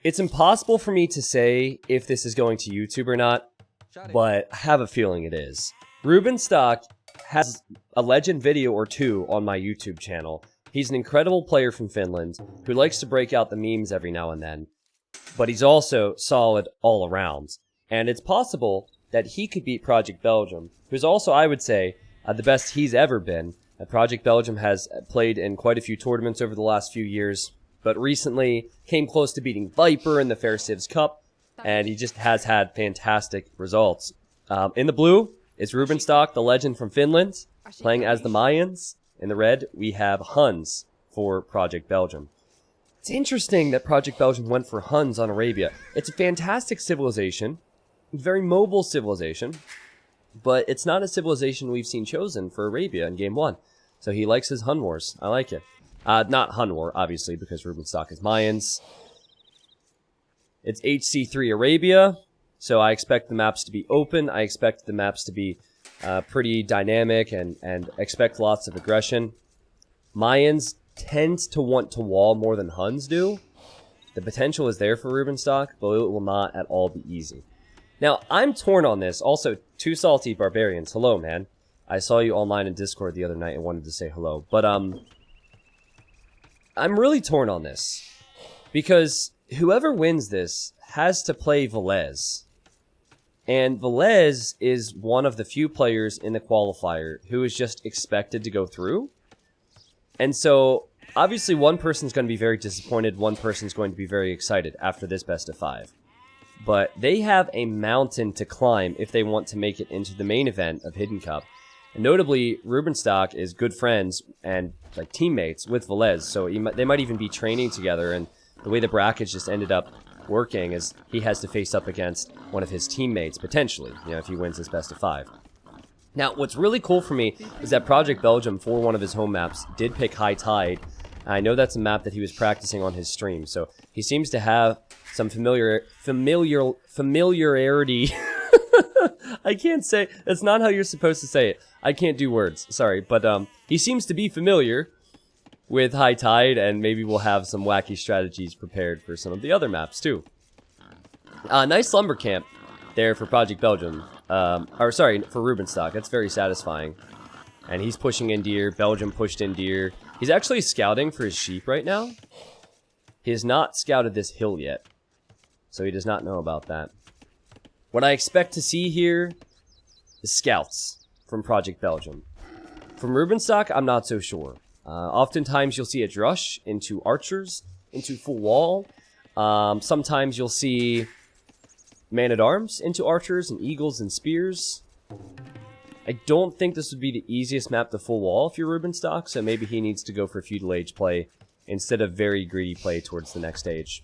It's impossible for me to say if this is going to YouTube or not, but I have a feeling it is. Rubenstock has a legend video or two on my YouTube channel. He's an incredible player from Finland who likes to break out the memes every now and then, but he's also solid all around. And it's possible that he could beat Project Belgium, who's also, I would say, the best he's ever been. Project Belgium has played in quite a few tournaments over the last few years, but recently came close to beating Viper in the Fair Civs Cup, and he just has had fantastic results. In the blue is Rubenstock, the legend from Finland, playing as the Mayans. In the red, we have Huns for Project Belgium. It's interesting that Project Belgium went for Huns on Arabia. It's a fantastic civilization, very mobile civilization, but it's not a civilization we've seen chosen for Arabia in Game 1. So he likes his Hun Wars. I like it. Not Hun War, obviously, because Rubenstock is Mayans. It's HC3 Arabia, so I expect the maps to be open. I expect the maps to be pretty dynamic and expect lots of aggression. Mayans tend to want to wall more than Huns do. The potential is there for Rubenstock, but it will not at all be easy. Now, I'm torn on this. Also, Two Salty Barbarians. Hello, man. I saw you online in Discord the other night and wanted to say hello. But, I'm really torn on this. Because whoever wins this has to play Velez. And Velez is one of the few players in the qualifier who is just expected to go through. And so, obviously, one person's going to be very disappointed. One person's going to be very excited after this best of 5. But they have a mountain to climb if they want to make it into the main event of Hidden Cup. And notably, Rubenstock is good friends and like teammates with Velez, so they might even be training together. And the way the bracket just ended up working is he has to face up against one of his teammates potentially, if he wins this best of 5. Now, what's really cool for me is that Project Belgium, for one of his home maps, did pick High Tide. I know that's a map that he was practicing on his stream, so he seems to have some familiarity. I can't say, that's not how you're supposed to say it. I can't do words, sorry, but he seems to be familiar with High Tide, and maybe we'll have some wacky strategies prepared for some of the other maps too. Nice lumber camp there for Project Belgium, for Rubenstock. That's very satisfying. And he's pushing in deer. Belgium pushed in deer. He's actually scouting for his sheep right now. He has not scouted this hill yet, so he does not know about that. What I expect to see here is scouts from Project Belgium. From Rubenstock, I'm not so sure. Oftentimes you'll see a drush into archers, into full wall. Sometimes you'll see man-at-arms into archers and eagles and spears. I don't think this would be the easiest map to full wall if you're Rubenstock, so maybe he needs to go for feudal age play instead of very greedy play towards the next stage.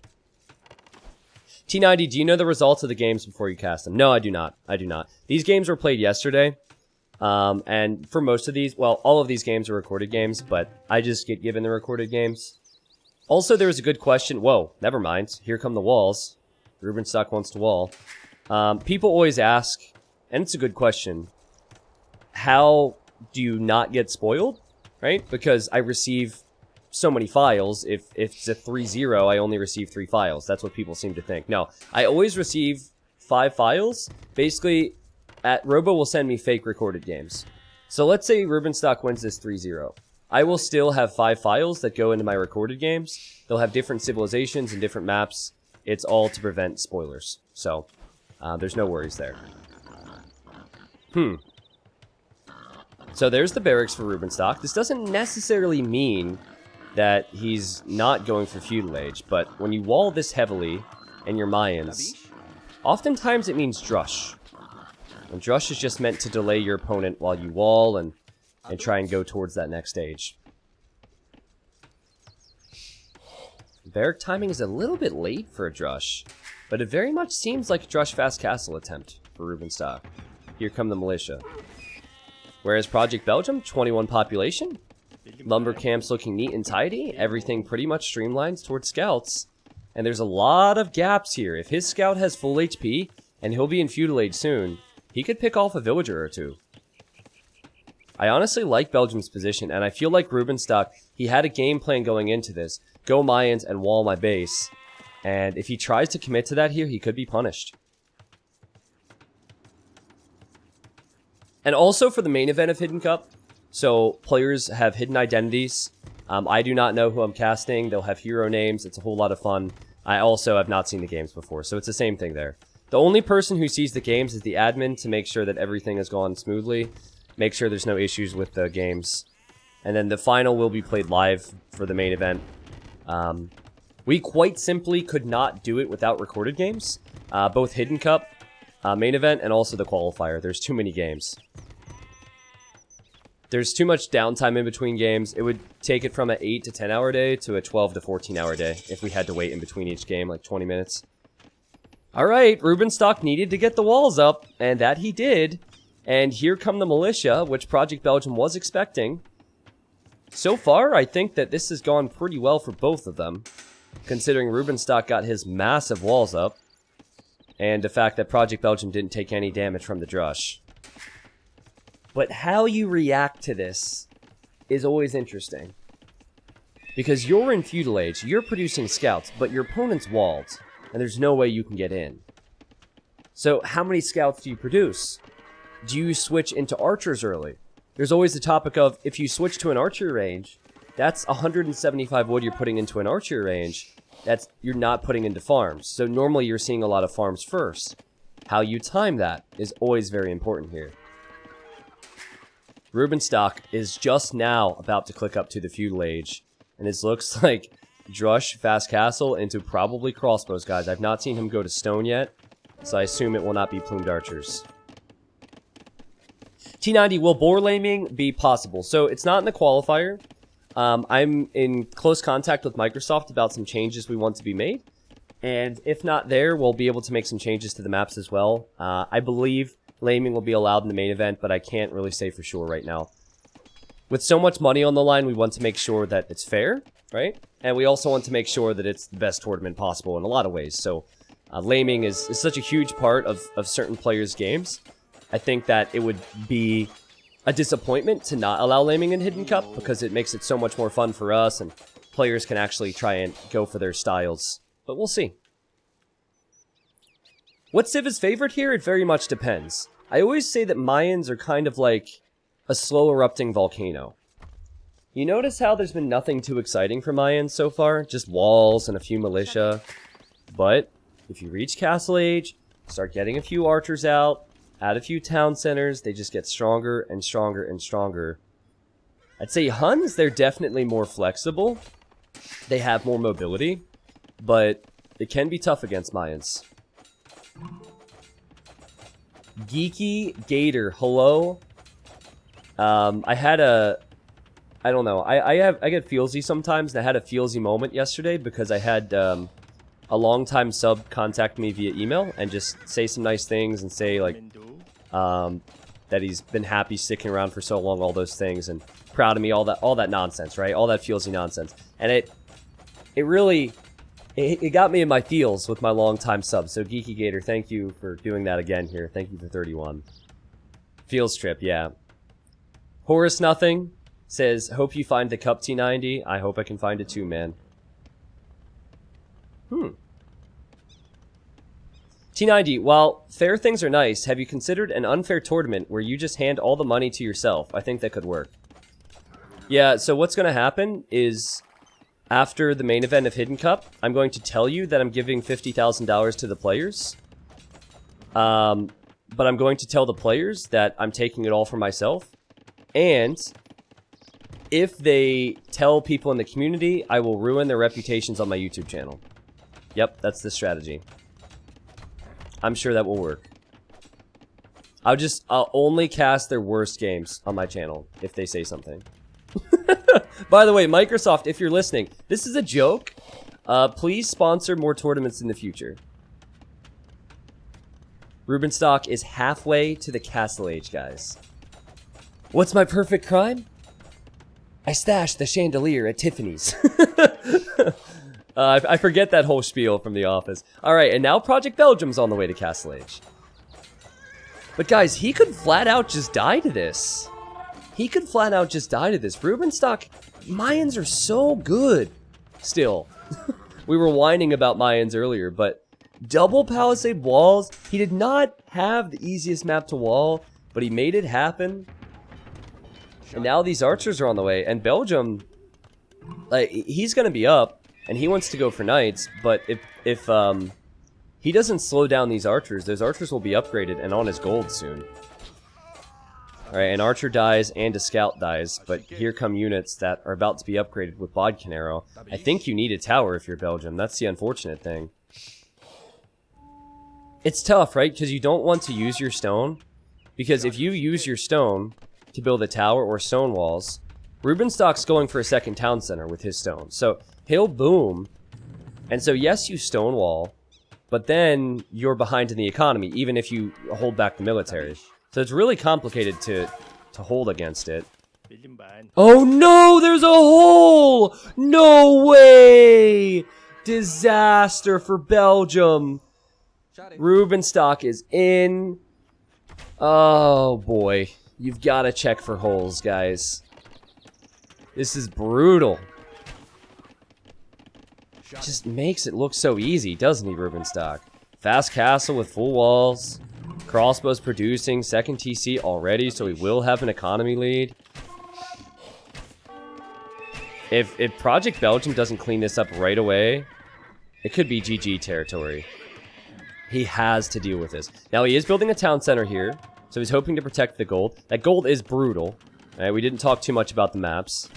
T90, do you know the results of the games before you cast them? No, I do not. I do not. These games were played yesterday, and for most of these, well, all of these games are recorded games, but I just get given the recorded games. Also, there was a good question. Whoa, never mind. Here come the walls. Rubenstock wants to wall. People always ask, and it's a good question, how do you not get spoiled, right? Because I receive so many files. If it's a 3-0, I only receive 3 files. That's what people seem to think. No, I always receive 5 files. Basically, Robo will send me fake recorded games. So let's say Rubenstock wins this 3-0. I will still have 5 files that go into my recorded games. They'll have different civilizations and different maps. It's all to prevent spoilers. So, there's no worries there. So there's the barracks for Rubenstock. This doesn't necessarily mean that he's not going for feudal age, but when you wall this heavily and you're Mayans, oftentimes it means drush. And drush is just meant to delay your opponent while you wall and try and go towards that next stage. Barrack timing is a little bit late for a drush, but it very much seems like a drush fast castle attempt for Rubenstock. Here come the militia. Whereas Project Belgium, 21 population, lumber camps looking neat and tidy, everything pretty much streamlines towards scouts, and there's a lot of gaps here. If his scout has full HP, and he'll be in feudal age soon, he could pick off a villager or two. I honestly like Belgium's position, and I feel like Rubenstock, he had a game plan going into this. Go Mayans and wall my base. And if he tries to commit to that here, he could be punished. And also for the main event of Hidden Cup, so players have hidden identities. I do not know who I'm casting. They'll have hero names. It's a whole lot of fun. I also have not seen the games before, so it's the same thing there. The only person who sees the games is the admin to make sure that everything has gone smoothly, make sure there's no issues with the games. And then the final will be played live for the main event. We quite simply could not do it without recorded games. Both Hidden Cup, main event, and also the qualifier. There's too many games. There's too much downtime in between games. It would take it from an 8 to 10 hour day to a 12 to 14 hour day if we had to wait in between each game, like 20 minutes. Alright, Rubenstock needed to get the walls up, and that he did. And here come the militia, which Project Belgium was expecting. So far, I think that this has gone pretty well for both of them, considering Rubenstock got his massive walls up, and the fact that Project Belgium didn't take any damage from the Drush. But how you react to this is always interesting. Because you're in Feudal Age, you're producing scouts, but your opponent's walled, and there's no way you can get in. So how many scouts do you produce? Do you switch into archers early? There's always the topic of, if you switch to an archer range, that's 175 wood you're putting into an archer range. You're not putting into farms. So normally you're seeing a lot of farms first. How you time that is always very important here. Rubenstock is just now about to click up to the Feudal Age. And it looks like Drush, Fast Castle, into probably crossbows, guys. I've not seen him go to stone yet, so I assume it will not be plumed archers. T90, will boar laming be possible? So it's not in the qualifier. I'm in close contact with Microsoft about some changes we want to be made. And if not there, we'll be able to make some changes to the maps as well. I believe laming will be allowed in the main event, but I can't really say for sure right now. With so much money on the line, we want to make sure that it's fair, right? And we also want to make sure that it's the best tournament possible in a lot of ways. So laming is such a huge part of certain players' games. I think that it would be a disappointment to not allow laming in Hidden Cup because it makes it so much more fun for us and players can actually try and go for their styles. But we'll see. What civ is favorite here? It very much depends. I always say that Mayans are kind of like a slow erupting volcano. You notice how there's been nothing too exciting for Mayans so far? Just walls and a few militia. But if you reach Castle Age, start getting a few archers out, add a few town centers, they just get stronger and stronger and stronger. I'd say Huns, they're definitely more flexible. They have more mobility, but it can be tough against Mayans. Geeky Gator, hello. I don't know. I get feelsy sometimes, and I had a feelsy moment yesterday because I had a longtime sub contact me via email and just say some nice things and say like that he's been happy sticking around for so long, all those things, and proud of me, all that nonsense, right? All that feelsy nonsense, and it really. It got me in my feels with my long-time sub. So, Geeky Gator, thank you for doing that again here. Thank you for 31. Feels trip, yeah. Horace Nothing says, hope you find the cup T90. I hope I can find it too, man. T90, while fair things are nice, have you considered an unfair tournament where you just hand all the money to yourself? I think that could work. Yeah, so what's going to happen is, after the main event of Hidden Cup, I'm going to tell you that I'm giving $50,000 to the players. But I'm going to tell the players that I'm taking it all for myself. And if they tell people in the community, I will ruin their reputations on my YouTube channel. Yep, that's the strategy. I'm sure that will work. I'll only cast their worst games on my channel if they say something. By the way, Microsoft, if you're listening, this is a joke. Please sponsor more tournaments in the future. Rubenstock is halfway to the Castle Age, guys. What's my perfect crime? I stashed the chandelier at Tiffany's. I forget that whole spiel from The Office. Alright, and now Project Belgium's on the way to Castle Age. But guys, he could flat out just die to this. He could flat out just die to this. Rubenstock, Mayans are so good still. We were whining about Mayans earlier, but double palisade walls. He did not have the easiest map to wall, but he made it happen. And now these archers are on the way, and Belgium, like, he's gonna be up, and he wants to go for knights. But if he doesn't slow down these archers, those archers will be upgraded and on his gold soon. Alright, an archer dies and a scout dies, but here come units that are about to be upgraded with Bodkin Arrow. I think you need a tower if you're Belgium. That's the unfortunate thing. It's tough, right? Because you don't want to use your stone. Because if you use your stone to build a tower or stone walls, Rubenstock's going for a second town center with his stone. So he'll boom. And so yes, you stonewall, but then you're behind in the economy, even if you hold back the military. So it's really complicated to hold against it. Oh no, there's a hole! No way! Disaster for Belgium. Rubenstock is in. Oh boy. You've got to check for holes, guys. This is brutal. Just makes it look so easy, doesn't he, Rubenstock? Fast castle with full walls. Crossbows producing, second TC already, so he will have an economy lead. If Project Belgium doesn't clean this up right away, it could be GG territory. He has to deal with this. Now, he is building a town center here, so he's hoping to protect the gold. That gold is brutal. Right, we didn't talk too much about the maps.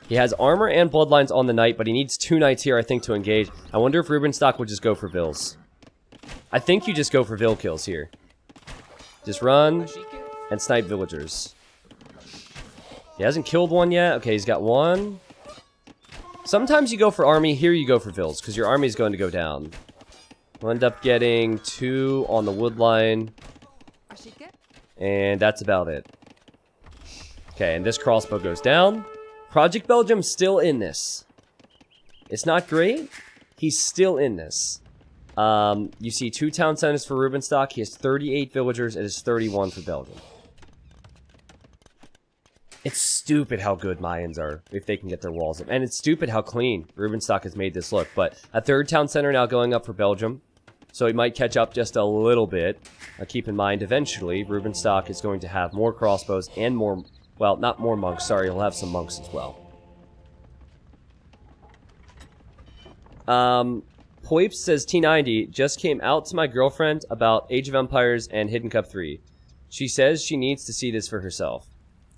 He has armor and bloodlines on the knight, but he needs 2 knights here, I think, to engage. I wonder if Rubenstock would just go for vills. I think you just go for vill kills here. Just run and snipe villagers. He hasn't killed one yet. Okay, he's got one. Sometimes you go for army. Here you go for vills, because your army is going to go down. We'll end up getting 2 on the wood line. And that's about it. Okay, and this crossbow goes down. Project Belgium's still in this. It's not great. He's still in this. You see 2 town centers for Rubenstock. He has 38 villagers. It is 31 for Belgium. It's stupid how good Mayans are if they can get their walls up. And it's stupid how clean Rubenstock has made this look. But a 3rd town center now going up for Belgium. So he might catch up just a little bit. Keep in mind, eventually, Rubenstock is going to have more crossbows and more... Well, not more monks. Sorry, he'll have some monks as well. Poips says, T90 just came out to my girlfriend about Age of Empires and Hidden Cup 3. She says she needs to see this for herself.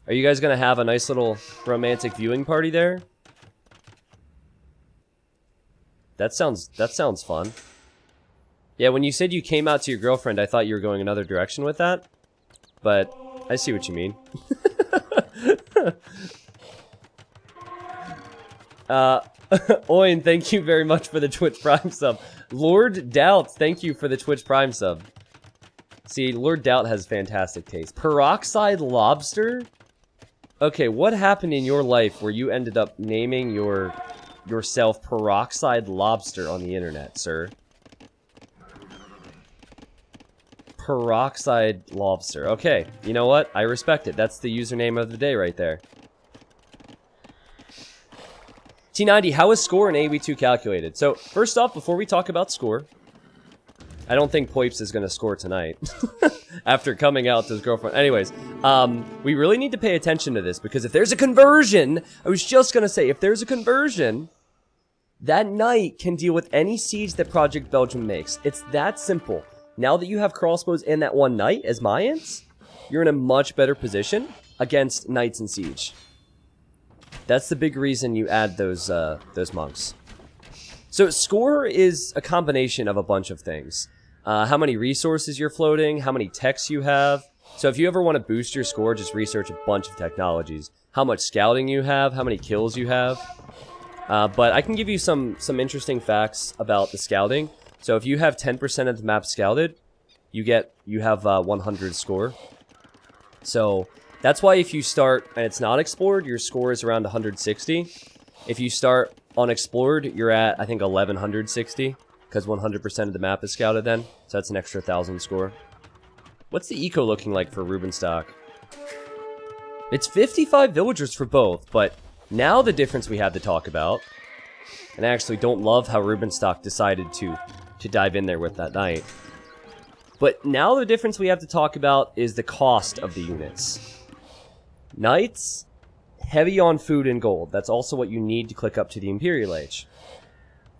Are you guys going to have a nice little romantic viewing party there? That sounds fun. Yeah, when you said you came out to your girlfriend, I thought you were going another direction with that. But I see what you mean. Oin, thank you very much for the Twitch Prime sub. Lord Doubt, thank you for the Twitch Prime sub. See, Lord Doubt has fantastic taste. Peroxide Lobster? Okay, what happened in your life where you ended up naming yourself Peroxide Lobster on the internet, sir? Peroxide Lobster. Okay, you know what? I respect it. That's the username of the day right there. T90, how is score in AoE2 calculated? So, first off, before we talk about score, I don't think Poips is going to score tonight after coming out to his girlfriend. Anyways, we really need to pay attention to this because if there's a conversion, I was just going to say, if there's a conversion, that knight can deal with any siege that Project Belgium makes. It's that simple. Now that you have crossbows and that one knight as Mayans, you're in a much better position against knights in siege. That's the big reason you add those monks. So score is a combination of a bunch of things. How many resources you're floating, how many techs you have. So if you ever want to boost your score, just research a bunch of technologies. How much scouting you have, how many kills you have. But I can give you some interesting facts about the scouting. So if you have 10% of the map scouted, you have 100 score. So that's why if you start and it's not explored, your score is around 160. If you start unexplored, you're at, I think, 1160, because 100% of the map is scouted then. So that's an extra 1,000 score. What's the eco looking like for Rubenstock? It's 55 villagers for both, but now the difference we have to talk about And I actually don't love how Rubenstock decided to dive in there with that knight. But now the difference we have to talk about is the cost of the units. Knights, heavy on food and gold. That's also what you need to click up to the Imperial Age.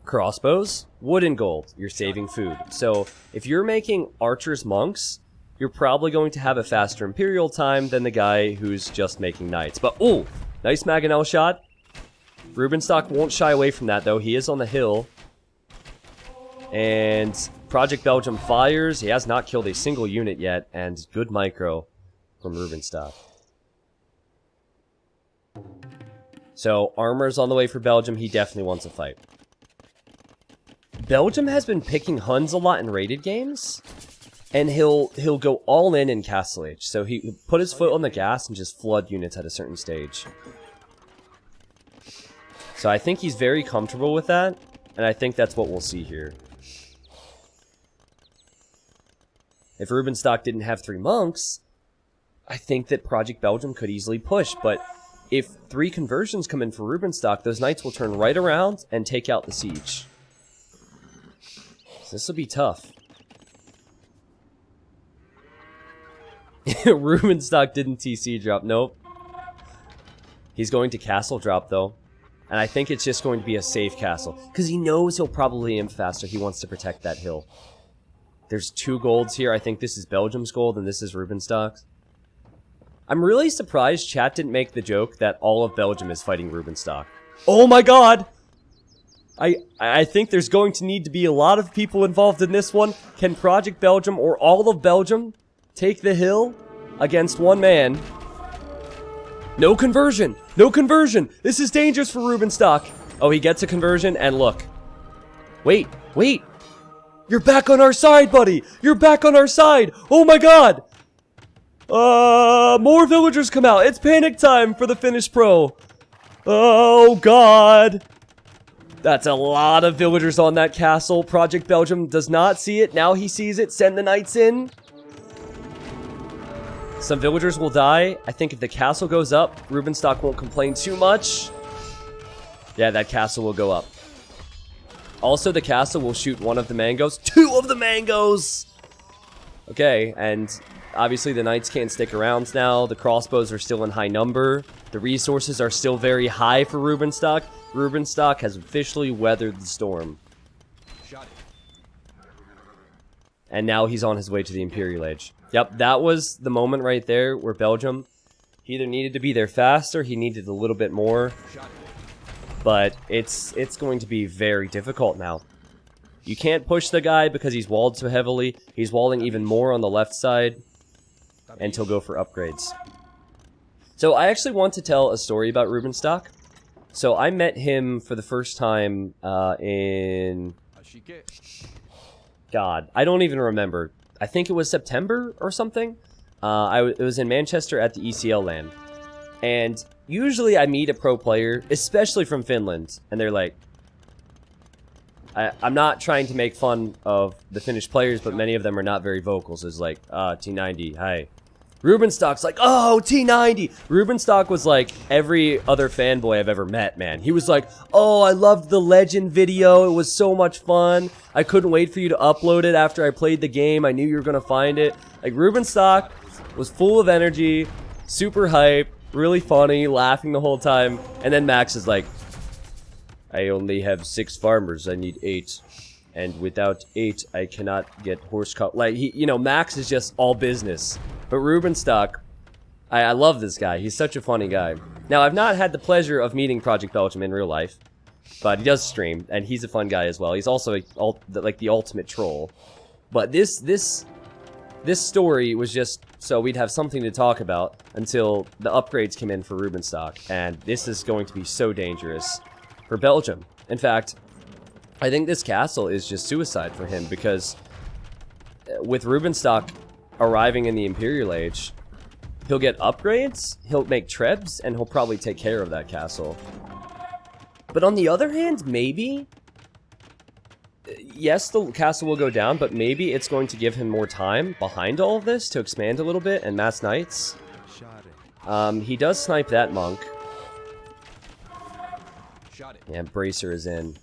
Crossbows, wood and gold. You're saving food. So if you're making archers monks, you're probably going to have a faster Imperial time than the guy who's just making knights. But, ooh, nice Mangonel shot. Rubenstock won't shy away from that, though. He is on the hill. And Project Belgium fires. He has not killed a single unit yet. And good micro from Rubenstock. So, armor's on the way for Belgium. He definitely wants a fight. Belgium has been picking Huns a lot in rated games. And he'll go all in Castle Age. So he put his foot on the gas and just flood units at a certain stage. So I think he's very comfortable with that. And I think that's what we'll see here. If Rubenstock didn't have 3 monks, I think that Project Belgium could easily push. But if 3 conversions come in for Rubenstock, those knights will turn right around and take out the siege. So this will be tough. Rubenstock didn't TC drop. Nope. He's going to castle drop, though. And I think it's just going to be a safe castle. Because he knows he'll probably imp faster. He wants to protect that hill. There's 2 golds here. I think this is Belgium's gold and this is Rubenstock's. I'm really surprised chat didn't make the joke that all of Belgium is fighting Rubenstock. Oh my god! I think there's going to need to be a lot of people involved in this one. Can Project Belgium or all of Belgium take the hill against one man? No conversion! No conversion! This is dangerous for Rubenstock! Oh, he gets a conversion, and look. Wait, wait! You're back on our side, buddy! You're back on our side! Oh my god! More villagers come out! It's panic time for the Finnish pro! Oh god! That's a lot of villagers on that castle. Project Belgium does not see it. Now he sees it. Send the knights in. Some villagers will die. I think if the castle goes up, Rubenstock won't complain too much. Yeah, that castle will go up. Also, the castle will shoot one of the mangoes. 2 of the mangoes! Okay, and obviously the knights can't stick around now. The crossbows are still in high number. The resources are still very high for Rubenstock. Rubenstock has officially weathered the storm. And now he's on his way to the Imperial Age. Yep, that was the moment right there where Belgium either needed to be there faster, he needed a little bit more. But it's going to be very difficult now. You can't push the guy because he's walled so heavily. He's walling even more on the left side. And he'll go for upgrades. So I actually want to tell a story about Rubenstock. So I met him for the first time in... God, I don't even remember. I think it was September or something. It was in Manchester at the ECL LAN. And usually I meet a pro player, especially from Finland, and they're like... I'm not trying to make fun of the Finnish players, but many of them are not very vocal. So it's like, T90, hi. Rubenstock's like, oh, T90. Rubenstock was like every other fanboy I've ever met, man. He was like, oh, I loved the Legend video. It was so much fun. I couldn't wait for you to upload it after I played the game. I knew you were going to find it. Like, Rubenstock was full of energy, super hype, really funny, laughing the whole time. And then Max is like, I only have 6 farmers. I need 8. And without 8, I cannot get horse cut. Like, Max is just all business. But Rubenstock, I love this guy. He's such a funny guy. Now, I've not had the pleasure of meeting Project Belgium in real life. But he does stream, and he's a fun guy as well. He's also like the ultimate troll. But this story was just so we'd have something to talk about until the upgrades came in for Rubenstock. And this is going to be so dangerous for Belgium. In fact, I think this castle is just suicide for him because with Rubenstock arriving in the Imperial Age, he'll get upgrades, he'll make trebs, and he'll probably take care of that castle. But on the other hand, maybe... Yes, the castle will go down, but maybe it's going to give him more time behind all of this to expand a little bit and mass knights. He does snipe that monk. Yeah, Bracer is in.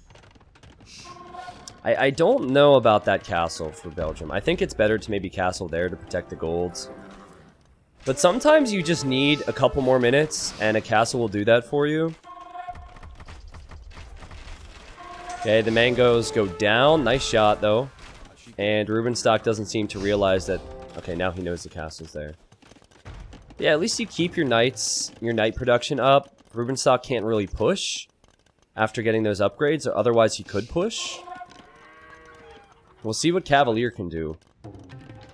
I don't know about that castle for Belgium. I think it's better to maybe castle there to protect the golds. But sometimes you just need a couple more minutes, and a castle will do that for you. Okay, the mangoes go down. Nice shot, though. And Rubenstock doesn't seem to realize that... Okay, now he knows the castle's there. Yeah, at least you keep your knights, your knight production up. Rubenstock can't really push after getting those upgrades, or otherwise he could push. We'll see what Cavalier can do.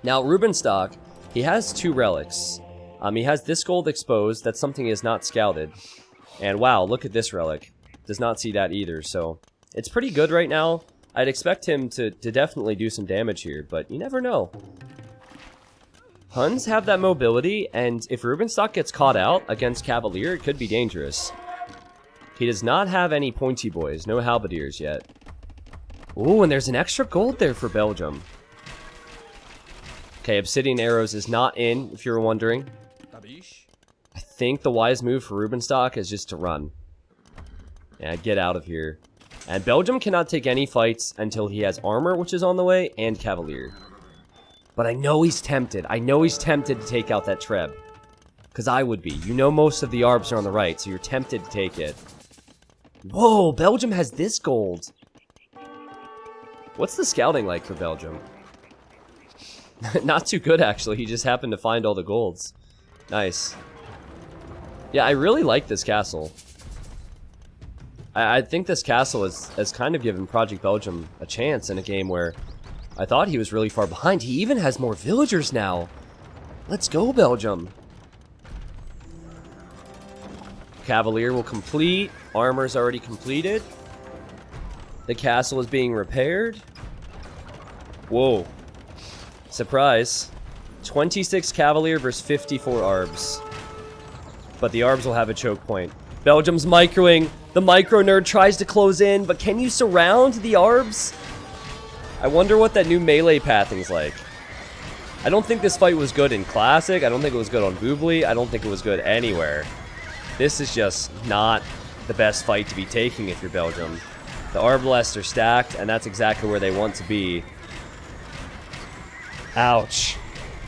Now, Rubenstock, he has 2 relics. He has this gold exposed. That's something he has not scouted. And wow, look at this relic. Does not see that either, so... It's pretty good right now. I'd expect him to definitely do some damage here, but you never know. Huns have that mobility, and if Rubenstock gets caught out against Cavalier, it could be dangerous. He does not have any pointy boys, no halberdiers yet. Ooh, and there's an extra gold there for Belgium. Okay, Obsidian Arrows is not in, if you were wondering. I think the wise move for Rubenstock is just to run. Yeah, get out of here. And Belgium cannot take any fights until he has armor, which is on the way, and Cavalier. But I know he's tempted. I know he's tempted to take out that Treb. Because I would be. You know most of the Arbs are on the right, so you're tempted to take it. Whoa, Belgium has this gold. What's the scouting like for Belgium? Not too good, actually. He just happened to find all the golds. Nice. Yeah, I really like this castle. I think this castle has kind of given Project Belgium a chance in a game where I thought he was really far behind. He even has more villagers now. Let's go, Belgium. Cavalier will complete. Armor's already completed. The castle is being repaired. Whoa. Surprise. 26 Cavalier versus 54 Arbs. But the Arbs will have a choke point. Belgium's microing. The micro nerd tries to close in, but can you surround the Arbs? I wonder what that new melee pathing's like. I don't think this fight was good in Classic. I don't think it was good on Boobly. I don't think it was good anywhere. This is just not the best fight to be taking if you're Belgium. The Arbalests are stacked, and that's exactly where they want to be. Ouch.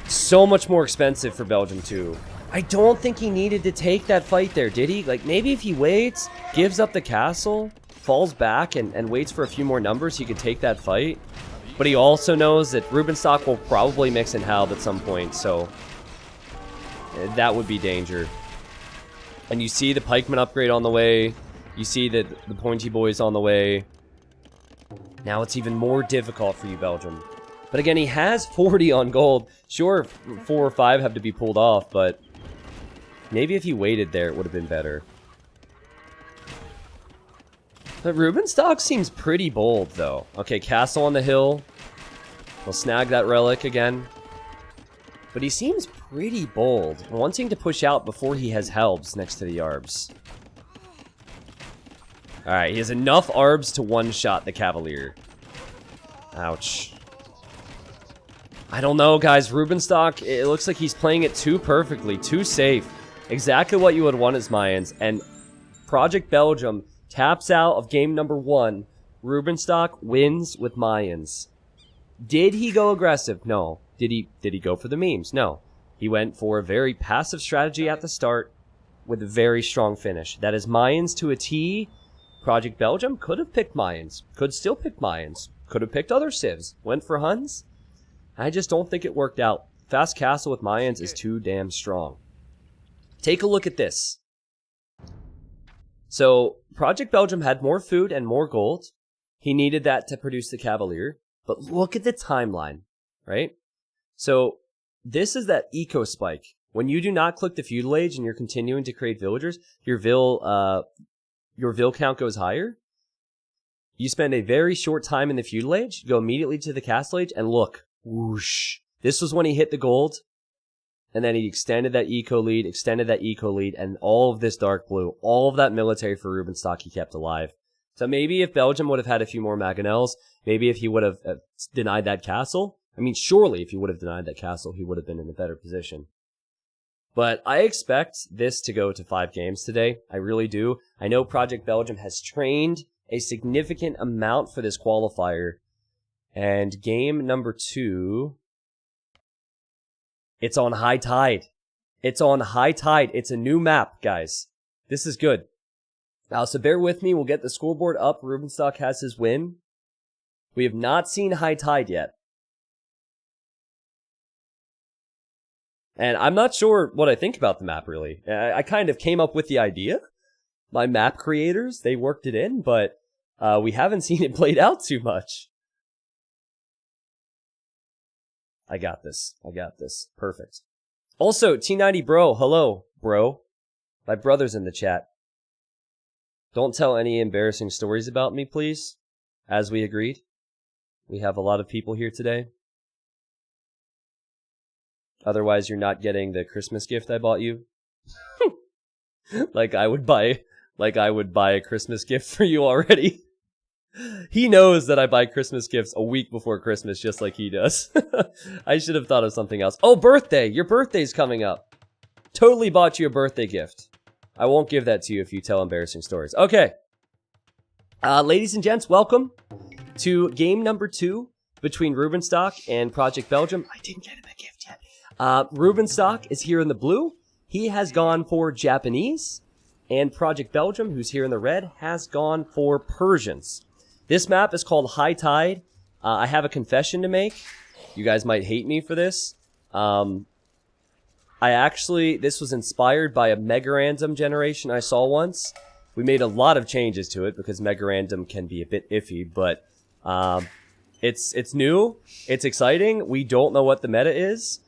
So much more expensive for Belgium, too. I don't think he needed to take that fight there, did he? Like, maybe if he waits, gives up the castle, falls back, and waits for a few more numbers, he could take that fight. But he also knows that Rubenstock will probably mix in Halb at some point, so that would be danger. And you see the pikeman upgrade on the way. You see that the pointy boy's on the way. Now it's even more difficult for you, Belgium. But again, he has 40 on gold. Sure, 4 or 5 have to be pulled off, but maybe if he waited there, it would have been better. But Rubenstock seems pretty bold, though. Okay, castle on the hill. We'll snag that relic again. But he seems pretty bold, wanting to push out before he has Helbs next to the Arbs. Alright, he has enough Arbs to one-shot the Cavalier. Ouch. I don't know, guys. Rubenstock, it looks like he's playing it too perfectly, too safe. Exactly what you would want as Mayans. And Project Belgium taps out of game number 1. Rubenstock wins with Mayans. Did he go aggressive? No. Did he go for the memes? No. He went for a very passive strategy at the start with a very strong finish. That is Mayans to a T. Project Belgium could have picked Mayans. Could still pick Mayans. Could have picked other civs. Went for Huns. I just don't think it worked out. Fast Castle with Mayans is too damn strong. Take a look at this. So, Project Belgium had more food and more gold. He needed that to produce the Cavalier. But look at the timeline, right? So, this is that eco spike. When you do not click the feudal age and you're continuing to create villagers, your vill count goes higher. You spend a very short time in the feudal age, go immediately to the castle age, and look, whoosh. This was when he hit the gold, and then he extended that eco lead, and all of this dark blue, all of that military for Rubenstock he kept alive. So maybe if Belgium would have had a few more Mangonels, maybe if he would have denied that castle, I mean, surely if he would have denied that castle, he would have been in a better position. But I expect this to go to 5 games today. I really do. I know Project Belgium has trained a significant amount for this qualifier. And game number 2, it's on high tide. It's on high tide. It's a new map, guys. This is good. So bear with me. We'll get the scoreboard up. Rubenstock has his win. We have not seen high tide yet. And I'm not sure what I think about the map, really. I kind of came up with the idea. My map creators, they worked it in, but we haven't seen it played out too much. I got this. I got this. Perfect. Also, T90 Bro, hello, bro. My brother's in the chat. Don't tell any embarrassing stories about me, please. As we agreed. We have a lot of people here today. Otherwise, you're not getting the Christmas gift I bought you. like I would buy a Christmas gift for you already. He knows that I buy Christmas gifts a week before Christmas, just like he does. I should have thought of something else. Oh, birthday! Your birthday's coming up. Totally bought you a birthday gift. I won't give that to you if you tell embarrassing stories. Okay. Ladies and gents, welcome to game number 2 between Rubenstock and Project Belgium. I didn't get him a gift yet. Rubenstock is here in the blue. He has gone for Japanese. And Project Belgium, who's here in the red, has gone for Persians. This map is called High Tide. I have a confession to make. You guys might hate me for this. This was inspired by a Mega Random generation I saw once. We made a lot of changes to it because Mega Random can be a bit iffy, but it's new, it's exciting. We don't know what the meta is.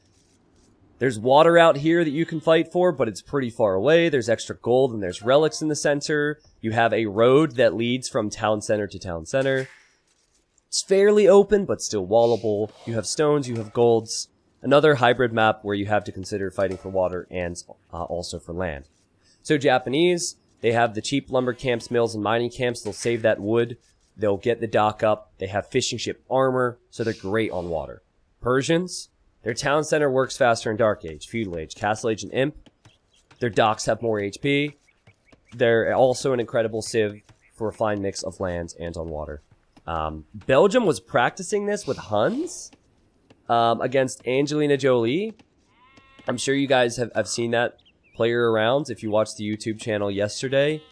There's water out here that you can fight for, but it's pretty far away. There's extra gold and there's relics in the center. You have a road that leads from town center to town center. It's fairly open, but still wallable. You have stones, you have golds. Another hybrid map where you have to consider fighting for water and also for land. So Japanese, they have the cheap lumber camps, mills, and mining camps. They'll save that wood. They'll get the dock up. They have fishing ship armor, so they're great on water. Persians, their town center works faster in Dark Age, Feudal Age, Castle Age, and Imp. Their docks have more HP. They're also an incredible civ for a fine mix of lands and on water. Belgium was practicing this with Huns against Angelina Jolie. I'm sure you guys have seen that player around if you watched the YouTube channel yesterday.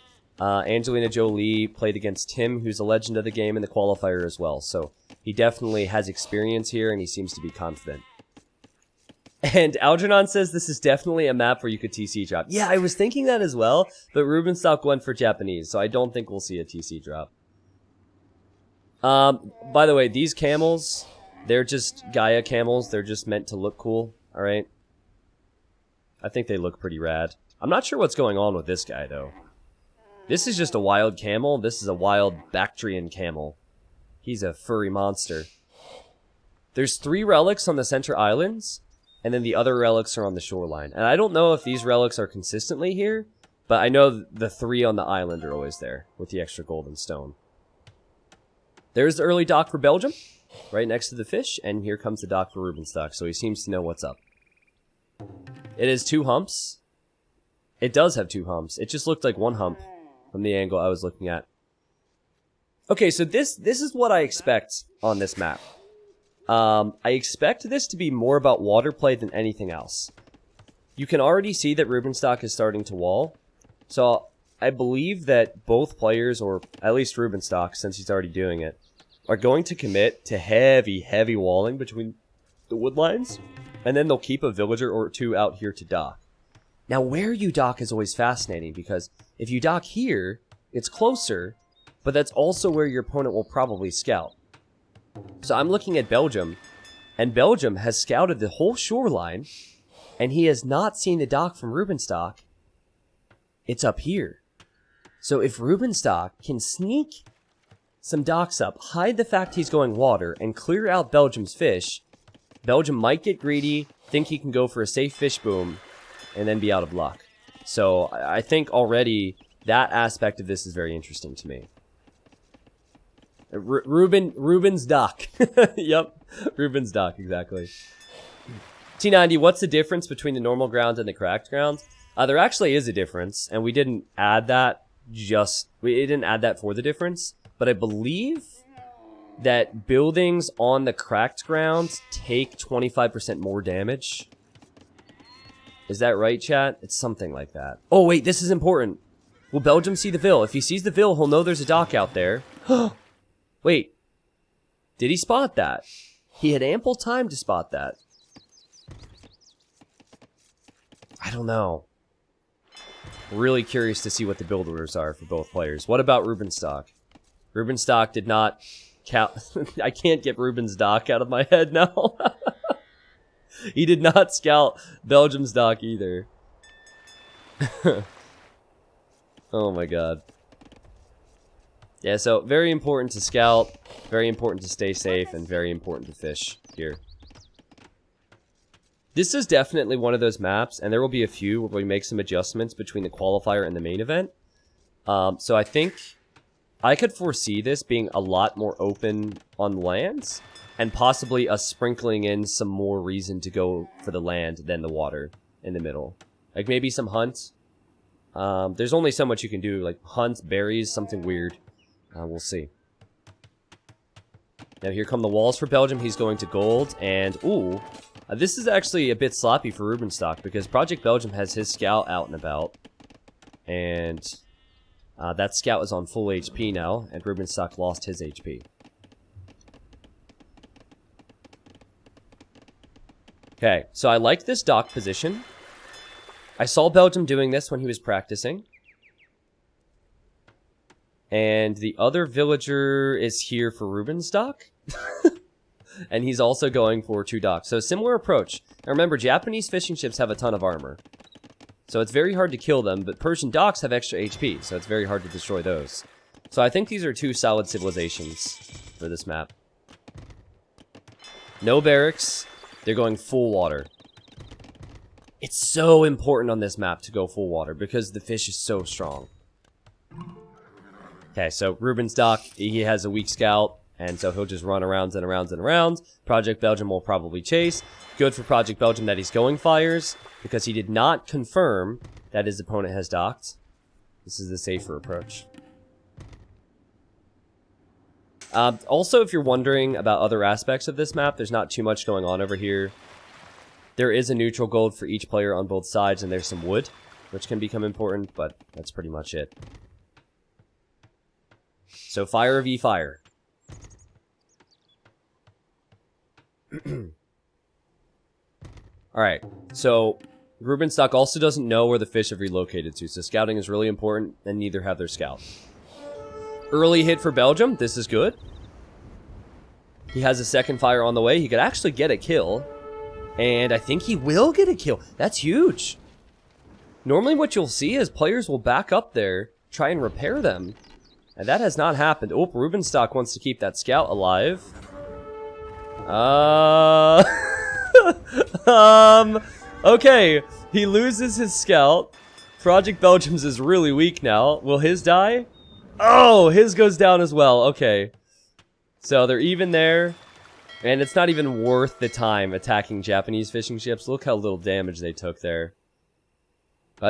Angelina Jolie played against Tim, who's a legend of the game, in the qualifier as well. So he definitely has experience here, and he seems to be confident. And Algernon says this is definitely a map where you could TC drop. Yeah, I was thinking that as well, but Rubenstock went for Japanese, so I don't think we'll see a TC drop. By the way, these camels, they're just Gaia camels. They're just meant to look cool, alright? I think they look pretty rad. I'm not sure what's going on with this guy, though. This is just a wild camel. This is a wild Bactrian camel. He's a furry monster. There's 3 relics on the center islands, and then the other relics are on the shoreline. And I don't know if these relics are consistently here, but I know the 3 on the island are always there, with the extra golden stone. There's the early dock for Belgium, right next to the fish, and here comes the dock for Rubenstock, so he seems to know what's up. It is 2 humps. It does have 2 humps. It just looked like 1 hump from the angle I was looking at. Okay, so this is what I expect on this map. I expect this to be more about water play than anything else. You can already see that Rubenstock is starting to wall. So I believe that both players, or at least Rubenstock, since he's already doing it, are going to commit to heavy, heavy walling between the wood lines. And then they'll keep a villager or 2 out here to dock. Now, where you dock is always fascinating, because if you dock here, it's closer, but that's also where your opponent will probably scout. So I'm looking at Belgium, and Belgium has scouted the whole shoreline, and he has not seen the dock from Rubenstock. It's up here. So if Rubenstock can sneak some docks up, hide the fact he's going water, and clear out Belgium's fish, Belgium might get greedy, think he can go for a safe fish boom, and then be out of luck. So I think already that aspect of this is very interesting to me. Ruben's dock. Yep, Ruben's dock, exactly. T90, what's the difference between the normal ground and the cracked ground? There actually is a difference, and we didn't add that for the difference, but I believe that buildings on the cracked ground take 25% more damage. Is that right, chat? It's something like that. Oh, wait, this is important. Will Belgium see the Vil? If he sees the Vil, he'll know there's a dock out there. Wait. Did he spot that? He had ample time to spot that. I don't know. Really curious to see what the build orders are for both players. What about Rubenstock? Rubenstock did not count. I can't get Ruben's dock out of my head now. He did not scout Belgium's dock either. Oh my god. Yeah, so very important to scout, very important to stay safe, and very important to fish here. This is definitely one of those maps, and there will be a few where we make some adjustments between the qualifier and the main event. So I think I could foresee this being a lot more open on lands, and possibly us sprinkling in some more reason to go for the land than the water in the middle. Like maybe some hunt. There's only so much you can do, like hunt, berries, something weird. We'll see. Now here come the walls for Belgium. He's going to gold, and ooh, this is actually a bit sloppy for Rubenstock because Project Belgium has his scout out and about, and that scout is on full HP now, and Rubenstock lost his HP. Okay, so I like this dock position. I saw Belgium doing this when he was practicing. And the other villager is here for Rubenstock. And he's also going for 2 docks. So similar approach. Now remember, Japanese fishing ships have a ton of armor. So it's very hard to kill them, but Persian docks have extra HP, so it's very hard to destroy those. So I think these are 2 solid civilizations for this map. No barracks. They're going full water. It's so important on this map to go full water because the fish is so strong. Okay, so Rubenstock, he has a weak scout, and so he'll just run around and around and around. Project Belgium will probably chase. Good for Project Belgium that he's going fires, because he did not confirm that his opponent has docked. This is the safer approach. Also, if you're wondering about other aspects of this map, there's not too much going on over here. There is a neutral gold for each player on both sides, and there's some wood, which can become important, but that's pretty much it. So fire v fire. Alright, so Rubenstock also doesn't know where the fish have relocated to, so scouting is really important, and neither have their scout. Early hit for Belgium, this is good. He has a second fire on the way, he could actually get a kill. And I think he will get a kill. That's huge. Normally what you'll see is players will back up there, try and repair them. And that has not happened. Oh, Rubenstock wants to keep that scout alive. Okay, he loses his scout. Project Belgium's is really weak now. Will his die? Oh, his goes down as well. Okay. So they're even there. And it's not even worth the time attacking Japanese fishing ships. Look how little damage they took there.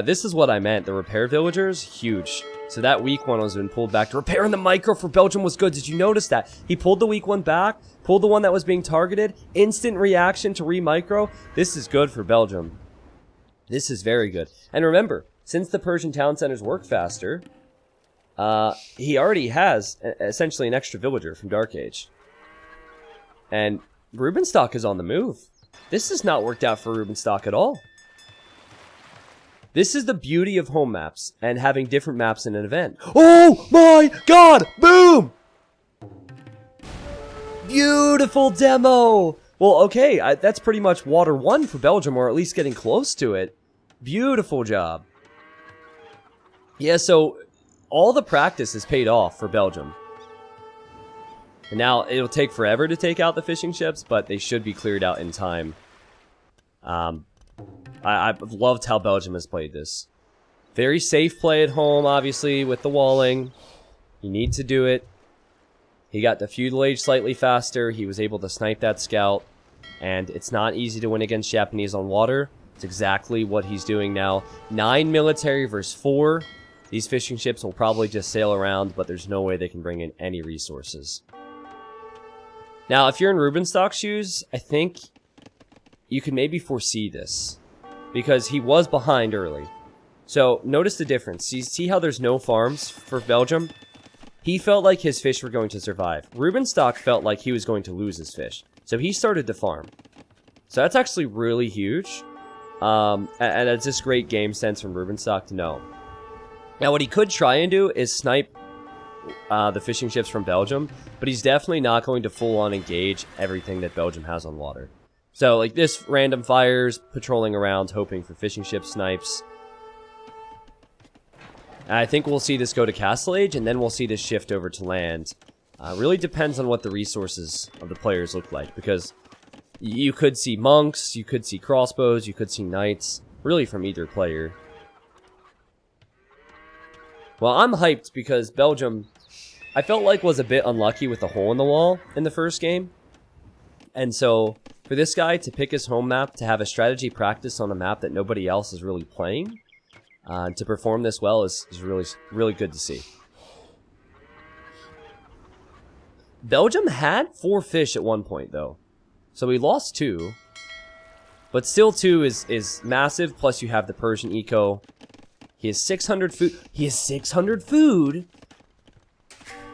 This is what I meant. The repair villagers, huge. So that weak one has been pulled back. Repairing the micro for Belgium was good. Did you notice that? He pulled the weak one back, pulled the one that was being targeted. Instant reaction to re-micro. This is good for Belgium. This is very good. And remember, since the Persian town centers work faster, he already has essentially an extra villager from Dark Age. And Rubenstock is on the move. This has not worked out for Rubenstock at all. This is the beauty of home maps and having different maps in an event. Oh my god! Boom! Beautiful demo! Well, okay, that's pretty much water 1 for Belgium, or at least getting close to it. Beautiful job. Yeah, so all the practice is paid off for Belgium. And now it'll take forever to take out the fishing ships, but they should be cleared out in time. I've loved how Belgium has played this. Very safe play at home, obviously, with the walling. You need to do it. He got the feudal age slightly faster. He was able to snipe that scout. And it's not easy to win against Japanese on water. It's exactly what he's doing now. 9 military versus 4. These fishing ships will probably just sail around, but there's no way they can bring in any resources. Now, if you're in Rubenstock's shoes, I think you can maybe foresee this, because he was behind early. So, notice the difference. You see how there's no farms for Belgium? He felt like his fish were going to survive. Rubenstock felt like he was going to lose his fish. So he started to farm. So that's actually really huge. And it's just great game sense from Rubenstock to know. Now, what he could try and do is snipe the fishing ships from Belgium, but he's definitely not going to full-on engage everything that Belgium has on water. So, like this, random fires, patrolling around, hoping for fishing ship snipes. And I think we'll see this go to Castle Age, and then we'll see this shift over to land. Really depends on what the resources of the players look like, because you could see monks, you could see crossbows, you could see knights, really from either player. Well, I'm hyped because Belgium, I felt like, was a bit unlucky with the hole in the wall in the first game. And so, for this guy to pick his home map, to have a strategy practice on a map that nobody else is really playing, to perform this well is really, really good to see. Belgium had 4 fish at one point, though. So we lost 2. But still 2 is massive, plus you have the Persian eco. He has 600 food. He has 600 food!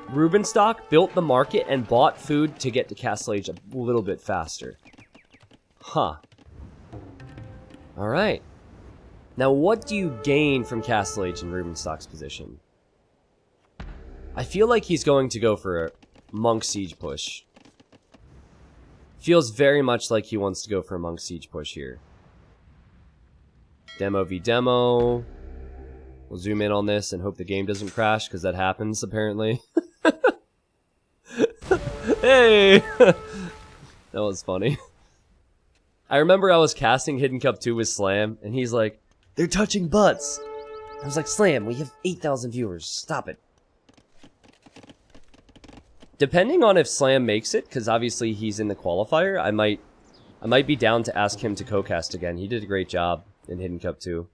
Rubenstock built the market and bought food to get to Castle Age a little bit faster. Huh. Alright. Now, what do you gain from Castle Age in Rubenstock's position? I feel like he's going to go for a Monk Siege push. Feels very much like he wants to go for a Monk Siege push here. Demo v demo. We'll zoom in on this and hope the game doesn't crash, because that happens, apparently. Hey! That was funny. I remember I was casting Hidden Cup 2 with Slam, and he's like, "They're touching butts!" I was like, "Slam, we have 8,000 viewers. Stop it." Depending on if Slam makes it, because obviously he's in the qualifier, I might be down to ask him to co-cast again. He did a great job in Hidden Cup 2.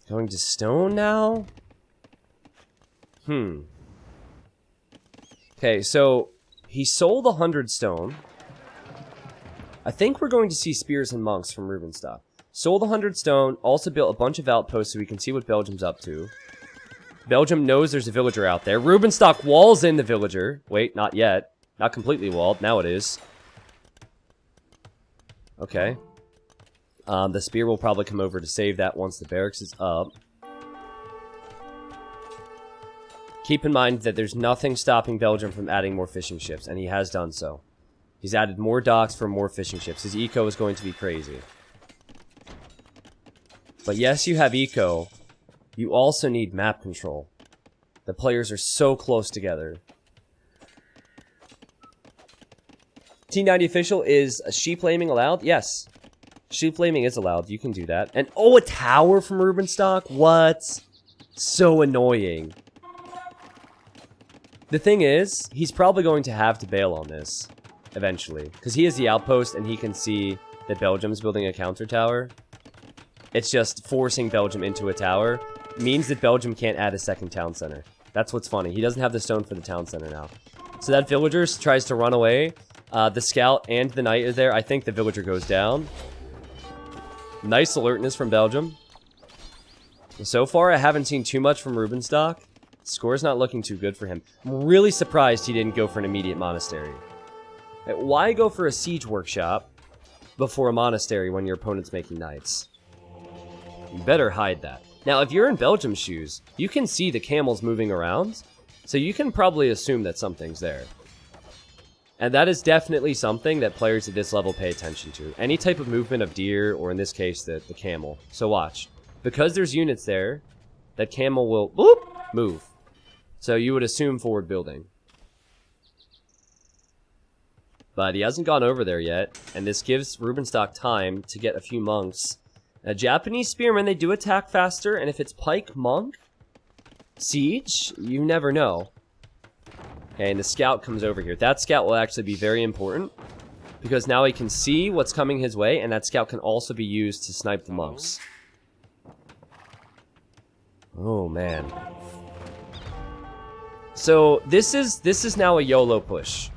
Going to stone now? Okay, so he sold 100 stone. I think we're going to see spears and monks from Rubenstock. Sold 100 stone, also built a bunch of outposts so we can see what Belgium's up to. Belgium knows there's a villager out there. Rubenstock walls in the villager. Wait, not yet. Not completely walled. Now it is. Okay. The spear will probably come over to save that once the barracks is up. Keep in mind that there's nothing stopping Belgium from adding more fishing ships, and he has done so. He's added more docks for more fishing ships. His eco is going to be crazy. But yes, you have eco. You also need map control. The players are so close together. T90 official, is sheep laming allowed? Yes. Sheep laming is allowed. You can do that. And oh, a tower from Rubenstock? What? So annoying. The thing is, he's probably going to have to bail on this eventually, because he is the outpost and he can see that Belgium's building a counter tower. It's just forcing Belgium into a tower means that Belgium can't add a second town center. That's what's funny. He doesn't have the stone for the town center now. So that villager tries to run away. The scout and the knight are there. I think the villager goes down. Nice alertness from Belgium. So far, I haven't seen too much from Rubenstock. Score's not looking too good for him. I'm really surprised he didn't go for an immediate monastery. Why go for a siege workshop before a monastery when your opponent's making knights? You better hide that. Now, if you're in Belgium's shoes, you can see the camels moving around, so you can probably assume that something's there. And that is definitely something that players at this level pay attention to. Any type of movement of deer, or in this case, the camel. So watch. Because there's units there, that camel will boop, move. So you would assume forward building. But he hasn't gone over there yet, and this gives Rubenstock time to get a few monks. Now, Japanese spearmen, they do attack faster, and if it's pike monk siege, you never know. Okay, and the scout comes over here. That scout will actually be very important, because now he can see what's coming his way, and that scout can also be used to snipe the monks. Oh, man. So, this is now a YOLO push.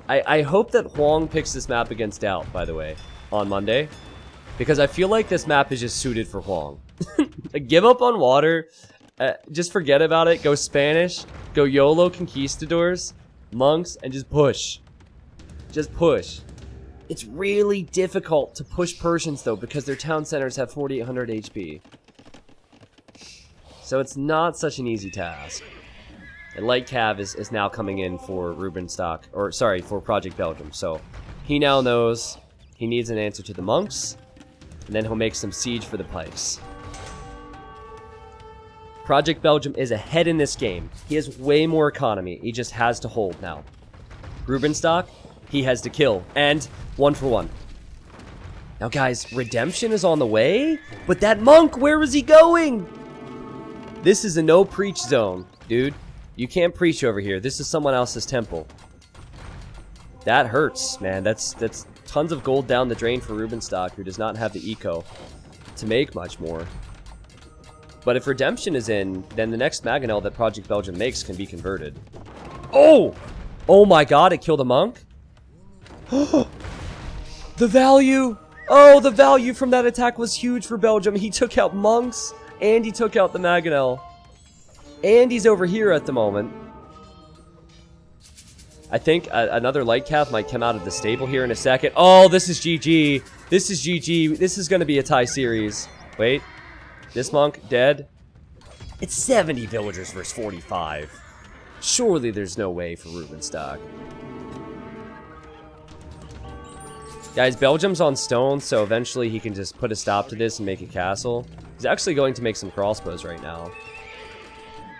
I hope that Huang picks this map against Doubt, by the way, on Monday. Because I feel like this map is just suited for Huang. Give up on water. Just forget about it. Go Spanish. Go YOLO Conquistadors. Monks. And just push. Just push. It's really difficult to push Persians, though, because their town centers have 4,800 HP. So it's not such an easy task. And Light Cav is now coming in for Rubenstock, or sorry, for Project Belgium. So he now knows he needs an answer to the monks, and then he'll make some siege for the pikes. Project Belgium is ahead in this game. He has way more economy. He just has to hold now. Rubenstock, he has to kill, and 1 for 1. Now guys, redemption is on the way, but that monk, where is he going? This is a no preach zone, dude. You can't preach over here. This is someone else's temple. That hurts, man. That's tons of gold down the drain for Rubenstock, who does not have the eco to make much more. But if redemption is in, then the next Mangonel that Project Belgium makes can be converted. Oh! Oh my god, it killed a monk? The value! Oh, the value from that attack was huge for Belgium. He took out monks, and he took out the Mangonel. And he's over here at the moment. I think another Light Cav might come out of the stable here in a second. Oh, this is GG. This is GG. This is going to be a tie series. Wait. This monk dead? It's 70 villagers versus 45. Surely there's no way for Rubenstock. Guys, Belgium's on stone, so eventually he can just put a stop to this and make a castle. He's actually going to make some crossbows right now.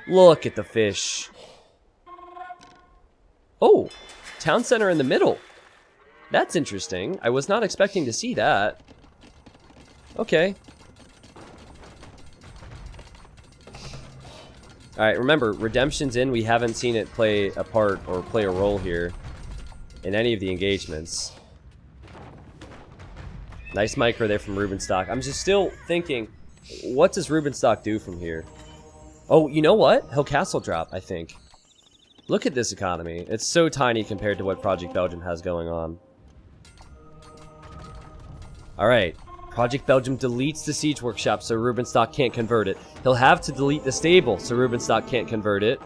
Look at the fish. Oh, town center in the middle. That's interesting. I was not expecting to see that. Okay. Alright, remember, redemption's in. We haven't seen it play a part or play a role here in any of the engagements. Nice micro there from Rubenstock. I'm just still thinking, what does Rubenstock do from here? Oh, you know what? He'll castle drop, I think. Look at this economy. It's so tiny compared to what Project Belgium has going on. Alright. Project Belgium deletes the siege workshop so Rubenstock can't convert it. He'll have to delete the stable so Rubenstock can't convert it.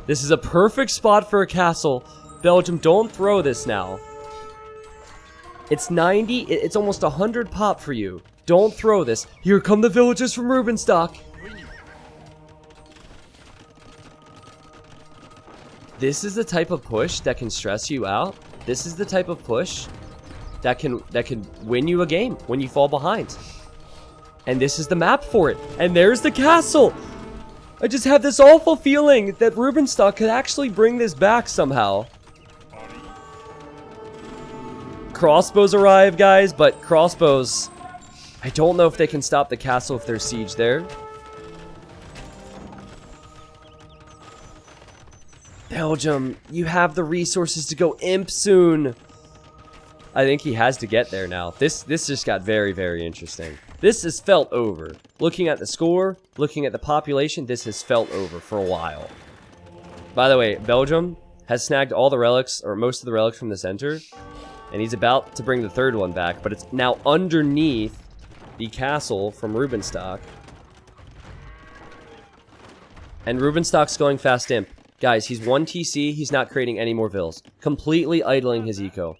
This is a perfect spot for a castle. Belgium, don't throw this now. It's 90. It's almost 100 pop for you. Don't throw this. Here come the villagers from Rubenstock. This is the type of push that can stress you out. This is the type of push that can win you a game when you fall behind. And this is the map for it. And there's the castle. I just have this awful feeling that Rubenstock could actually bring this back somehow. Crossbows arrive, guys, but crossbows, I don't know if they can stop the castle if there's siege there. Belgium, you have the resources to go imp soon. I think he has to get there now. This just got very, very interesting. This has felt over. Looking at the score, looking at the population, this has felt over for a while. By the way, Belgium has snagged all the relics, or most of the relics from the center, and he's about to bring the third one back, but it's now underneath the castle from Rubenstock. And Rubenstock's going fast imp. Guys, he's 1 TC, he's not creating any more vills. Completely idling his eco.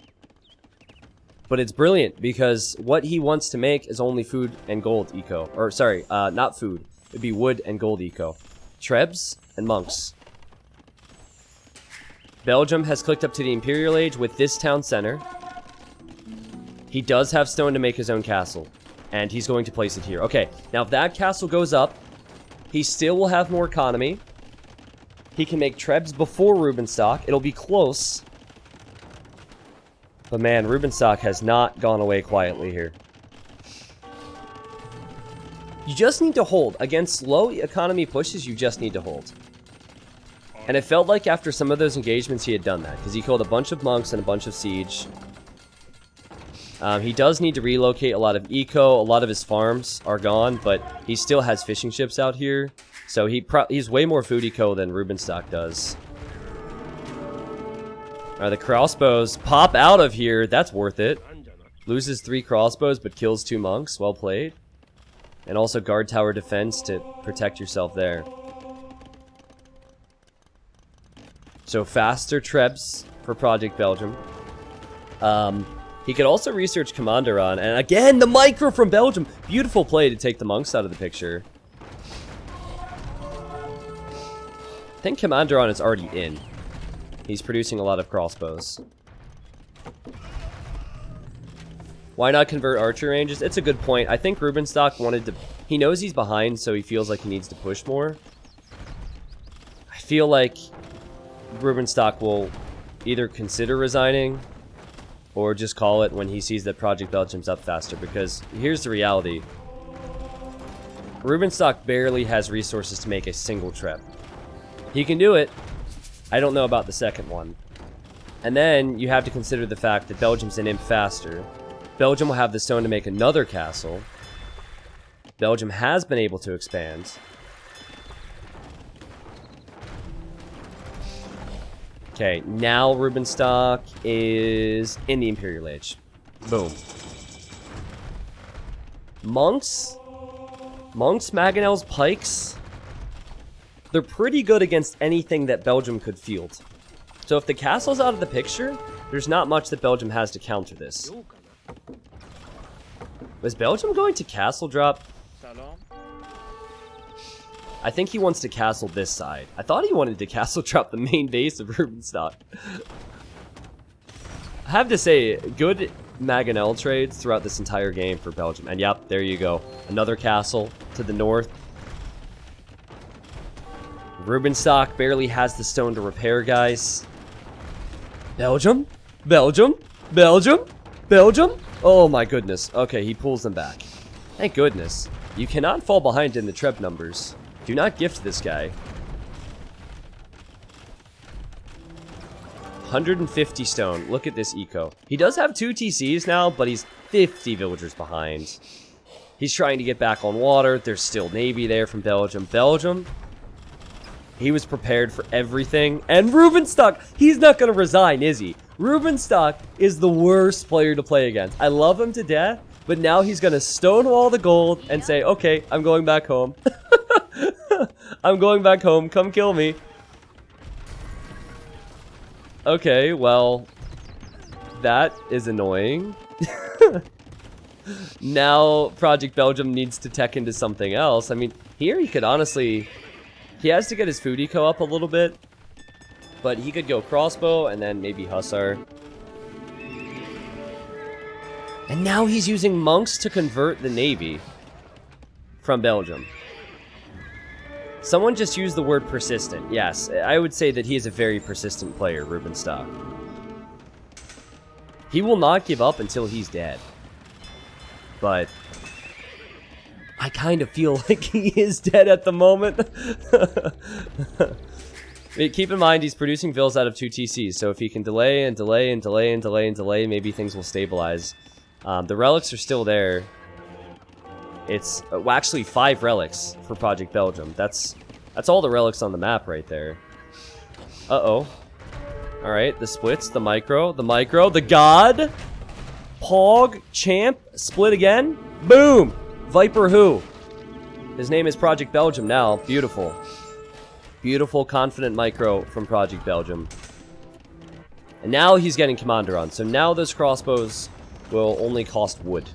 But it's brilliant, because what he wants to make is only food and gold eco. Or, sorry, not food. It'd be wood and gold eco. Trebs and monks. Belgium has clicked up to the Imperial Age with this town center. He does have stone to make his own castle. And he's going to place it here. Okay, now if that castle goes up, he still will have more economy. He can make Trebs before Rubenstock. It'll be close. But man, Rubenstock has not gone away quietly here. You just need to hold. Against low economy pushes, you just need to hold. And it felt like after some of those engagements he had done that, because he killed a bunch of monks and a bunch of siege. He does need to relocate a lot of eco. A lot of his farms are gone, but he still has fishing ships out here. So he's way more food eco than Rubenstock does. Alright, the crossbows pop out of here. That's worth it. Loses 3 crossbows, but kills 2 monks. Well played. And also guard tower defense to protect yourself there. So faster trebs for Project Belgium. He could also research Commanderon. And again, the micro from Belgium. Beautiful play to take the monks out of the picture. I think Commanderon is already in. He's producing a lot of crossbows. Why not convert archer ranges? It's a good point. I think Rubenstock wanted to... He knows he's behind, so he feels like he needs to push more. I feel like Rubenstock will either consider resigning or just call it when he sees that Project Belgium's up faster, because here's the reality. Rubenstock barely has resources to make a single trip. He can do it. I don't know about the second one. And then you have to consider the fact that Belgium's an imp faster. Belgium will have the stone to make another castle. Belgium has been able to expand. Okay, now Rubenstock is in the Imperial Age. Boom. Monks, Mangonels, Pikes. They're pretty good against anything that Belgium could field. So if the castle's out of the picture, there's not much that Belgium has to counter this. Was Belgium going to castle drop? I think he wants to castle this side. I thought he wanted to castle drop the main base of Rubenstock. I have to say, good Mangonel trades throughout this entire game for Belgium. And yep, there you go. Another castle to the north. Rubenstock barely has the stone to repair, guys. Belgium? Belgium? Belgium? Belgium? Oh my goodness. Okay, he pulls them back. Thank goodness. You cannot fall behind in the treb numbers. Do not gift this guy. 150 stone. Look at this eco. He does have 2 TCs now, but he's 50 villagers behind. He's trying to get back on water. There's still navy there from Belgium. Belgium... He was prepared for everything. And Rubenstock, he's not going to resign, is he? Rubenstock is the worst player to play against. I love him to death, but now he's going to stonewall the gold and say, okay, I'm going back home. I'm going back home. Come kill me. Okay, well, that is annoying. Now Project Belgium needs to tech into something else. I mean, here he could honestly... He has to get his food eco up a little bit, but he could go crossbow and then maybe hussar. And now he's using monks to convert the navy from Belgium. Someone just used the word persistent. Yes, I would say that he is a very persistent player, Rubenstock. He will not give up until he's dead. But... I kind of feel like he is dead at the moment. Keep in mind, he's producing vills out of 2 TCs, so if he can delay and delay and delay and delay and delay, maybe things will stabilize. The relics are still there. It's well, actually 5 relics for Project Belgium. That's all the relics on the map right there. Uh-oh. Alright, the splits, the micro, the god! Pog, champ, split again. Boom! Viper who? His name is Project Belgium now. Beautiful. Beautiful, confident micro from Project Belgium. And now he's getting Commanderon. So now those crossbows will only cost wood.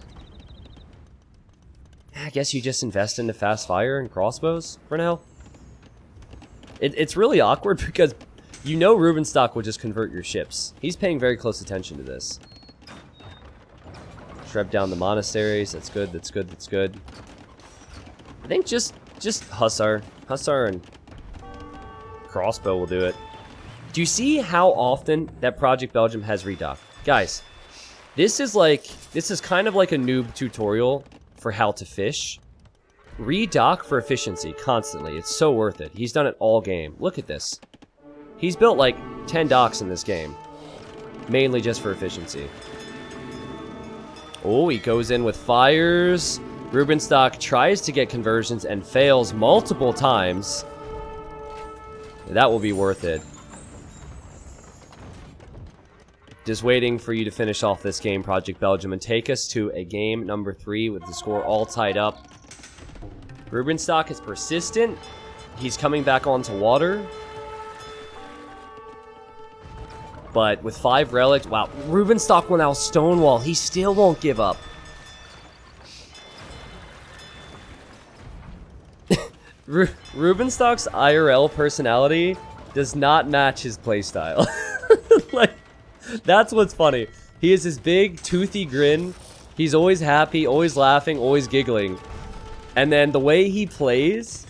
I guess you just invest into fast fire and crossbows for now. It's really awkward because you know Rubenstock will just convert your ships. He's paying very close attention to this. Shred down the monasteries. That's good, that's good, that's good. I think just hussar. Hussar and crossbow will do it. Do you see how often that Project Belgium has redock? Guys, this is kind of like a noob tutorial for how to fish. Redock for efficiency constantly. It's so worth it. He's done it all game. Look at this. He's built like 10 docks in this game. Mainly just for efficiency. Oh, he goes in with fires. Rubenstock tries to get conversions and fails multiple times. That will be worth it. Just waiting for you to finish off this game, Project Belgium, and take us to a game number 3 with the score all tied up. Rubenstock is persistent. He's coming back onto water. But with 5 relics, wow, Rubenstock will now stonewall. He still won't give up. Rubenstock's IRL personality does not match his playstyle. Like, that's what's funny. He has this big, toothy grin. He's always happy, always laughing, always giggling. And then the way he plays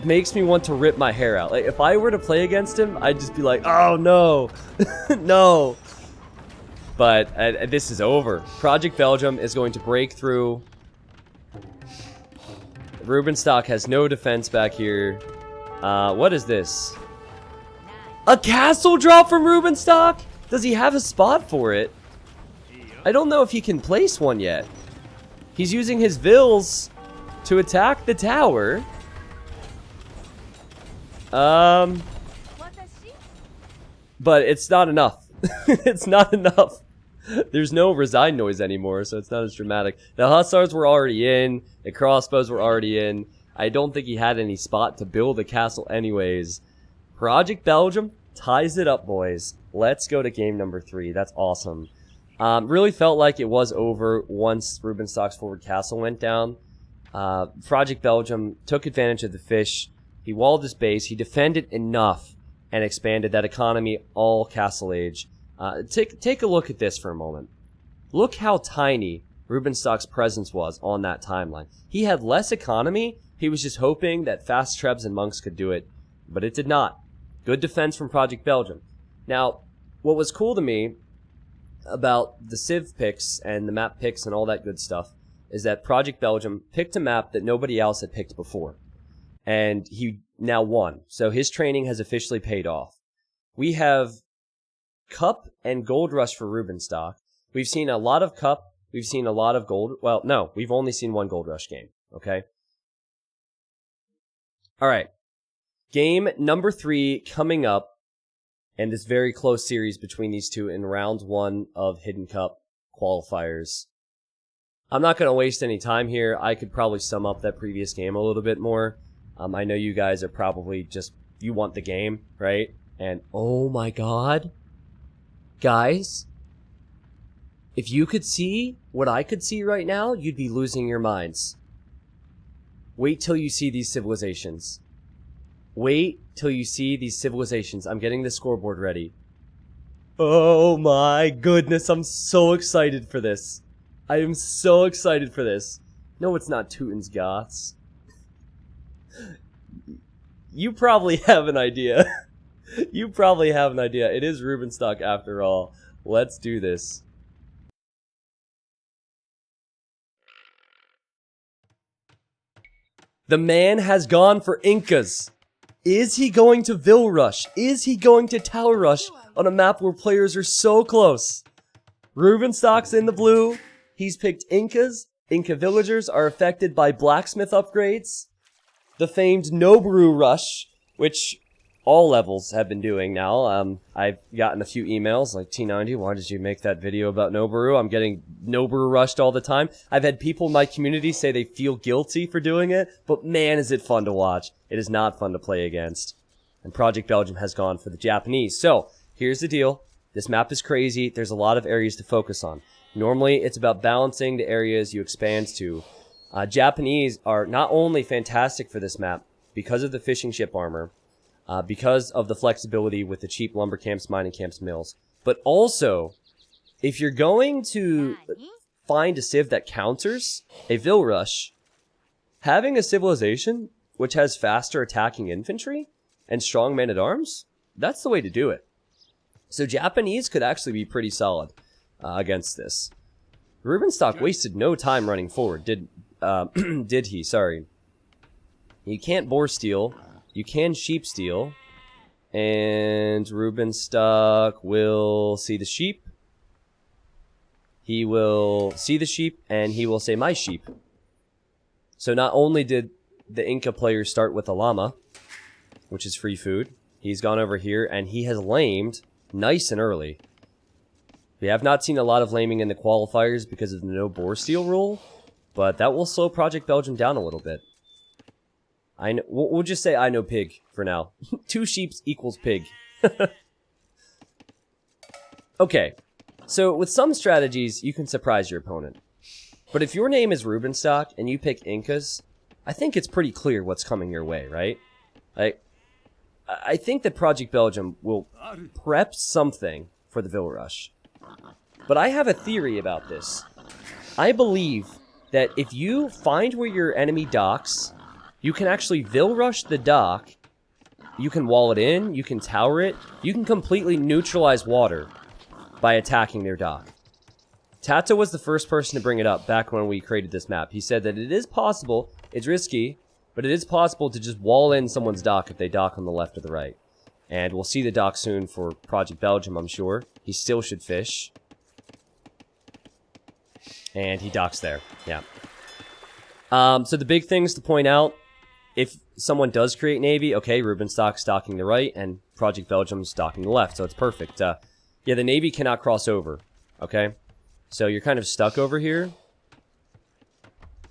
makes me want to rip my hair out. Like, if I were to play against him, I'd just be like, oh no, no. But this is over. Project Belgium is going to break through. Rubenstock has no defense back here. What is this? A castle drop from Rubenstock? Does he have a spot for it? I don't know if he can place one yet. He's using his vills to attack the tower. But it's not enough. It's not enough. There's no resign noise anymore, so it's not as dramatic. The hussars were already in. The crossbows were already in. I don't think he had any spot to build a castle anyways. Project Belgium ties it up, boys. Let's go to game number 3. That's awesome. Really felt like it was over once Rubenstock's forward castle went down. Project Belgium took advantage of the fish. He walled his base. He defended enough and expanded that economy all castle age. Take a look at this for a moment. Look how tiny Rubenstock's presence was on that timeline. He had less economy. He was just hoping that fast trebs and monks could do it, but it did not. Good defense from Project Belgium. Now, what was cool to me about the Civ picks and the map picks and all that good stuff is that Project Belgium picked a map that nobody else had picked before. And he now won. So his training has officially paid off. We have Cup and Gold Rush for Rubenstock. We've seen a lot of Cup. We've seen a lot of Gold. Well, no, we've only seen one Gold Rush game. Okay. All right. Game number 3 coming up. And this very close series between these two in round 1 of Hidden Cup qualifiers. I'm not going to waste any time here. I could probably sum up that previous game a little bit more. I know you guys are probably just, you want the game, right? And oh my god. Guys, if you could see what I could see right now, you'd be losing your minds. Wait till you see these civilizations. Wait till you see these civilizations. I'm getting the scoreboard ready. Oh my goodness, I'm so excited for this. I am so excited for this. No, it's not Teuton's Goths. You probably have an idea. You probably have an idea. It is Rubenstock after all. Let's do this. The man has gone for Incas. Is he going to Vill Rush? Is he going to Tower Rush on a map where players are so close? Rubenstock's in the blue. He's picked Incas. Inca villagers are affected by blacksmith upgrades. The famed Noboru Rush, which all levels have been doing now. I've gotten a few emails like, T90, why did you make that video about Noboru? I'm getting Noboru rushed all the time. I've had people in my community say they feel guilty for doing it, but man, is it fun to watch. It is not fun to play against. And Project Belgium has gone for the Japanese. So, here's the deal. This map is crazy. There's a lot of areas to focus on. Normally, it's about balancing the areas you expand to. Japanese are not only fantastic for this map because of the fishing ship armor, because of the flexibility with the cheap lumber camps, mining camps, mills, but also, if you're going to find a civ that counters a Vill Rush, having a civilization which has faster attacking infantry and strong man-at-arms, that's the way to do it. So Japanese could actually be pretty solid against this. Rubenstock wasted no time running forward, did he? Sorry. You can't boar steal. You can sheep steal. And Rubenstock will see the sheep. He will see the sheep, and he will say, my sheep. So not only did the Inca player start with a llama, which is free food, he's gone over here, and he has lamed nice and early. We have not seen a lot of laming in the qualifiers because of the no boar steal rule, but that will slow Project Belgium down a little bit. We'll just say I know pig for now. 2 sheep equals pig. Okay, so with some strategies, you can surprise your opponent. But if your name is Rubenstock and you pick Incas, I think it's pretty clear what's coming your way, right? I think that Project Belgium will prep something for the Vil Rush. But I have a theory about this. I believe that if you find where your enemy docks, you can actually Vil Rush the dock, you can wall it in, you can tower it, you can completely neutralize water by attacking their dock. Tato was the first person to bring it up back when we created this map. He said that it is possible, it's risky, but it is possible to just wall in someone's dock if they dock on the left or the right. And we'll see the dock soon for Project Belgium, I'm sure. He still should fish. And he docks there, yeah. So the big things to point out, if someone does create Navy, okay, Rubenstock's docking the right, and Project Belgium's docking the left, so it's perfect. Yeah, the Navy cannot cross over, okay? So you're kind of stuck over here.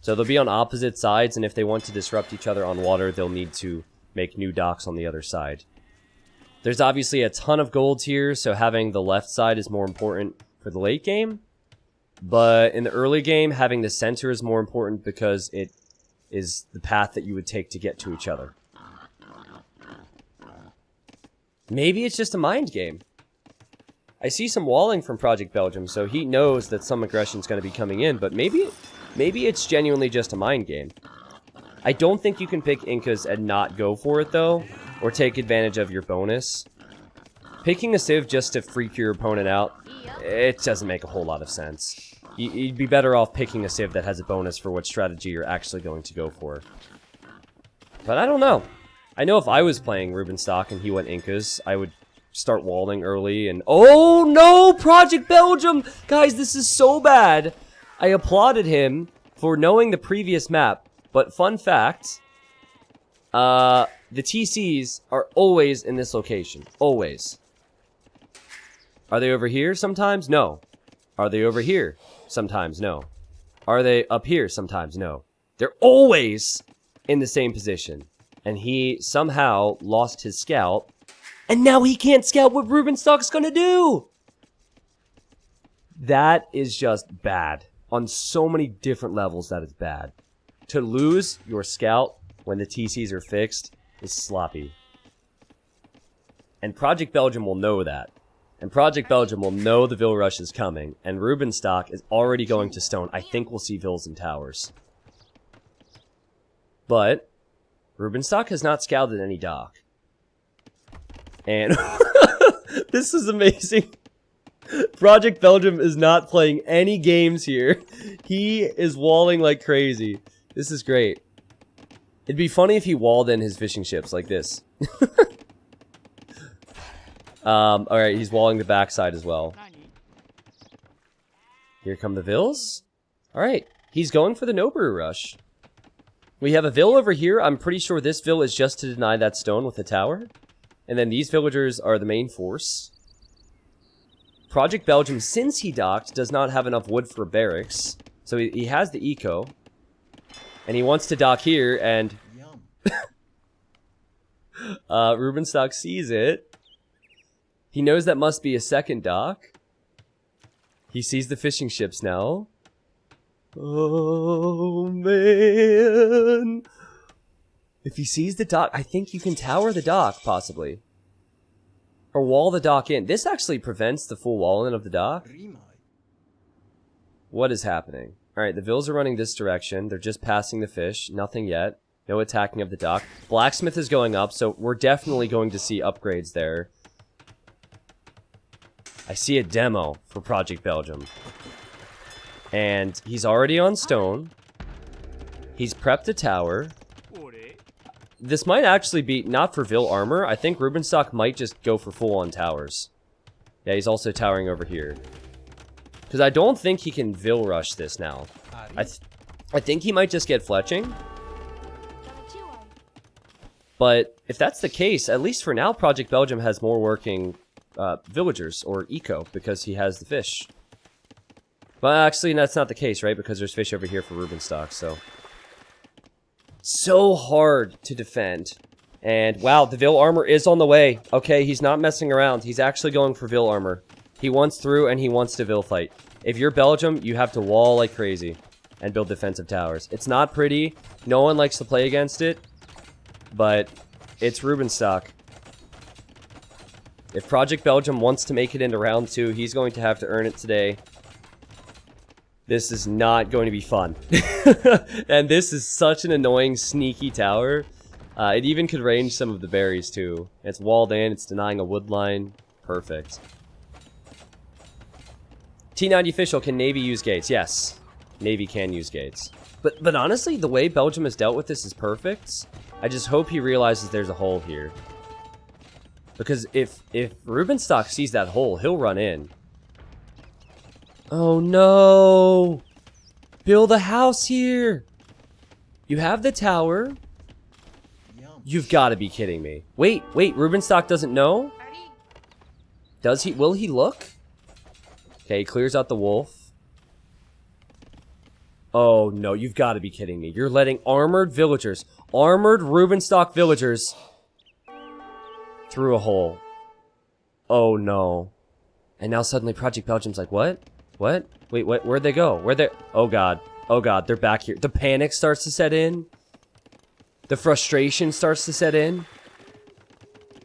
So they'll be on opposite sides, and if they want to disrupt each other on water, they'll need to make new docks on the other side. There's obviously a ton of golds here, so having the left side is more important for the late game. But in the early game, having the center is more important because it is the path that you would take to get to each other. Maybe it's just a mind game. I see some walling from Project Belgium, so he knows that some aggression is going to be coming in, but maybe it's genuinely just a mind game. I don't think you can pick Incas and not go for it, though, or take advantage of your bonus. Picking a Civ just to freak your opponent out, it doesn't make a whole lot of sense. You'd be better off picking a Civ that has a bonus for what strategy you're actually going to go for. But I don't know. I know if I was playing Rubenstock and he went Incas, I would start walling early and... Oh no! Project Belgium! Guys, this is so bad! I applauded him for knowing the previous map, but fun fact, the TCs are always in this location. Always. Are they over here sometimes? No. Are they over here? Sometimes no. Are they up here? Sometimes no. They're always in the same position. And he somehow lost his scout. And now he can't scout what Rubenstock's gonna do! That is just bad. On so many different levels, that is bad. To lose your scout when the TCs are fixed is sloppy. And Project Belgium will know that. And Project Belgium will know the Vil Rush is coming. And Rubenstock is already going to stone. I think we'll see Vils and towers. But Rubenstock has not scouted any dock. And this is amazing. Project Belgium is not playing any games here. He is walling like crazy. This is great. It'd be funny if he walled in his fishing ships like this. Alright, he's walling the backside as well. Here come the Vils. Alright, he's going for the no-brew rush. We have a Vil over here. I'm pretty sure this Vil is just to deny that stone with the tower. And then these villagers are the main force. Project Belgium, since he docked, does not have enough wood for barracks. So he has the eco. And he wants to dock here, and... Rubenstock sees it. He knows that must be a second dock. He sees the fishing ships now. Oh, man. If he sees the dock, I think you can tower the dock, possibly. Or wall the dock in. This actually prevents the full wall-in of the dock. What is happening? Alright, the Vils are running this direction. They're just passing the fish. Nothing yet. No attacking of the dock. Blacksmith is going up, so we're definitely going to see upgrades there. I see a demo for Project Belgium. And he's already on stone. He's prepped a tower. this might actually be not for Vil armor. I think Rubenstock might just go for full-on towers. Yeah, he's also towering over here. Because I don't think he can Vil rush this now. I think he might just get fletching. But if that's the case, at least for now, Project Belgium has more working villagers or eco because he has the fish. But actually, that's not the case, right? Because there's fish over here for Rubenstock, so hard to defend. And wow, the Vil armor is on the way. Okay, he's not messing around. He's actually going for Vil armor. He wants through and he wants to Vil fight. If you're Belgium, you have to wall like crazy and build defensive towers. It's not pretty. No one likes to play against it. But it's Rubenstock. If Project Belgium wants to make it into round 2, he's going to have to earn it today. This is not going to be fun. And this is such an annoying, sneaky tower. It even could range some of the berries, too. It's walled in. It's denying a wood line. Perfect. T90 official, can Navy use gates? Yes. Navy can use gates. But honestly, the way Belgium has dealt with this is perfect. I just hope he realizes there's a hole here. Because if Rubenstock sees that hole, he'll run in. Oh no! Build a house here! You have the tower. You've got to be kidding me. Wait, Rubenstock doesn't know? Does he? Will he look? Okay, he clears out the wolf. Oh no, you've got to be kidding me. You're letting armored villagers, armored Rubenstock villagers, through a hole. Oh no. And now suddenly Project Belgium's like, what? What? Wait, where'd they go? Where'd they? Oh god. Oh god, they're back here. The panic starts to set in. The frustration starts to set in.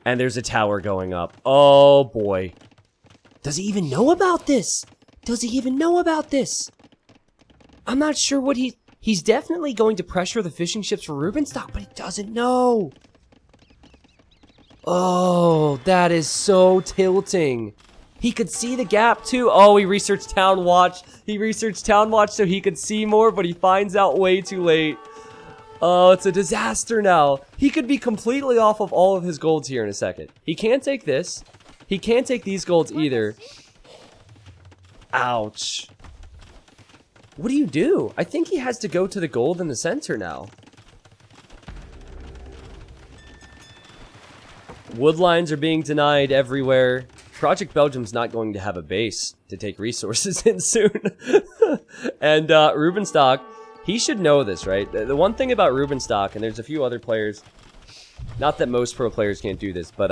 And there's a tower going up. Oh boy. Does he even know about this? Does he even know about this? I'm not sure what he's definitely going to pressure the fishing ships for Rubenstock, but he doesn't know. Oh, that is so tilting. He could see the gap too. Oh, he researched Town Watch. He researched Town Watch so he could see more, but he finds out way too late. Oh, it's a disaster now. He could be completely off of all of his golds here in a second. He can't take this. He can't take these golds either. Ouch. What do you do? I think he has to go to the gold in the center now. Wood lines are being denied everywhere. Project Belgium's not going to have a base to take resources in soon. And Rubenstock, he should know this, right? The one thing about Rubenstock, and there's a few other players, not that most pro players can't do this, but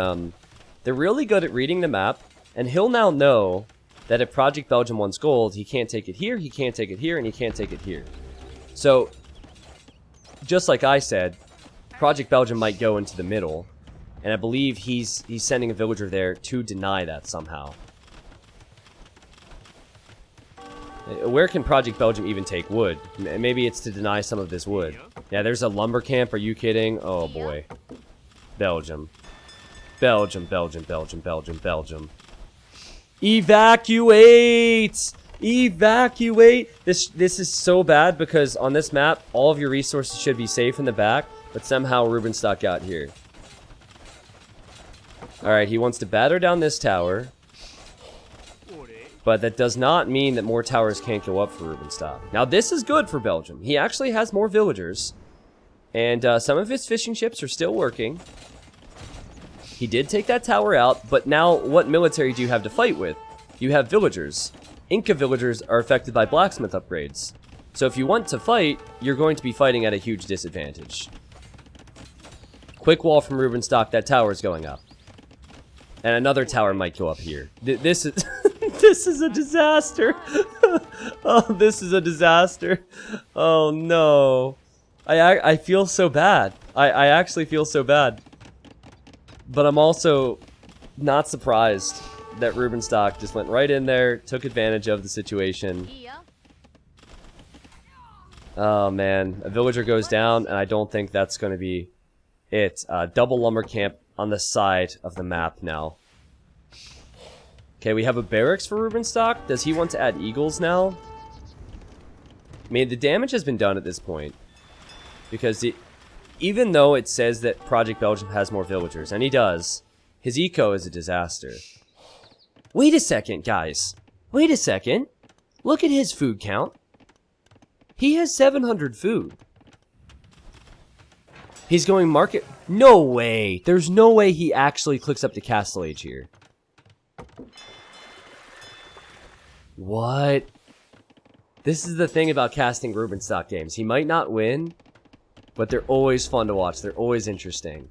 they're really good at reading the map, and he'll now know that if Project Belgium wants gold, he can't take it here, he can't take it here, and he can't take it here. So, just like I said, Project Belgium might go into the middle, and I believe he's sending a villager there to deny that somehow. Where can Project Belgium even take wood? Maybe it's to deny some of this wood. Yeah, there's a lumber camp. Are you kidding? Oh boy. Belgium. Belgium, Belgium, Belgium, Belgium, Belgium. Evacuate! Evacuate! This is so bad because on this map, all of your resources should be safe in the back, but somehow Rubenstock got here. Alright, he wants to batter down this tower. But that does not mean that more towers can't go up for Rubenstock. Now this is good for Belgium. He actually has more villagers. And some of his fishing ships are still working. He did take that tower out, but now what military do you have to fight with? You have villagers. Inca villagers are affected by blacksmith upgrades. So if you want to fight, you're going to be fighting at a huge disadvantage. Quick wall from Rubenstock, that tower is going up. And another tower might go up here. This is... This is a disaster. Oh, this is a disaster. Oh, no. I feel so bad. I actually feel so bad. But I'm also not surprised that Rubenstock just went right in there, took advantage of the situation. Oh, man. A villager goes down, and I don't think that's going to be it. Double lumber camp on the side of the map now. Okay, we have a barracks for Rubenstock. Does he want to add eagles now? I mean, the damage has been done at this point. Because Even though it says that Project Belgium has more villagers, and he does, his eco is a disaster. Wait a second, guys. Wait a second. Look at his food count. He has 700 food. He's going market... No way. There's no way he actually clicks up to Castle Age here. What? This is the thing about casting Rubenstock games. He might not win, but they're always fun to watch. They're always interesting.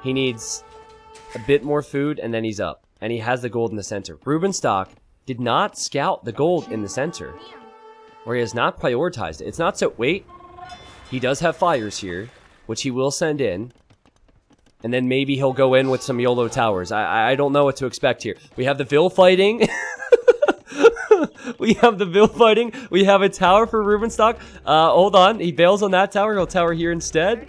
He needs a bit more food, and then he's up. And he has the gold in the center. Rubenstock did not scout the gold in the center. Or he has not prioritized it. It's not so... Wait. He does have fires here, which he will send in. And then maybe he'll go in with some YOLO towers. I don't know what to expect here. We have the Vil fighting. We have the Vil fighting. We have a tower for Rubenstock. Hold on. He bails on that tower. He'll tower here instead.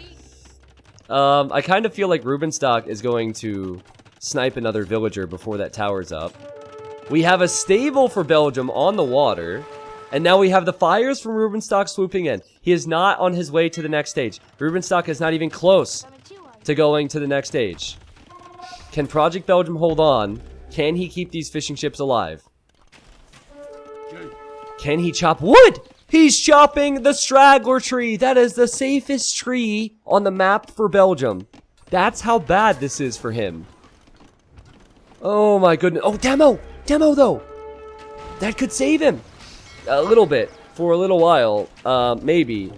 I kind of feel like Rubenstock is going to snipe another villager before that tower's up. We have a stable for Belgium on the water. And now we have the fires from Rubenstock swooping in. He is not on his way to the next stage. Rubenstock is not even close to going to the next stage. Can Project Belgium hold on? Can he keep these fishing ships alive? Can he chop wood? He's chopping the straggler tree. That is the safest tree on the map for Belgium. That's how bad this is for him. Oh my goodness. Oh, demo! Demo though! That could save him. A little bit. For a little while. Maybe.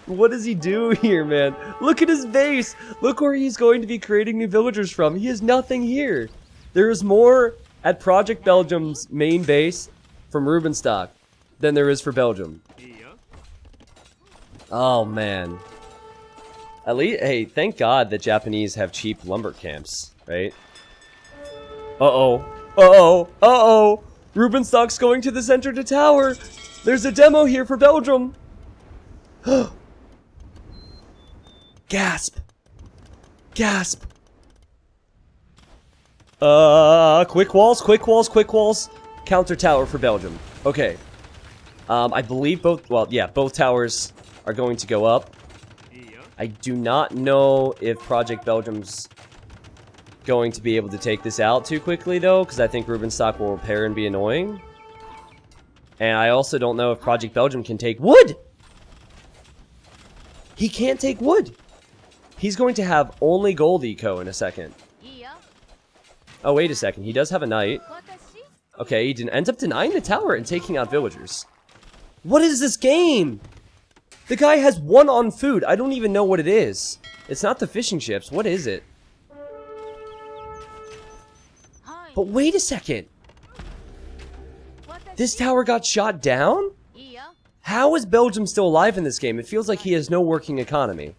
What does he do here, man? Look at his base! Look where he's going to be creating new villagers from. He has nothing here. There is more at Project Belgium's main base from Rubenstock than there is for Belgium. Oh, man. At least, hey, thank God that Japanese have cheap lumber camps, right? Uh-oh. Uh-oh. Uh-oh. Rubenstock's going to the center to tower. There's a demo here for Belgium. Gasp. Gasp. Quick walls, quick walls, quick walls. Counter tower for Belgium. Okay. I believe both, well, yeah, both towers are going to go up. I do not know if Project Belgium's going to be able to take this out too quickly, though, because I think Rubenstock will repair and be annoying. And I also don't know if Project Belgium can take wood! He can't take wood! He's going to have only gold eco in a second. Oh, wait a second. He does have a knight. Okay, he ends up denying the tower and taking out villagers. What is this game? The guy has 1 on food. I don't even know what it is. It's not the fishing ships. What is it? But wait a second. This tower got shot down? How is Belgium still alive in this game? It feels like he has no working economy.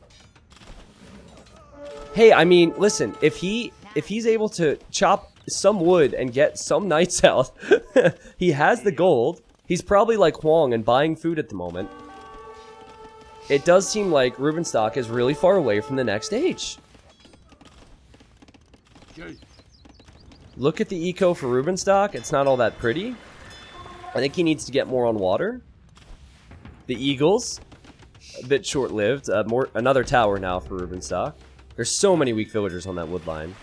Hey, I mean, listen, if he's able to chop some wood and get some knights out, he has the gold. He's probably like Huang and buying food at the moment. It does seem like Rubenstock is really far away from the next stage. Look at the eco for Rubenstock. It's not all that pretty. I think he needs to get more on water. The Eagles, a bit short-lived. Another tower now for Rubenstock. There's so many weak villagers on that wood line.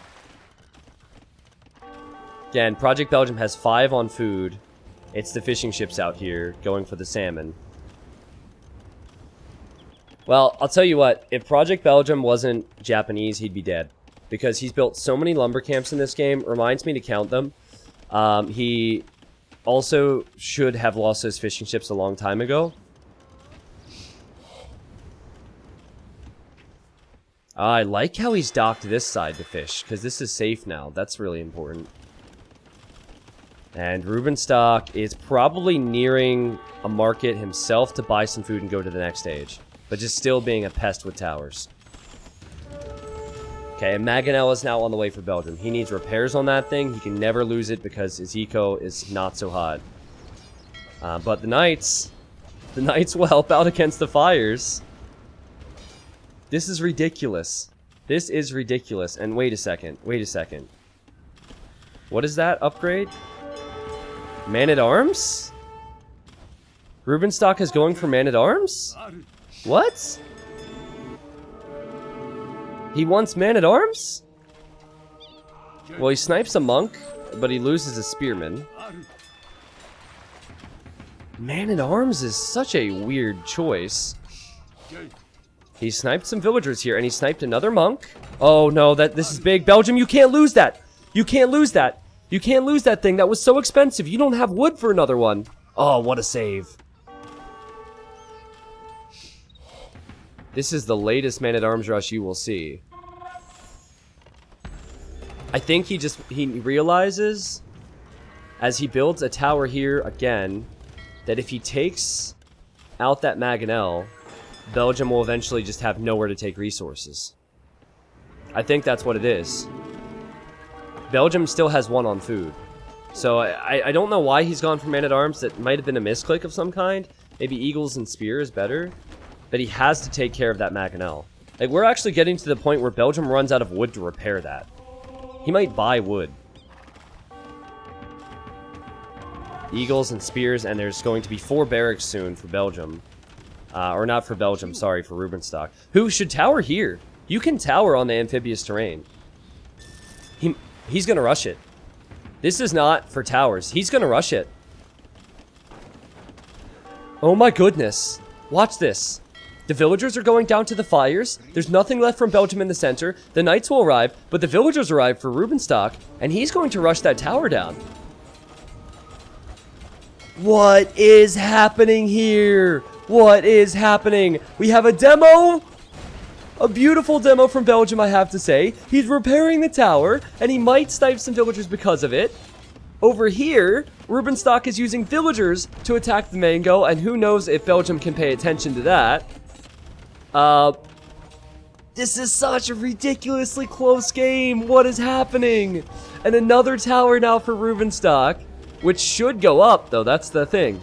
Again, Project Belgium has 5 on food. It's the fishing ships out here going for the salmon. Well, I'll tell you what. If Project Belgium wasn't Japanese, he'd be dead. Because he's built so many lumber camps in this game. Reminds me to count them. He also should have lost his fishing ships a long time ago. I like how he's docked this side to fish, because this is safe now. That's really important. And Rubenstock is probably nearing a market himself to buy some food and go to the next stage. But just still being a pest with towers. Okay, and Maganella is now on the way for Belgium. He needs repairs on that thing. He can never lose it because his eco is not so hot. But the Knights will help out against the fires. This is ridiculous. This is ridiculous. And wait a second. Wait a second. What is that upgrade? Man-at-Arms? Rubenstock is going for man-at-arms? What? He wants man-at-arms? Well, he snipes a monk, but he loses a spearman. Man-at-arms is such a weird choice. He sniped some villagers here, and he sniped another monk. Oh no, this is big. Belgium, you can't lose that! You can't lose that! You can't lose that thing. That was so expensive. You don't have wood for another one. Oh, what a save. This is the latest man-at-arms rush you will see. I think he realizes, as he builds a tower here again, that if he takes out that Mangonel, Belgium will eventually just have nowhere to take resources. I think that's what it is. Belgium still has one on food. So I don't know why he's gone for man-at-arms. That might have been a misclick of some kind. Maybe Eagles and Spear is better. But he has to take care of that Mangonel. Like, we're actually getting to the point where Belgium runs out of wood to repair that. He might buy wood. Eagles and Spears, and there's going to be 4 barracks soon for Belgium. Or not for Belgium, sorry, for Rubenstock. Who should tower here? You can tower on the amphibious terrain. He's gonna rush it. This is not for towers. He's gonna rush it. Oh my goodness. Watch this. The villagers are going down to the fires. There's nothing left from Belgium in the center. The knights will arrive, but the villagers arrive for Rubenstock, and he's going to rush that tower down. What is happening here? What is happening? We have a demo. A beautiful demo from Belgium, I have to say. He's repairing the tower, and he might snipe some villagers because of it. Over here, Rubenstock is using villagers to attack the mango, and who knows if Belgium can pay attention to that. This is such a ridiculously close game. What is happening? And another tower now for Rubenstock, which should go up, though. That's the thing.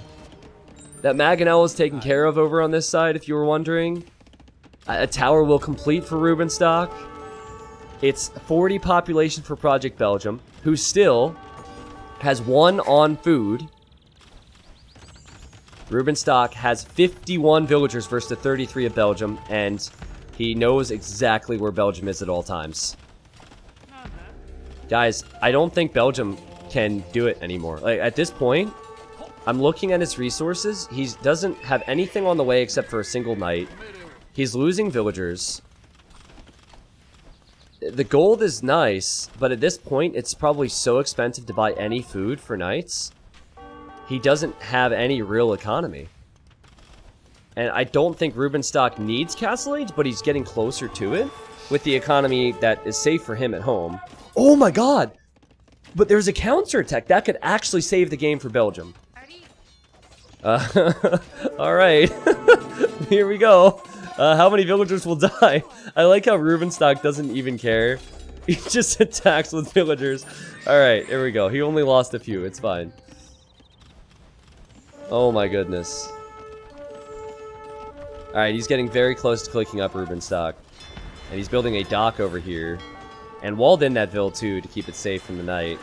That Mangonel is taken care of over on this side, if you were wondering. A tower will complete for Rubenstock. It's 40 population for Project Belgium, who still has 1 on food. Rubenstock has 51 villagers versus the 33 of Belgium, and he knows exactly where Belgium is at all times. Guys, I don't think Belgium can do it anymore. Like, at this point, I'm looking at his resources. He doesn't have anything on the way except for a single knight. He's losing villagers. The gold is nice, but at this point, it's probably so expensive to buy any food for knights. He doesn't have any real economy. And I don't think Rubenstock needs Castle Age, but he's getting closer to it with the economy that is safe for him at home. Oh my god! But there's a counterattack. That could actually save the game for Belgium. Alright. Here we go. How many villagers will die? I like how Rubenstock doesn't even care. He just attacks with villagers. Alright, here we go. He only lost a few. It's fine. Oh my goodness. Alright, he's getting very close to clicking up Rubenstock. And he's building a dock over here. And walled in that ville too to keep it safe from the night.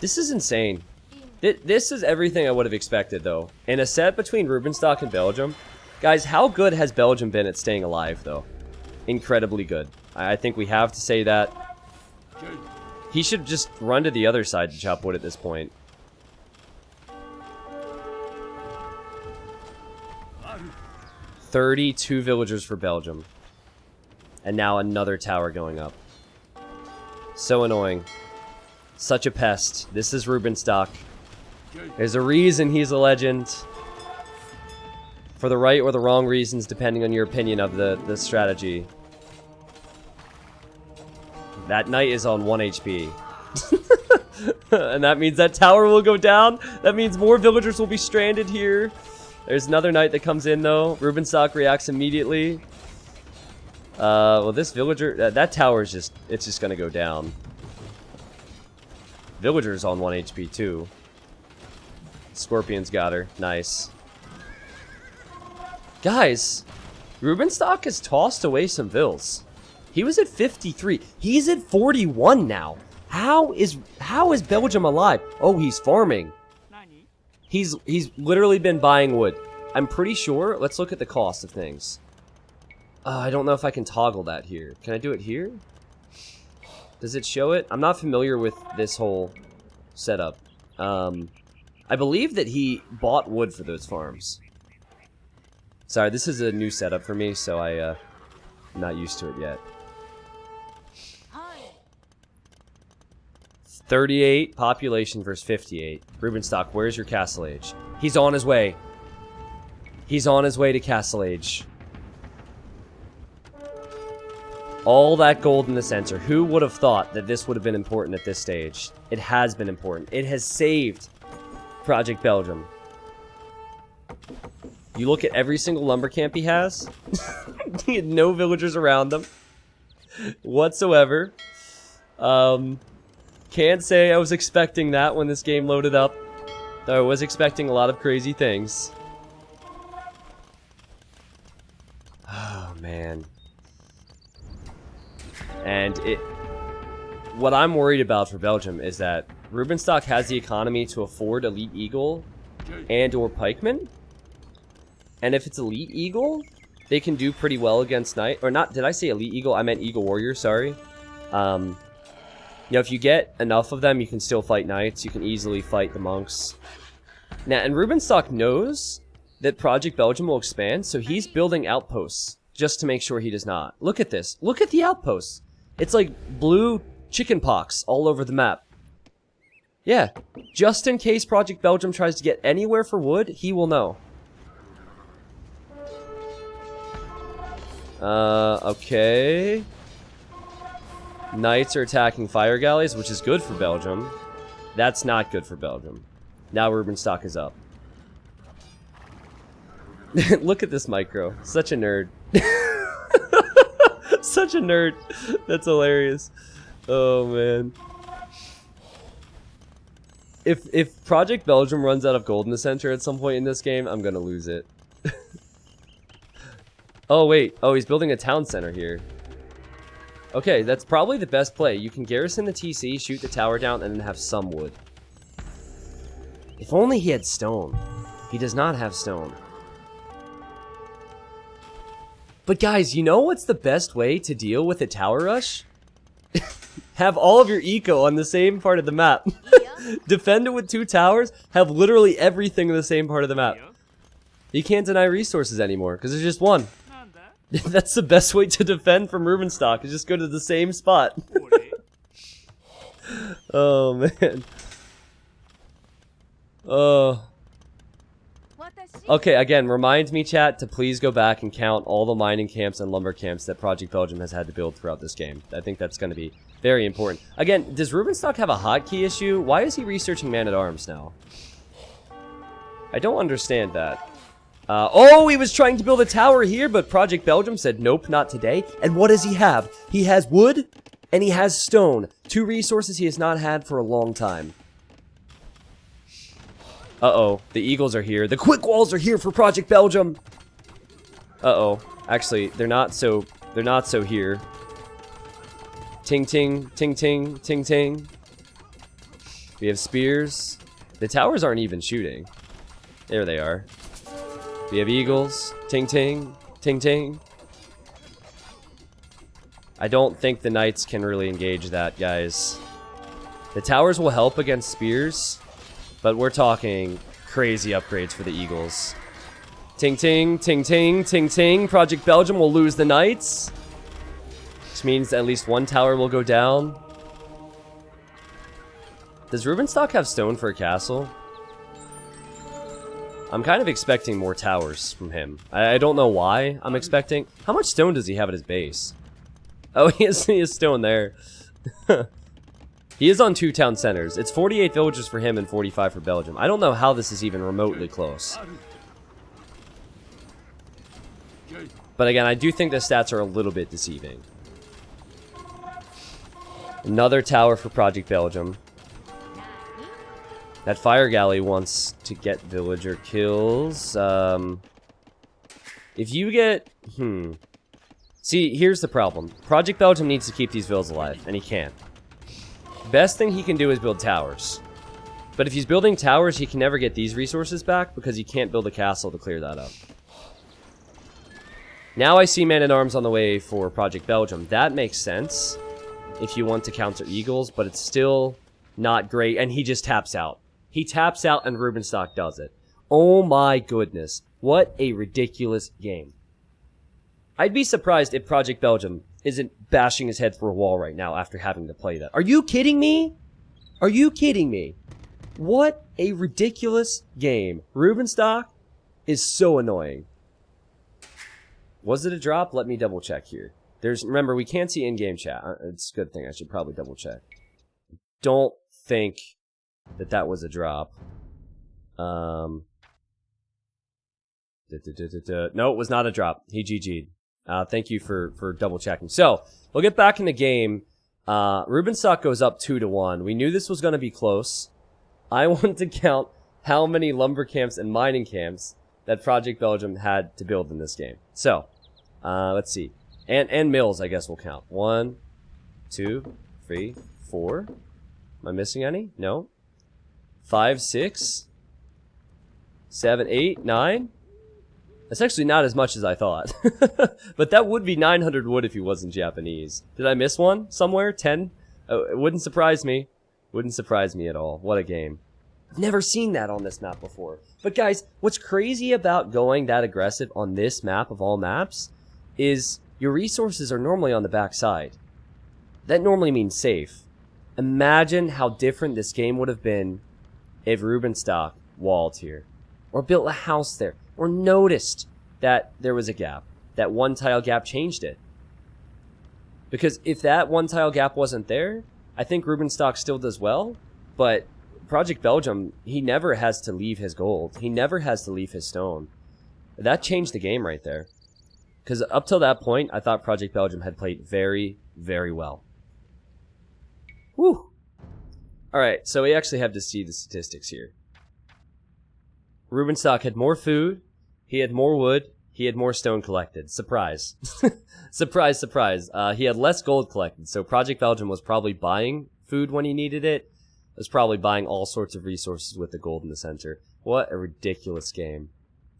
This is insane. This is everything I would have expected though. In a set between Rubenstock and Belgium. Guys, how good has Belgium been at staying alive though? Incredibly good. I think we have to say that. He should just run to the other side to chop wood at this point. "32 villagers for Belgium. And now another tower going up. So annoying. Such a pest. This is Rubenstock. There's a reason he's a legend. For the right or the wrong reasons, depending on your opinion of the strategy. That knight is on 1 HP. And that means that tower will go down. That means more villagers will be stranded here. There's another knight that comes in though. Rubenstock reacts immediately. Well, this villager, that tower is it's just gonna go down. Villager's on 1 HP too. Scorpion's got her. Nice. Guys, Rubenstock has tossed away some vills. He was at 53. He's at 41 now. How is Belgium alive? Oh, he's farming. He's literally been buying wood. I'm pretty sure. Let's look at the cost of things. I don't know if I can toggle that here. Can I do it here? Does it show it? I'm not familiar with this whole setup. I believe that he bought wood for those farms. Sorry, this is a new setup for me, so I'm not used to it yet. 38 population versus 58. Rubenstock, where's your castle age? He's on his way. He's on his way to castle age. All that gold in the center. Who would have thought that this would have been important at this stage? It has been important. It has saved Project Belgium. You look at every single lumber camp he has. He had no villagers around them whatsoever. Can't say I was expecting that when this game loaded up. Though I was expecting a lot of crazy things. Oh, man. And what I'm worried about for Belgium is that Rubenstock has the economy to afford Elite Eagle and or Pikeman. And if it's Elite Eagle, they can do pretty well against Knight. Or not, did I say Elite Eagle? I meant Eagle Warrior, sorry. You know, if you get enough of them, you can still fight Knights. You can easily fight the Monks. Now, and Rubenstock knows that Project Belgium will expand, so he's building outposts just to make sure he does not. Look at this. Look at the outposts. It's like blue chicken pox all over the map. Yeah, just in case Project Belgium tries to get anywhere for wood, he will know. Okay. Knights are attacking fire galleys, which is good for Belgium. That's not good for Belgium. Now Rubenstock is up. Look at this micro. Such a nerd. Such a nerd. That's hilarious. Oh, man. If Project Belgium runs out of gold in the center at some point in this game, I'm gonna lose it. Oh, wait. Oh, he's building a town center here. Okay, that's probably the best play. You can garrison the TC, shoot the tower down, and then have some wood. If only he had stone. He does not have stone. But guys, you know what's the best way to deal with a tower rush? Have all of your eco on the same part of the map. Defend it with 2 towers, have literally everything in the same part of the map. You can't deny resources anymore, because there's just one. That's the best way to defend from Rubenstock, is just go to the same spot. Oh, man. Oh. Okay, again, remind me, chat, to please go back and count all the mining camps and lumber camps that Project Belgium has had to build throughout this game. I think that's going to be very important. Again, does Rubenstock have a hotkey issue? Why is he researching Man-at-Arms now? I don't understand that. Oh, he was trying to build a tower here, but Project Belgium said, nope, not today. And what does he have? He has wood, and he has stone. 2 resources he has not had for a long time. Uh-oh, the Eagles are here. The quick walls are here for Project Belgium. Uh-oh. Actually, they're not so here. Ting ting, ting ting, ting ting. We have spears. The towers aren't even shooting. There they are. We have eagles. Ting ting, ting ting. I don't think the knights can really engage that, guys. The towers will help against spears, but we're talking crazy upgrades for the eagles. Ting ting, ting ting, ting ting. Project Belgium will lose the knights, which means at least 1 tower will go down. Does Rubenstock have stone for a castle? I'm kind of expecting more towers from him. I don't know why I'm expecting. How much stone does he have at his base? Oh, he has stone there. He is on 2 town centers. It's 48 villages for him and 45 for Belgium. I don't know how this is even remotely close. But again, I do think the stats are a little bit deceiving. Another tower for Project Belgium. That fire galley wants to get villager kills. If you get... See, here's the problem. Project Belgium needs to keep these villas alive, and he can't. Best thing he can do is build towers. But if he's building towers, he can never get these resources back because he can't build a castle to clear that up. Now I see Man-at-Arms on the way for Project Belgium. That makes sense if you want to counter Eagles, but it's still not great. And he just taps out. He taps out and Rubenstock does it. Oh my goodness. What a ridiculous game. I'd be surprised if Project Belgium isn't bashing his head for a wall right now after having to play that. Are you kidding me? Are you kidding me? What a ridiculous game. Rubenstock is so annoying. Was it a drop? Let me double check here. Remember, we can't see in-game chat. It's a good thing. I should probably double check. Don't think that was a drop. No, it was not a drop. He GG'd. Thank you for double checking. So, we'll get back in the game. Rubenstock goes up 2-1. We knew this was going to be close. I want to count how many lumber camps and mining camps that Project Belgium had to build in this game. So, let's see. And mills, I guess, will count. 1, 2, 3, 4. Am I missing any? No. 5, 6, 7, 8, 9. That's actually not as much as I thought. But that would be 900 wood if he wasn't Japanese. Did I miss one somewhere? 10? Oh, it wouldn't surprise me. Wouldn't surprise me at all. What a game. I've never seen that on this map before. But guys, what's crazy about going that aggressive on this map of all maps is your resources are normally on the back side. That normally means safe. Imagine how different this game would have been if Rubenstock walled here. Or built a house there. Or noticed that there was a gap. That one tile gap changed it. Because if that one tile gap wasn't there, I think Rubenstock still does well, but Project Belgium, he never has to leave his gold. He never has to leave his stone. That changed the game right there. Because up till that point, I thought Project Belgium had played very, very well. Whew. Alright, so we actually have to see the statistics here. Rubenstock had more food, he had more wood, he had more stone collected. Surprise. Surprise, surprise. He had less gold collected, so Project Belgium was probably buying food when he needed it. Was probably buying all sorts of resources with the gold in the center. What a ridiculous game.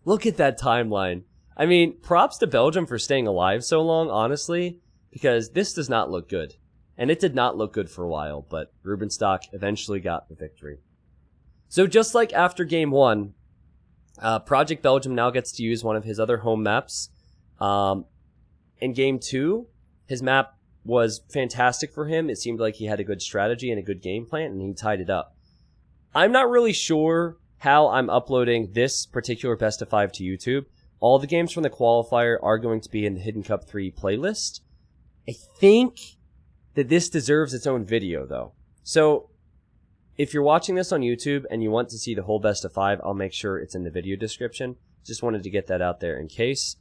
Look at that timeline. I mean, props to Belgium for staying alive so long, honestly, because this does not look good. And it did not look good for a while, but Rubenstock eventually got the victory. So just like after game 1, Project Belgium now gets to use one of his other home maps. In game 2, his map was fantastic for him. It seemed like he had a good strategy and a good game plan, and he tied it up. I'm not really sure how I'm uploading this particular best of 5 to YouTube. All the games from the qualifier are going to be in the Hidden Cup 3 playlist. I think that this deserves its own video, though. So, if you're watching this on YouTube and you want to see the whole best of 5, I'll make sure it's in the video description. Just wanted to get that out there in case.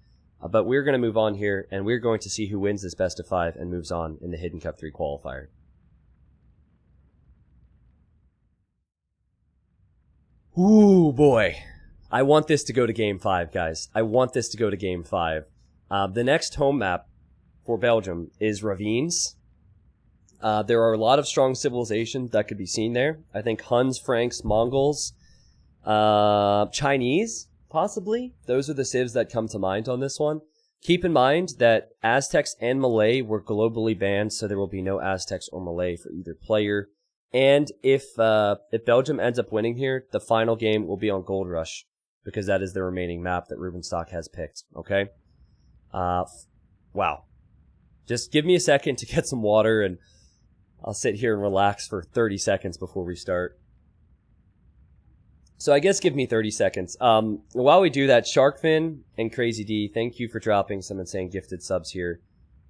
But we're going to move on here, and we're going to see who wins this best of 5 and moves on in the Hidden Cup 3 qualifier. Ooh, boy. I want this to go to Game 5, guys. I want this to go to Game 5. The next home map for Belgium is Ravines. There are a lot of strong civilizations that could be seen there. I think Huns, Franks, Mongols, Chinese, possibly. Those are the civs that come to mind on this one. Keep in mind that Aztecs and Malay were globally banned, so there will be no Aztecs or Malay for either player. And if Belgium ends up winning here, the final game will be on Gold Rush, because that is the remaining map that Rubenstock has picked, okay? Wow. Just give me a second to get some water, and I'll sit here and relax for 30 seconds before we start. So I guess give me 30 seconds. While we do that, Sharkfin and Crazy D, thank you for dropping some insane gifted subs here.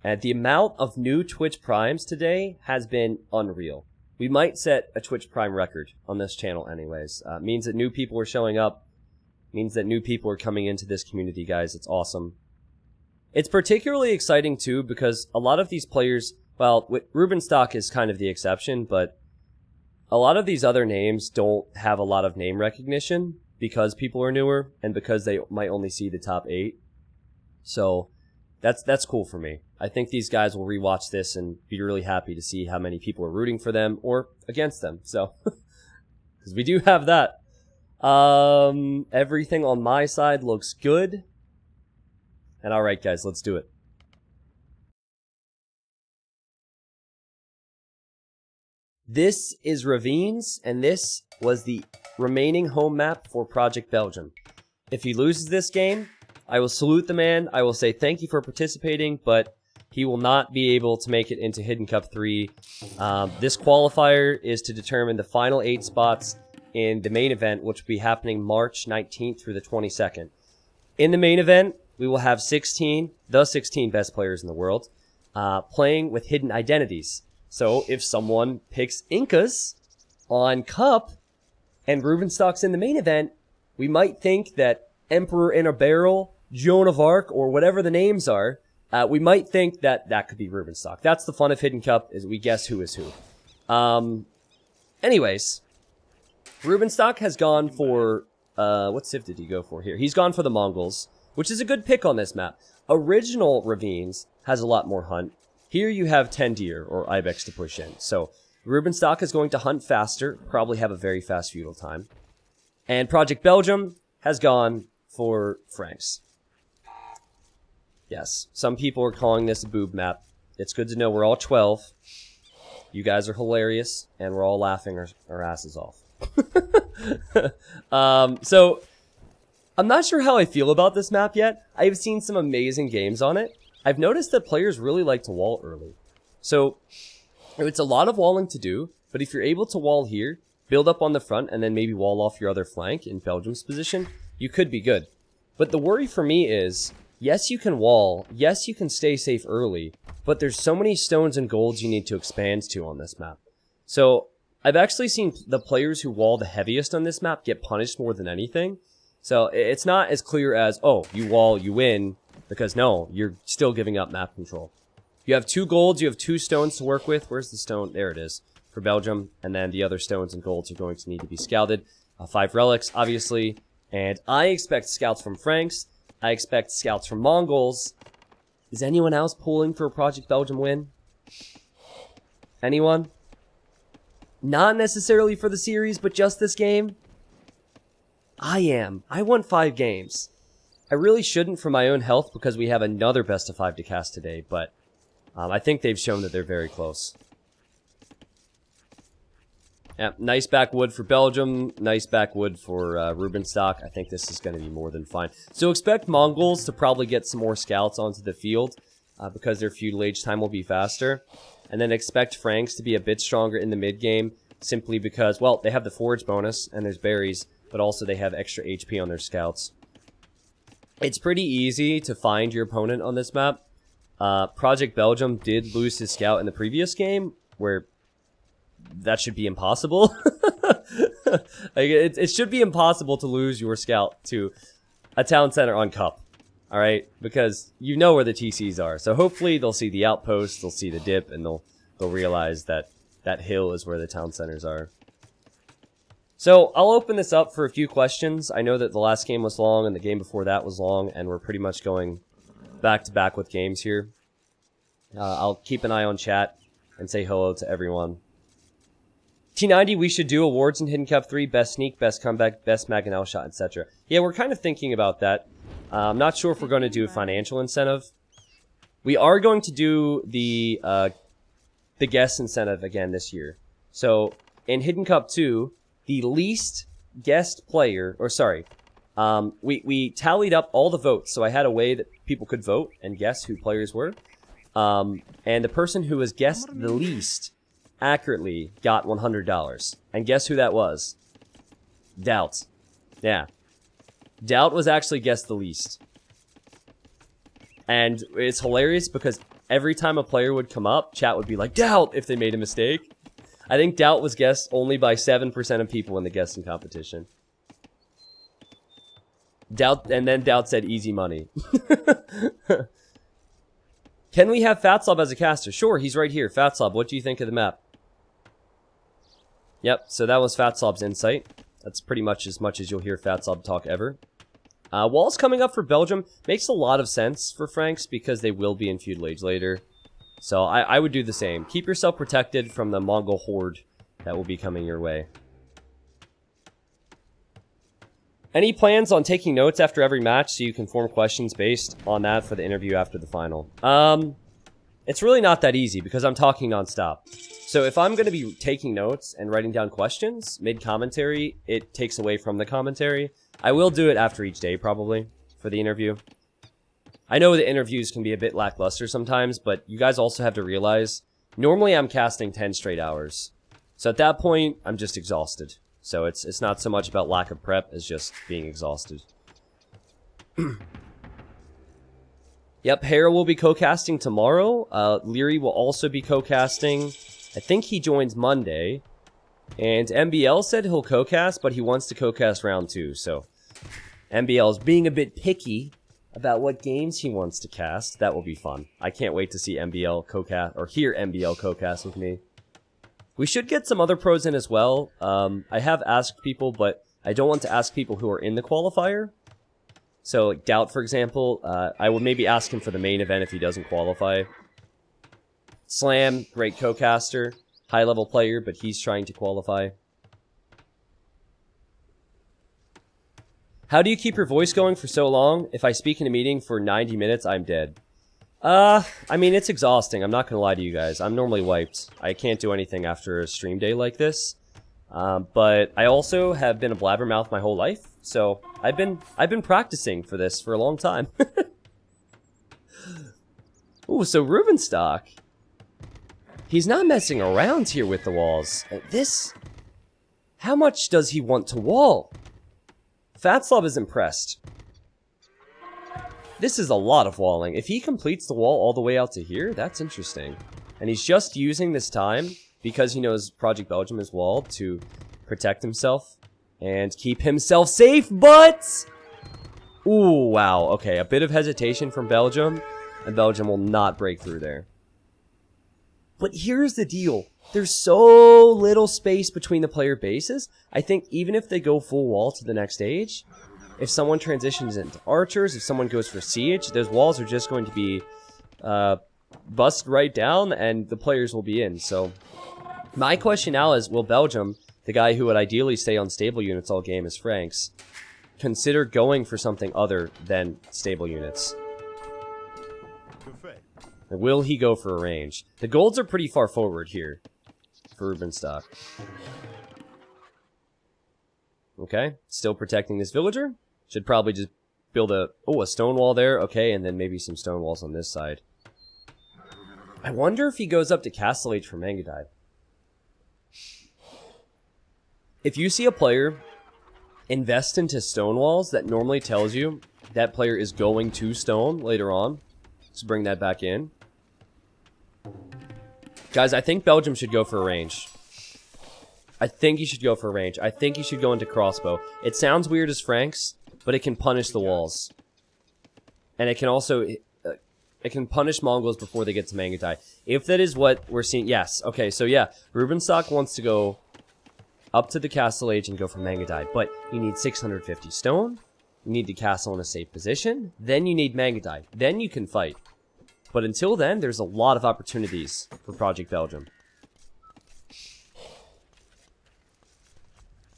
And the amount of new Twitch Primes today has been unreal. We might set a Twitch Prime record on this channel anyways. Means that new people are showing up. Means that new people are coming into this community, guys. It's awesome. It's particularly exciting, too, because a lot of these players, well, Rubenstock is kind of the exception, but a lot of these other names don't have a lot of name recognition because people are newer and because they might only see the top 8. So that's cool for me. I think these guys will rewatch this and be really happy to see how many people are rooting for them or against them. So because we do have that. Everything on my side looks good. And alright guys, let's do it. This is Ravines, and this was the remaining home map for Project Belgium. If he loses this game, I will salute the man. I will say thank you for participating, but he will not be able to make it into Hidden Cup 3. This qualifier is to determine the final 8 spots in the main event, which will be happening March 19th through the 22nd. In the main event, we will have the 16 best players in the world, playing with hidden identities. So if someone picks Incas on Cup and Rubenstock's in the main event, we might think that Emperor in a Barrel, Joan of Arc, or whatever the names are, we might think that that could be Rubenstock. That's the fun of Hidden Cup, is we guess who is who. Anyways, Rubenstock has gone for, what civ did he go for here? He's gone for the Mongols, which is a good pick on this map. Original Ravines has a lot more hunt. Here you have 10 deer, or ibex to push in. So, Rubenstock is going to hunt faster, probably have a very fast feudal time. And Project Belgium has gone for Franks. Yes, some people are calling this a boob map. It's good to know we're all 12. You guys are hilarious, and we're all laughing our asses off. So, I'm not sure how I feel about this map yet. I've seen some amazing games on it. I've noticed that players really like to wall early. So, it's a lot of walling to do, but if you're able to wall here, build up on the front, and then maybe wall off your other flank in Belgium's position, you could be good. But the worry for me is, yes, you can wall, yes, you can stay safe early, but there's so many stones and golds you need to expand to on this map. So, I've actually seen the players who wall the heaviest on this map get punished more than anything. So, it's not as clear as, oh, you wall, you win, because no, you're still giving up map control. You have 2 golds, you have 2 stones to work with. Where's the stone? There it is, for Belgium. And then the other stones and golds are going to need to be scouted. 5 relics, obviously. And I expect scouts from Franks. I expect scouts from Mongols. Is anyone else pulling for a Project Belgium win? Anyone? Not necessarily for the series, but just this game? I am. I won 5 games. I really shouldn't for my own health because we have another best of 5 to cast today, but I think they've shown that they're very close. Yeah, nice backwood for Belgium, nice backwood for Rubenstock. I think this is going to be more than fine. So expect Mongols to probably get some more scouts onto the field because their feudal age time will be faster. And then expect Franks to be a bit stronger in the mid game simply because, well, they have the forage bonus and there's berries, but also they have extra HP on their scouts. It's pretty easy to find your opponent on this map. Project Belgium did lose his scout in the previous game, where that should be impossible. Like, it should be impossible to lose your scout to a town center on Cup, alright? Because you know where the TCs are. So hopefully they'll see the outpost, they'll see the dip, and they'll realize that that hill is where the town centers are. So, I'll open this up for a few questions. I know that the last game was long, and the game before that was long, and we're pretty much going back-to-back with games here. I'll keep an eye on chat and say hello to everyone. T90, we should do awards in Hidden Cup 3, best sneak, best comeback, best Maganel shot, etc. Yeah, we're kind of thinking about that. I'm not sure if we're going to do a financial incentive. We are going to do the guest incentive again this year. So, in Hidden Cup 2... the least guest player, or sorry, we tallied up all the votes, so I had a way that people could vote and guess who players were. And the person who was guessed the least accurately got $100. And guess who that was? Doubt. Yeah. Doubt was actually guessed the least. And it's hilarious because every time a player would come up, chat would be like, Doubt, if they made a mistake. I think Doubt was guessed only by 7% of people in the guessing competition. Doubt, and then Doubt said easy money. Can we have Fatsob as a caster? Sure, he's right here. Fatsob, what do you think of the map? Yep, so that was Fatsob's insight. That's pretty much as you'll hear Fatsob talk ever. Walls coming up for Belgium makes a lot of sense for Franks because they will be in feudal age later. So I would do the same. Keep yourself protected from the Mongol horde that will be coming your way. Any plans on taking notes after every match so you can form questions based on that for the interview after the final? It's really not that easy because I'm talking nonstop. So if I'm going to be taking notes and writing down questions mid-commentary, it takes away from the commentary. I will do it after each day, probably, for the interview. I know the interviews can be a bit lackluster sometimes, but you guys also have to realize, normally I'm casting 10 straight hours. So at that point, I'm just exhausted. So it's not so much about lack of prep as just being exhausted. Yep, Hera will be co-casting tomorrow. Leary will also be co-casting. I think he joins Monday. And MBL said he'll co-cast, but he wants to co-cast round 2. So MBL is being a bit picky about what games he wants to cast. That will be fun. I can't wait to see MBL co-cast, or hear MBL co-cast with me. We should get some other pros in as well. I have asked people, but I don't want to ask people who are in the qualifier. So, like Doubt, for example, I would maybe ask him for the main event if he doesn't qualify. Slam, great co-caster, high-level player, but he's trying to qualify. How do you keep your voice going for so long? If I speak in a meeting for 90 minutes, I'm dead. I mean, it's exhausting. I'm not gonna lie to you guys. I'm normally wiped. I can't do anything after a stream day like this. But I also have been a blabbermouth my whole life, so I've been practicing for this for a long time. Ooh, so Rubenstock. He's not messing around here with the walls. How much does he want to wall? Fatslav is impressed. This is a lot of walling. If he completes the wall all the way out to here, that's interesting. And he's just using this time, because he knows Project Belgium is walled, to protect himself and keep himself safe, but... Ooh, wow. Okay, a bit of hesitation from Belgium, and Belgium will not break through there. But here's the deal. There's so little space between the player bases. I think even if they go full wall to the next stage... If someone transitions into archers, if someone goes for siege, those walls are just going to be bust right down and the players will be in. So my question now is, will Belgium, the guy who would ideally stay on stable units all game as Franks, consider going for something other than stable units? Or will he go for a range? The golds are pretty far forward here for Rubenstock. Okay, still protecting this villager. Should probably just build a stone wall there. Okay, and then maybe some stone walls on this side. I wonder if he goes up to Castle Age for Mangadai. If you see a player invest into stone walls, that normally tells you that player is going to stone later on. Let's bring that back in. Guys, I think Belgium should go for a range. I think he should go for a range. I think he should go into crossbow. It sounds weird as Franks, but it can punish the walls. And it can also... it can punish Mongols before they get to Mangadai. If that is what we're seeing... Yes. Okay, so yeah. Rubenstock wants to go up to the Castle Age and go for Mangadai. But you need 650 stone. You need the castle in a safe position. Then you need Mangadai. Then you can fight. But until then, there's a lot of opportunities for Project Belgium.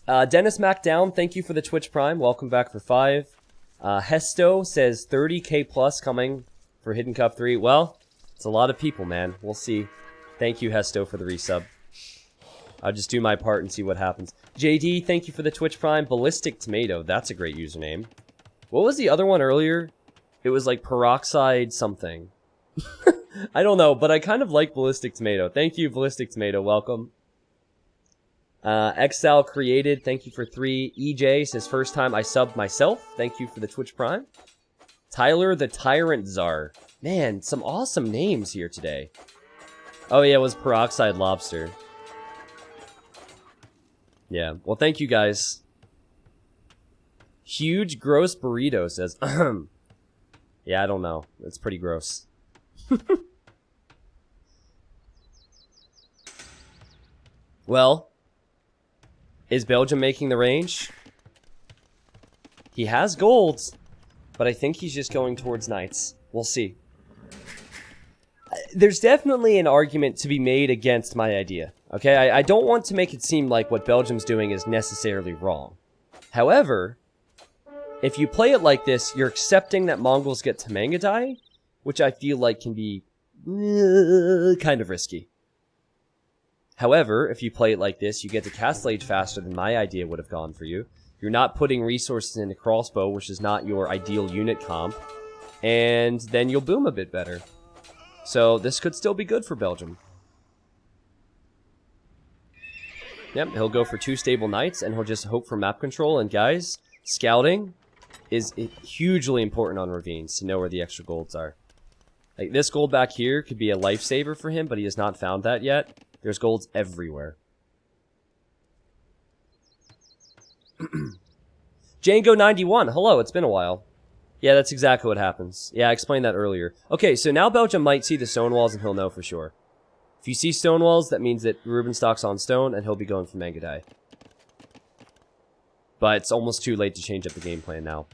Dennis Macdown, thank you for the Twitch Prime. Welcome back for 5. Hesto says 30k plus coming for Hidden Cup 3. Well, it's a lot of people, man. We'll see. Thank you, Hesto, for the resub. I'll just do my part and see what happens. JD, thank you for the Twitch Prime. Ballistic Tomato, that's a great username. What was the other one earlier? It was like Peroxide something. I don't know, but I kind of like Ballistic Tomato. Thank you, Ballistic Tomato. Welcome. Exile Created, thank you for 3. EJ says, first time I subbed myself. Thank you for the Twitch Prime. Tyler the Tyrant Czar. Man, some awesome names here today. Oh yeah, it was Peroxide Lobster. Yeah, well thank you guys. Huge Gross Burrito says, yeah, I don't know. It's pretty gross. Well... Is Belgium making the range? He has golds, but I think he's just going towards knights. We'll see. There's definitely an argument to be made against my idea. Okay, I don't want to make it seem like what Belgium's doing is necessarily wrong. However, If you play it like this, you're accepting that Mongols get to Mangadai, which I feel like can be kind of risky. However, if you play it like this, you get to Castle Age faster than my idea would have gone for you. You're not putting resources into crossbow, which is not your ideal unit comp, and then you'll boom a bit better. So this could still be good for Belgium. Yep, he'll go for 2 stable knights, and he'll just hope for map control. And guys, scouting is hugely important on ravines to know where the extra golds are. Like, this gold back here could be a lifesaver for him, but he has not found that yet. There's golds everywhere. Django91, hello, it's been a while. Yeah, that's exactly what happens. Yeah, I explained that earlier. Okay, so now Belgium might see the stone walls, and he'll know for sure. If you see stone walls, that means that Rubenstock's on stone, and he'll be going for Mangadai. But it's almost too late to change up the game plan now.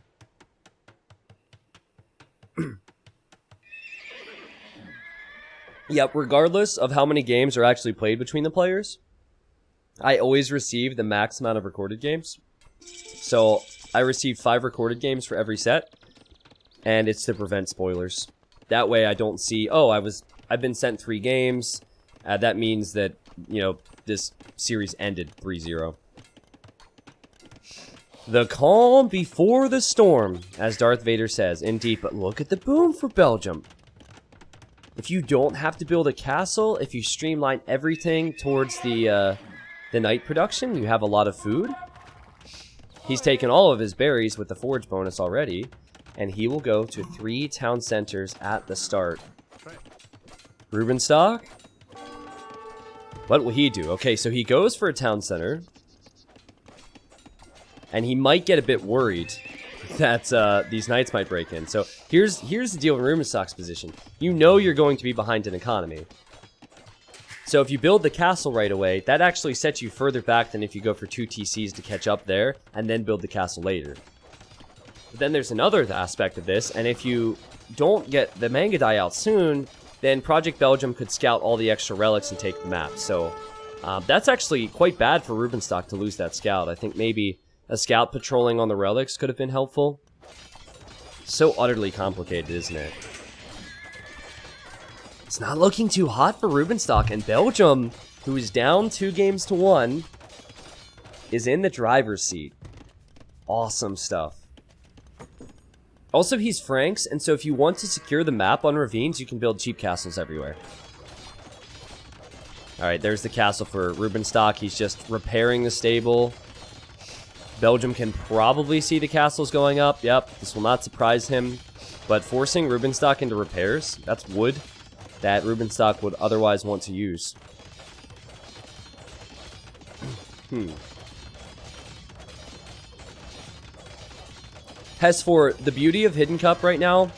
Yep, regardless of how many games are actually played between the players, I always receive the max amount of recorded games. So I receive 5 recorded games for every set, and it's to prevent spoilers. That way I don't see, oh, I've been sent 3 games. That means that, you know, this series ended 3-0. The calm before the storm, as Darth Vader says. Indeed, but look at the boom for Belgium. If you don't have to build a castle, if you streamline everything towards the night production, you have a lot of food. He's taken all of his berries with the forge bonus already, and he will go to 3 town centers at the start. Rubenstock? What will he do? Okay, so he goes for a town center, and he might get a bit worried that these knights might break in. So here's the deal with Rubenstock's position. You know you're going to be behind in economy. So if you build the castle right away, that actually sets you further back than if you go for 2 TCs to catch up there, and then build the castle later. But then there's another aspect of this, and if you don't get the Mangadai out soon, then Project Belgium could scout all the extra relics and take the map. So that's actually quite bad for Rubenstock to lose that scout. I think maybe a scout patrolling on the relics could have been helpful. So utterly complicated, isn't it? It's not looking too hot for Rubenstock, and Belgium, who is down 2-1, is in the driver's seat. Awesome stuff. Also, he's Franks, and so if you want to secure the map on ravines, you can build cheap castles everywhere. Alright, there's the castle for Rubenstock. He's just repairing the stable. Belgium can probably see the castles going up. Yep, this will not surprise him. But forcing Rubenstock into repairs, that's wood that Rubenstock would otherwise want to use. As for the beauty of Hidden Cup right now,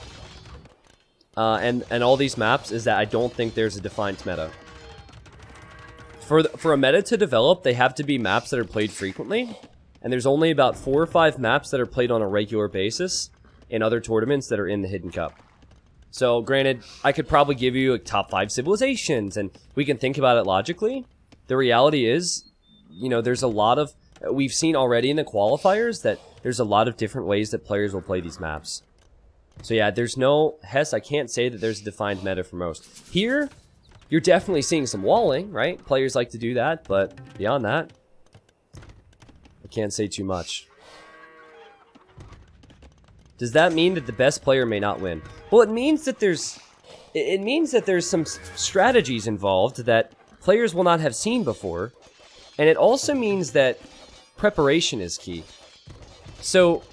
and all these maps, is that I don't think there's a defined meta. For a meta to develop, they have to be maps that are played frequently, and there's only about 4 or 5 maps that are played on a regular basis in other tournaments that are in the Hidden Cup. So, granted, I could probably give you like top 5 civilizations, and we can think about it logically. The reality is, you know, there's a lot of... We've seen already in the qualifiers that there's a lot of different ways that players will play these maps. So yeah, there's no... Hess, I can't say that there's a defined meta for most. Here, you're definitely seeing some walling, right? Players like to do that, but beyond that, I can't say too much. Does that mean that the best player may not win? Well, it means that there's some strategies involved that players will not have seen before, and it also means that preparation is key. So,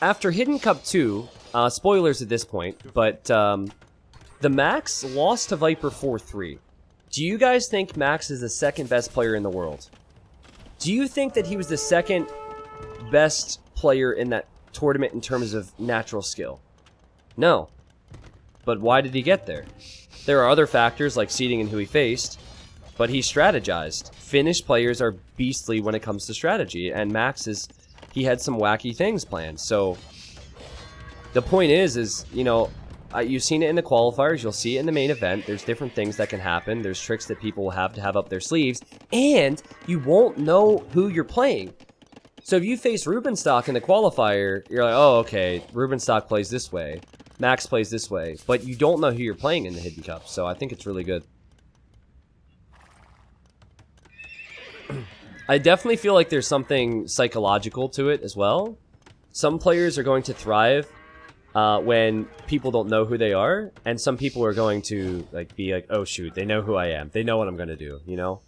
after Hidden Cup 2, spoilers at this point, but the Max lost to Viper 4-3. Do you guys think Max is the second best player in the world? Do you think that he was the second best player in that tournament in terms of natural skill? No. But why did he get there? There are other factors like seeding and who he faced, but he strategized. Finnish players are beastly when it comes to strategy, and Max he had some wacky things planned. So the point is, you know, you've seen it in the qualifiers, you'll see it in the main event. There's different things that can happen. There's tricks that people will have to have up their sleeves, and you won't know who you're playing. So if you face Rubenstock in the qualifier, you're like, oh, okay, Rubenstock plays this way. Max plays this way. But you don't know who you're playing in the Hidden Cup, so I think it's really good. I definitely feel like there's something psychological to it as well. Some players are going to thrive when people don't know who they are, and some people are going to like be like, oh shoot, they know who I am. They know what I'm going to do, you know?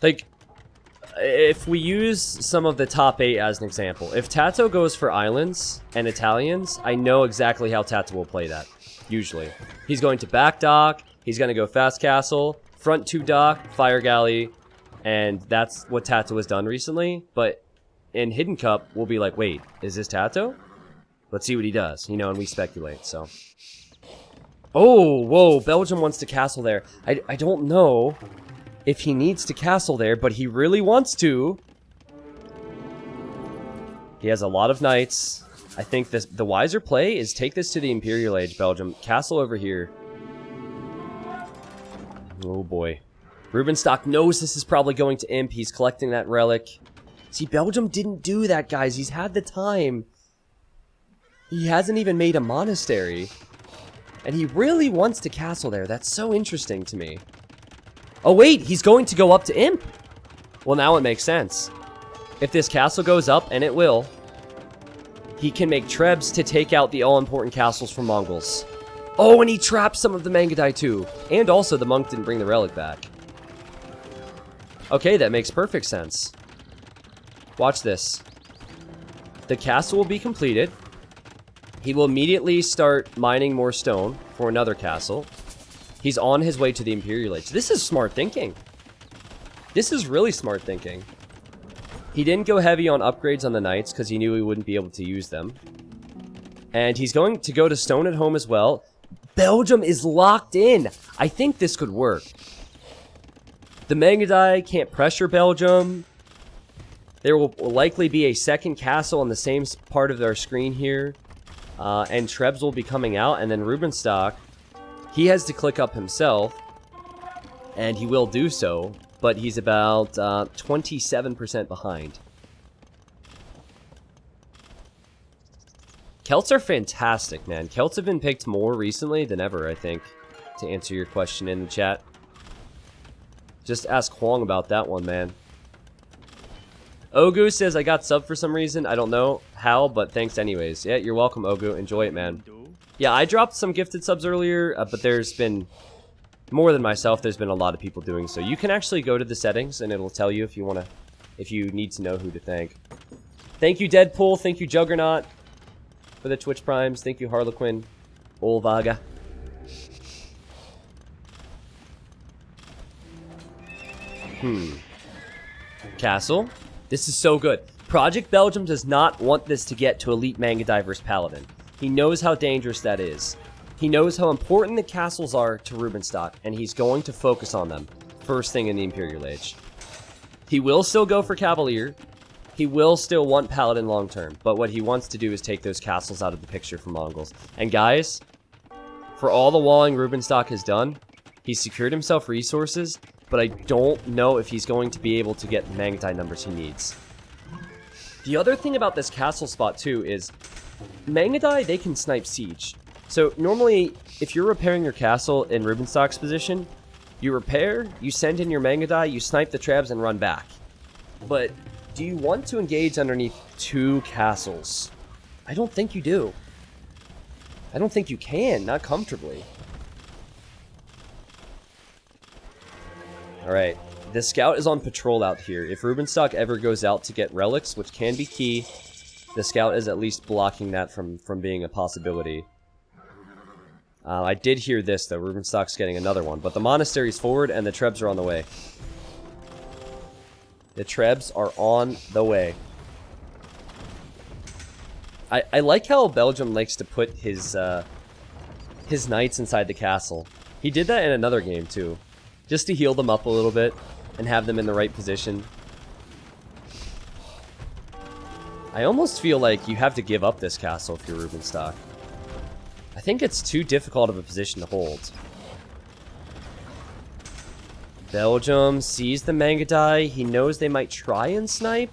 Like, if we use some of the top 8 as an example, if Tato goes for islands and Italians, I know exactly how Tato will play that, usually. He's going to back dock, he's going to go fast castle, front 2 dock, fire galley, and that's what Tato has done recently. But in Hidden Cup, we'll be like, wait, is this Tato? Let's see what he does, you know, and we speculate, so. Oh, whoa, Belgium wants to castle there. I don't know if he needs to castle there, but he really wants to. He has a lot of knights. I think the wiser play is take this to the Imperial Age, Belgium. Castle over here. Oh boy. Rubenstock knows this is probably going to imp. He's collecting that relic. See, Belgium didn't do that, guys. He's had the time. He hasn't even made a monastery. And he really wants to castle there. That's so interesting to me. Oh wait, he's going to go up to imp. Well, now it makes sense. If this castle goes up, and it will, he can make trebs to take out the all-important castles from Mongols. Oh, and he trapped some of the Mangadai too. And also, the monk didn't bring the relic back. Okay, that makes perfect sense. Watch this. The castle will be completed. He will immediately start mining more stone for another castle. He's on his way to the Imperial Age. This is smart thinking. This is really smart thinking. He didn't go heavy on upgrades on the knights because he knew he wouldn't be able to use them. And he's going to go to stone at home as well. Belgium is locked in. I think this could work. The Mangadai can't pressure Belgium. There will likely be a second castle on the same part of our screen here. And Trebs will be coming out. And then Rubenstock, he has to click up himself. And he will do so. But he's about 27% behind. Celts are fantastic, man. Celts have been picked more recently than ever, I think. To answer your question in the chat. Just ask Huang about that one, man. Ogu says, I got sub for some reason. I don't know how, but thanks anyways. Yeah, you're welcome, Ogu. Enjoy it, man. Yeah, I dropped some gifted subs earlier, but there's been, more than myself, there's been a lot of people doing so. You can actually go to the settings, and it'll tell you if you want to, if you need to know who to thank. Thank you, Deadpool. Thank you, Juggernaut, for the Twitch Primes. Thank you, Harlequin. Olvaga. Castle. This is so good. Project Belgium does not want this to get to Elite Mangadai vs Paladin. He knows how dangerous that is. He knows how important the castles are to Rubenstock, and he's going to focus on them first thing in the Imperial Age. He will still go for Cavalier. He will still want Paladin long term, but what he wants to do is take those castles out of the picture for Mongols. And guys, for all the walling Rubenstock has done, he's secured himself resources, but I don't know if he's going to be able to get the Mangadai numbers he needs. The other thing about this castle spot too is Mangadai, they can snipe siege. So normally, if you're repairing your castle in Rubenstock's position, you repair, you send in your Mangadai, you snipe the Trebs and run back. But do you want to engage underneath 2 castles? I don't think you do. I don't think you can, not comfortably. Alright, the scout is on patrol out here. If Rubenstock ever goes out to get relics, which can be key, the scout is at least blocking that from being a possibility. I did hear this, though. Rubenstock's getting another one. But the monastery's forward, and the Trebs are on the way. The Trebs are on the way. I like how Belgium likes to put his knights inside the castle. He did that in another game, too. Just to heal them up a little bit and have them in the right position. I almost feel like you have to give up this castle if you're Rubenstock. I think it's too difficult of a position to hold. Belgium sees the Mangadai. He knows they might try and snipe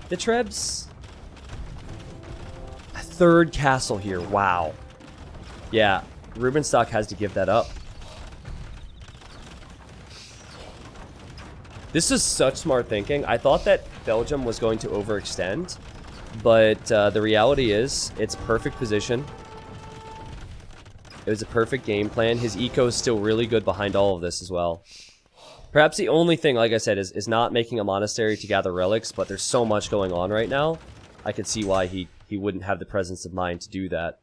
the Trebs. A third castle here. Wow. Yeah, Rubenstock has to give that up. This is such smart thinking. I thought that Belgium was going to overextend, but the reality is it's perfect position. It was a perfect game plan. His eco is still really good behind all of this as well. Perhaps the only thing, like I said, is not making a monastery to gather relics, but there's so much going on right now. I could see why he wouldn't have the presence of mind to do that.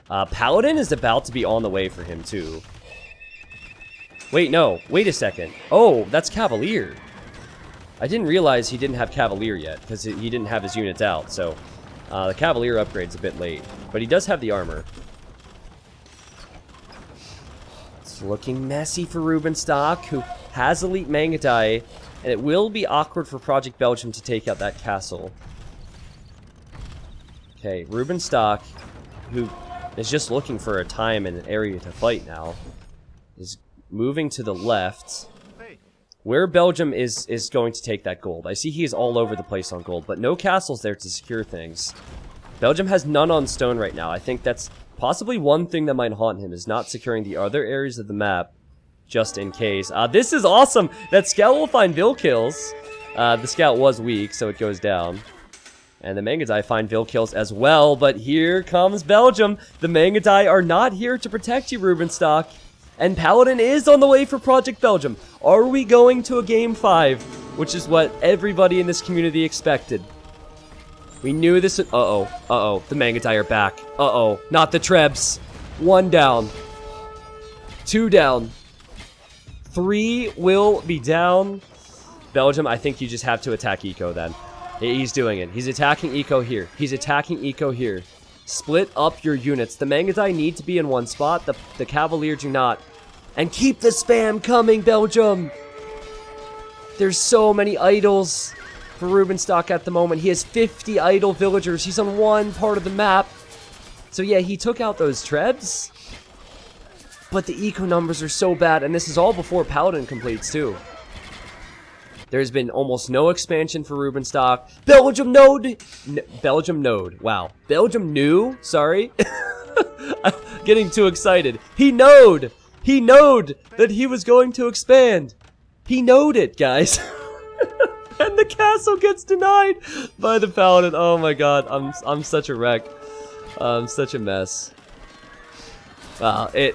Paladin is about to be on the way for him, too. Wait, no. Wait a second. Oh, that's Cavalier. I didn't realize he didn't have Cavalier yet, because he didn't have his units out, so the Cavalier upgrade's a bit late. But he does have the armor. It's looking messy for Rubenstock, who has elite Mangadai, and it will be awkward for Project Belgium to take out that castle. Okay, Rubenstock, who is just looking for a time and an area to fight now, is moving to the left, where Belgium is going to take that gold. I see he is all over the place on gold, but no castles there to secure things. Belgium has none on stone right now. I think that's possibly one thing that might haunt him, is not securing the other areas of the map, just in case. This is awesome! That scout will find Vil kills. The scout was weak, so it goes down. And the Mangadai find Vil kills as well, but here comes Belgium. The Mangadai are not here to protect you, Rubenstock. And Paladin is on the way for Project Belgium. Are we going to a Game 5? Which is what everybody in this community expected. We knew this. Uh-oh. Uh-oh. The Mangadai are back. Uh-oh. Not the Trebs. 1 down. 2 down. 3 will be down. Belgium, I think you just have to attack Eco then. He's doing it. He's attacking Eco here. He's attacking Eco here. Split up your units. The Mangadai need to be in one spot. The Cavalier do not. And keep the spam coming, Belgium! There's so many idols for Rubenstock at the moment. He has 50 idle villagers. He's on one part of the map. So yeah, he took out those Trebs. But the eco numbers are so bad, and this is all before Paladin completes too. There's been almost no expansion for Rubenstock. Belgium node! Belgium node. Wow. Belgium knew? Sorry. I'm getting too excited. He knowed! He knowed that he was going to expand. He knowed it, guys. And the castle gets denied by the Paladin. Oh my god. I'm such a wreck. I'm such a mess. As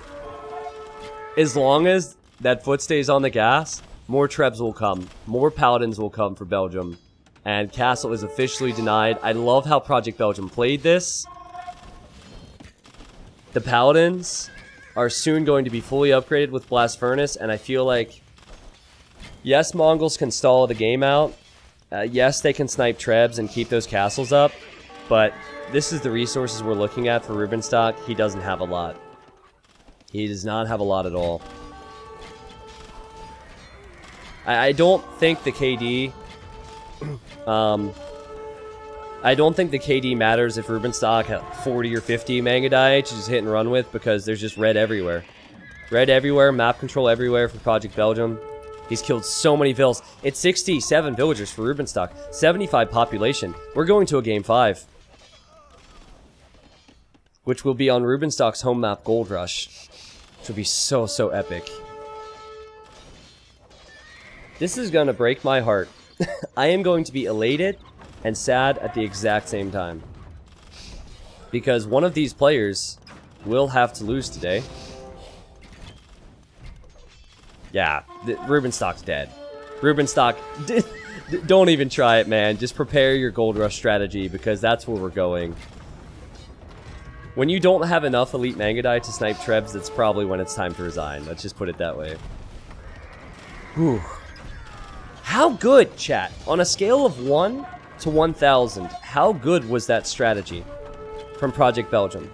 long as that foot stays on the gas, more Trebs will come. More Paladins will come for Belgium. And castle is officially denied. I love how Project Belgium played this. The Paladins are soon going to be fully upgraded with Blast Furnace, and I feel like, yes, Mongols can stall the game out. Yes, they can snipe Trebs and keep those castles up, but this is the resources we're looking at for Rubenstock. He doesn't have a lot. He does not have a lot at all. I don't think the KD... I don't think the KD matters if Rubenstock has 40 or 50 Mangadai to just hit and run with, because there's just red everywhere. Red everywhere, map control everywhere for Project Belgium. He's killed so many vills. It's 67 villagers for Rubenstock. 75 population. We're going to a Game 5. Which will be on Rubenstock's home map, Gold Rush. Which will be so, so epic. This is gonna break my heart. I am going to be elated and sad at the exact same time. Because one of these players will have to lose today. Yeah, Rubenstock's dead. Rubenstock, don't even try it, man. Just prepare your Gold Rush strategy, because that's where we're going. When you don't have enough elite Mangadai to snipe Trebs, that's probably when it's time to resign. Let's just put it that way. Whew. How good, chat? On a scale of 1 to 1,000, how good was that strategy from Project Belgium?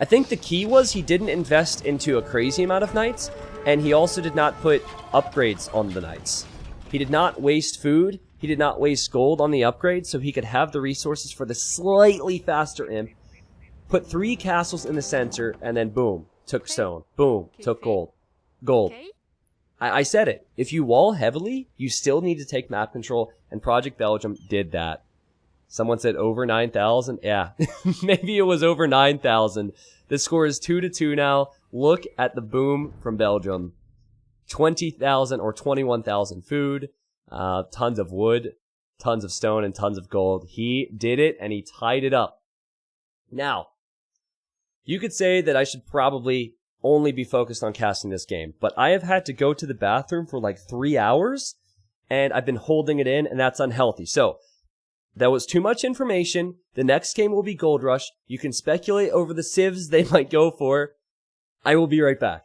I think the key was he didn't invest into a crazy amount of knights, and he also did not put upgrades on the knights. He did not waste food, he did not waste gold on the upgrades, so he could have the resources for the slightly faster imp, put 3 castles in the center, and then boom, took stone. Boom, took gold. Gold. I said it. If you wall heavily, you still need to take map control, and Project Belgium did that. Someone said over 9,000. Yeah, maybe it was over 9,000. The score is 2-2 now. Look at the boom from Belgium. 20,000 or 21,000 food, tons of wood, tons of stone, and tons of gold. He did it, and he tied it up. Now, you could say that I should probably only be focused on casting this game, but I have had to go to the bathroom for like 3 hours, and I've been holding it in, and that's unhealthy. So, that was too much information. The next game will be Gold Rush. You can speculate over the civs they might go for. I will be right back.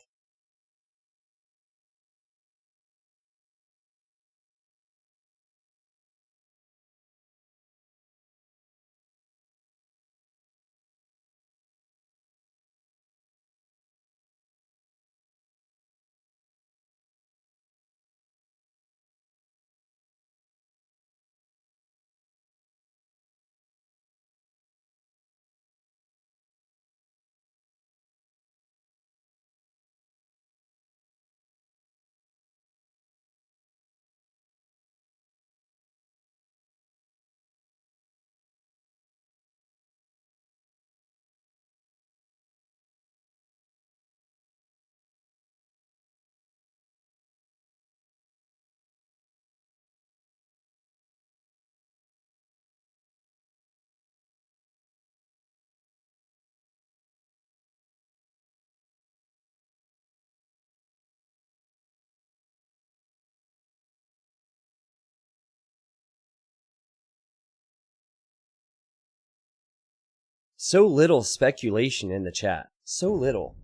So little speculation in the chat. So little.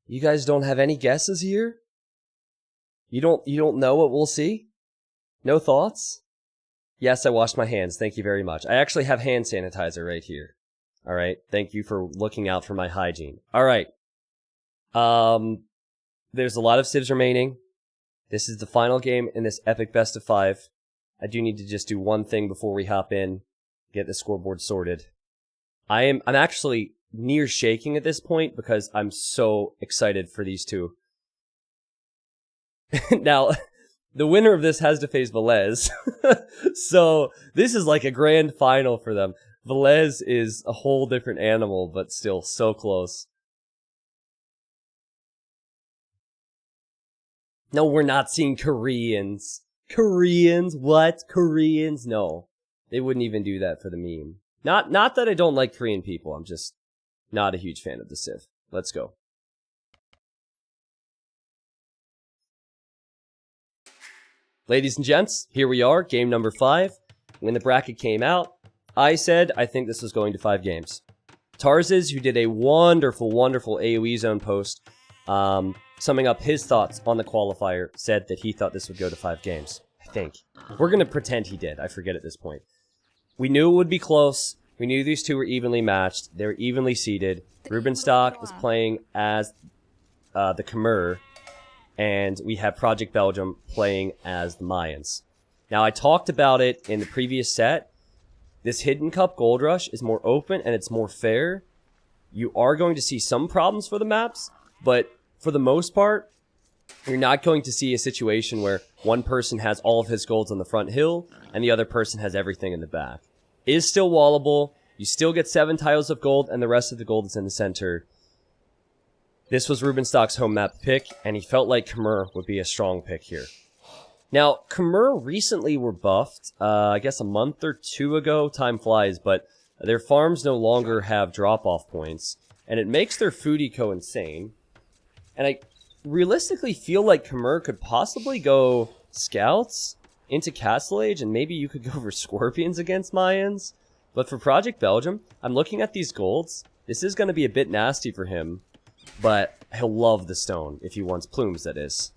You guys don't have any guesses here? You don't know what we'll see? No thoughts? Yes, I washed my hands. Thank you very much. I actually have hand sanitizer right here. All right. Thank you for looking out for my hygiene. All right. There's a lot of civs remaining. This is the final game in this epic best of 5. I do need to just do one thing before we hop in, get the scoreboard sorted. I'm actually near shaking at this point because I'm so excited for these two. Now, the winner of this has to face Velez. So this is like a grand final for them. Velez is a whole different animal, but still so close. No, we're not seeing Koreans. Koreans? What? Koreans? No. They wouldn't even do that for the meme. Not that I don't like Korean people. I'm just not a huge fan of the Civ. Let's go. Ladies and gents, here we are, game number 5. When the bracket came out, I said I think this was going to 5 games. Tarzes, who did a wonderful, wonderful AoE zone post, summing up his thoughts on the qualifier, said that he thought this would go to 5 games. I think. We're going to pretend he did. I forget at this point. We knew it would be close. We knew these two were evenly matched. They were evenly seated. Rubenstock was playing as the Khmer, and we have Project Belgium playing as the Mayans. Now, I talked about it in the previous set. This Hidden Cup Gold Rush is more open and it's more fair. You are going to see some problems for the maps, but for the most part, you're not going to see a situation where one person has all of his golds on the front hill and the other person has everything in the back. It is still wallable. You still get 7 tiles of gold and the rest of the gold is in the center. This was Rubenstock's home map pick, and he felt like Khmer would be a strong pick here. Now, Khmer recently were buffed, I guess a month or 2 ago, time flies, but their farms no longer have drop-off points, and it makes their food eco insane. And I realistically feel like Khmer could possibly go Scouts into Castle Age, and maybe you could go for Scorpions against Mayans. But for Project Belgium, I'm looking at these golds. This is going to be a bit nasty for him, but he'll love the stone if he wants plumes, that is.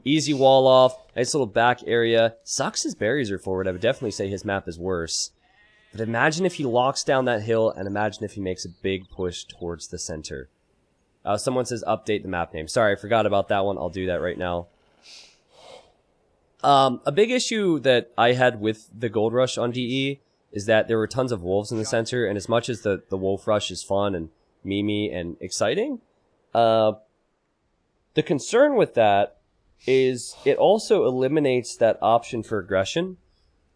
Easy wall off, nice little back area. Sucks his berries are forward. I would definitely say his map is worse. But imagine if he locks down that hill, and imagine if he makes a big push towards the center. Someone says update the map name. Sorry, I forgot about that one. I'll do that right now. A big issue that I had with the Gold Rush on DE is that there were tons of wolves in the center, and as much as the wolf rush is fun and memey and exciting, The concern with that is it also eliminates that option for aggression.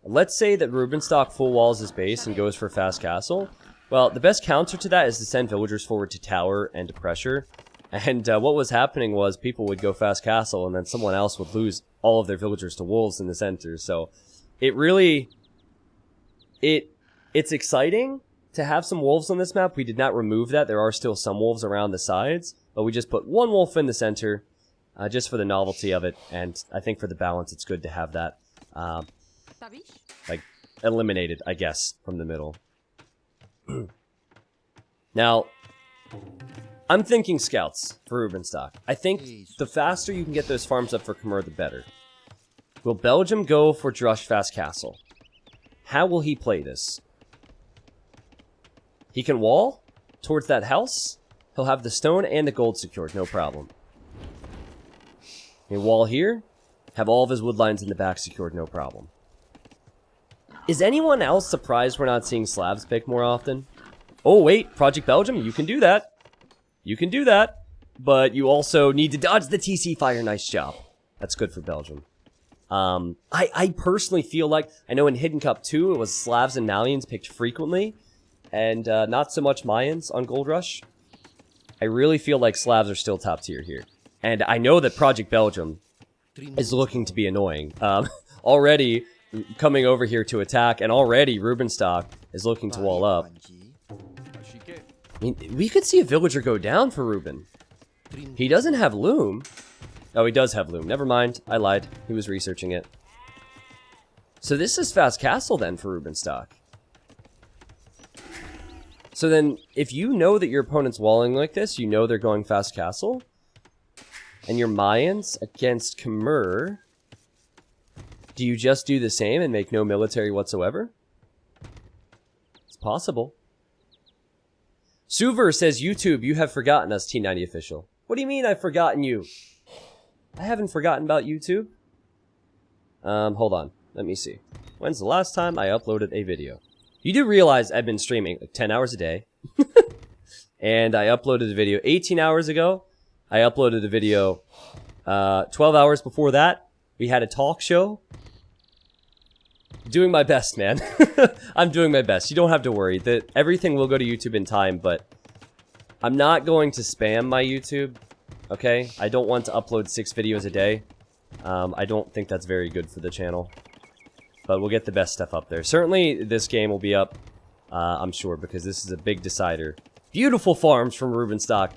Let's say that Rubenstock full walls his base and goes for fast castle. Well, the best counter to that is to send villagers forward to tower and to pressure. And what was happening was people would go fast castle and then someone else would lose all of their villagers to wolves in the center. So it really... It's exciting to have some wolves on this map. We did not remove that. There are still some wolves around the sides. But we just put one wolf in the center just for the novelty of it. And I think for the balance, it's good to have that like eliminated, I guess, from the middle. Now, I'm thinking scouts for Rubenstock. I think the faster you can get those farms up for Khmer, the better. Will Belgium go for Drush Fast Castle? How will he play this? He can wall towards that house. He'll have the stone and the gold secured, no problem. He wall here. Have all of his wood lines in the back secured, no problem. Is anyone else surprised we're not seeing slabs pick more often? Oh wait, Project Belgium, you can do that. You can do that. But you also need to dodge the TC fire. Nice job. That's good for Belgium. I personally feel like, I know in Hidden Cup 2, it was Slavs and Malians picked frequently, and not so much Mayans on Gold Rush. I really feel like Slavs are still top tier here. And I know that Project Belgium is looking to be annoying. Already coming over here to attack, and already Rubenstock is looking to wall up. I mean, we could see a villager go down for Ruben. He doesn't have loom. Oh, he does have loom. Never mind. I lied. He was researching it. So this is fast castle then for Rubenstock. So then, if you know that your opponent's walling like this, you know they're going fast castle. And your Mayans against Khmer, do you just do the same and make no military whatsoever? It's possible. Suver says, YouTube, you have forgotten us, T90 official. What do you mean I've forgotten you? I haven't forgotten about YouTube. Hold on. Let me see. When's the last time I uploaded a video? You do realize I've been streaming like 10 hours a day. And I uploaded a video 18 hours ago. I uploaded a video 12 hours before that. We had a talk show. Doing my best, man. I'm doing my best. You don't have to worry. That everything will go to YouTube in time, but I'm not going to spam my YouTube. Okay? I don't want to upload 6 videos a day. I don't think that's very good for the channel. But we'll get the best stuff up there. Certainly, this game will be up, I'm sure, because this is a big decider. Beautiful farms from Rubenstock.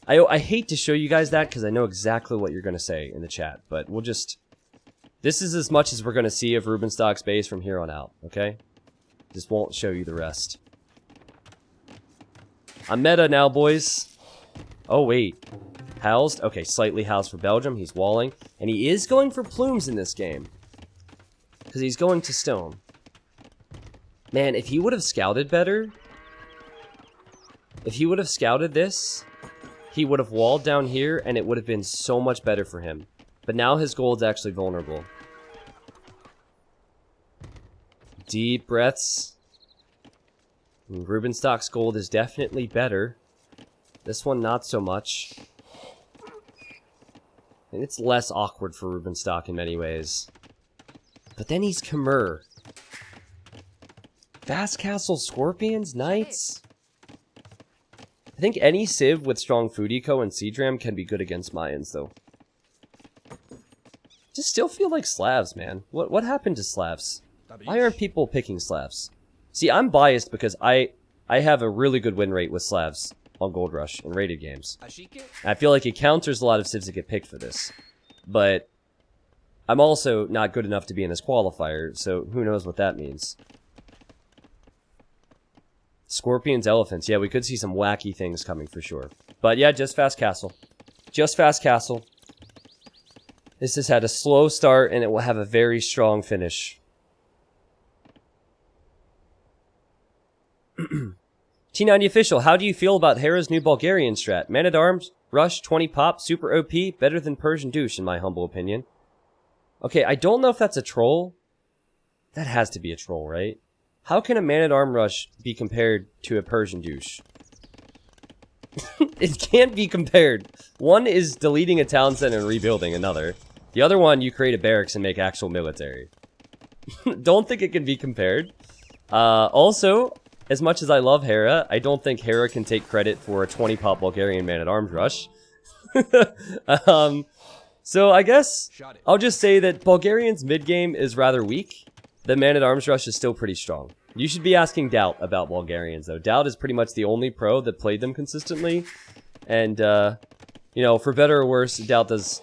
I hate to show you guys that, because I know exactly what you're going to say in the chat. But we'll just... This is as much as we're going to see of Rubenstock's base from here on out, okay? Just won't show you the rest. I'm meta now, boys. Oh, wait. Housed? Okay, slightly housed for Belgium. He's walling. And he is going for plumes in this game. Because he's going to stone. Man, if he would have scouted better... If he would have scouted this... He would have walled down here, and it would have been so much better for him. But now his gold's actually vulnerable. Deep breaths. Rubenstock's gold is definitely better. This one, not so much. And it's less awkward for Rubenstock in many ways. But then he's Khmer. Fast Castle Scorpions? Knights? I think any Civ with strong food eco and Seadram can be good against Mayans, though. Just still feel like Slavs, man. What happened to Slavs? Why aren't people picking Slavs? See, I'm biased because I have a really good win rate with Slavs on Gold Rush in rated games. I feel like it counters a lot of Civs that get picked for this. But I'm also not good enough to be in this qualifier, so who knows what that means. Scorpions, elephants. Yeah, we could see some wacky things coming for sure. But yeah, just fast castle. Just fast castle. This has had a slow start, and it will have a very strong finish. T90 official, how do you feel about Hera's new Bulgarian strat? Man-at-Arms, Rush, 20 pop, super OP, better than Persian douche in my humble opinion. Okay, I don't know if that's a troll. That has to be a troll, right? How can a Man-at-Arm Rush be compared to a Persian douche? It can't be compared. One is deleting a town center and rebuilding another. The other one, you create a barracks and make actual military. Don't think it can be compared. Also, as much as I love Hera, I don't think Hera can take credit for a 20-pop Bulgarian man-at-arms rush. So I guess I'll just say that Bulgarian's mid-game is rather weak. The man-at-arms rush is still pretty strong. You should be asking Doubt about Bulgarians, though. Doubt is pretty much the only pro that played them consistently. And, you know, for better or worse, Doubt does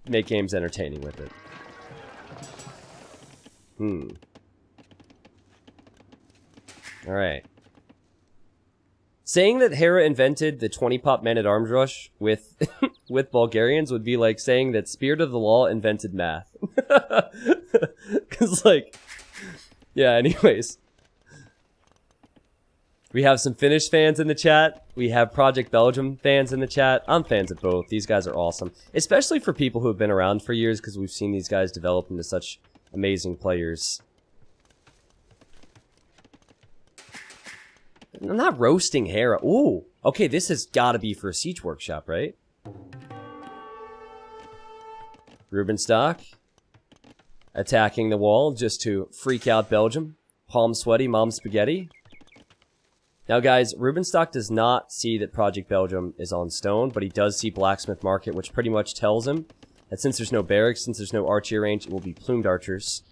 make games entertaining with it. Alright. Saying that Hera invented the 20-pop man-at-arms rush with with Bulgarians would be like saying that Spirit of the Law invented math. Because, like... Yeah, anyways. We have some Finnish fans in the chat. We have Project Belgium fans in the chat. I'm fans of both. These guys are awesome. Especially for people who have been around for years, because we've seen these guys develop into such amazing players. I'm not roasting Hera. Ooh. Okay, this has got to be for a siege workshop, right? Rubenstock. Attacking the wall just to freak out Belgium. Palm sweaty, mom spaghetti. Now guys, Rubenstock does not see that Project Belgium is on stone, but he does see Blacksmith Market, which pretty much tells him that since there's no barracks, since there's no archery range, it will be plumed archers.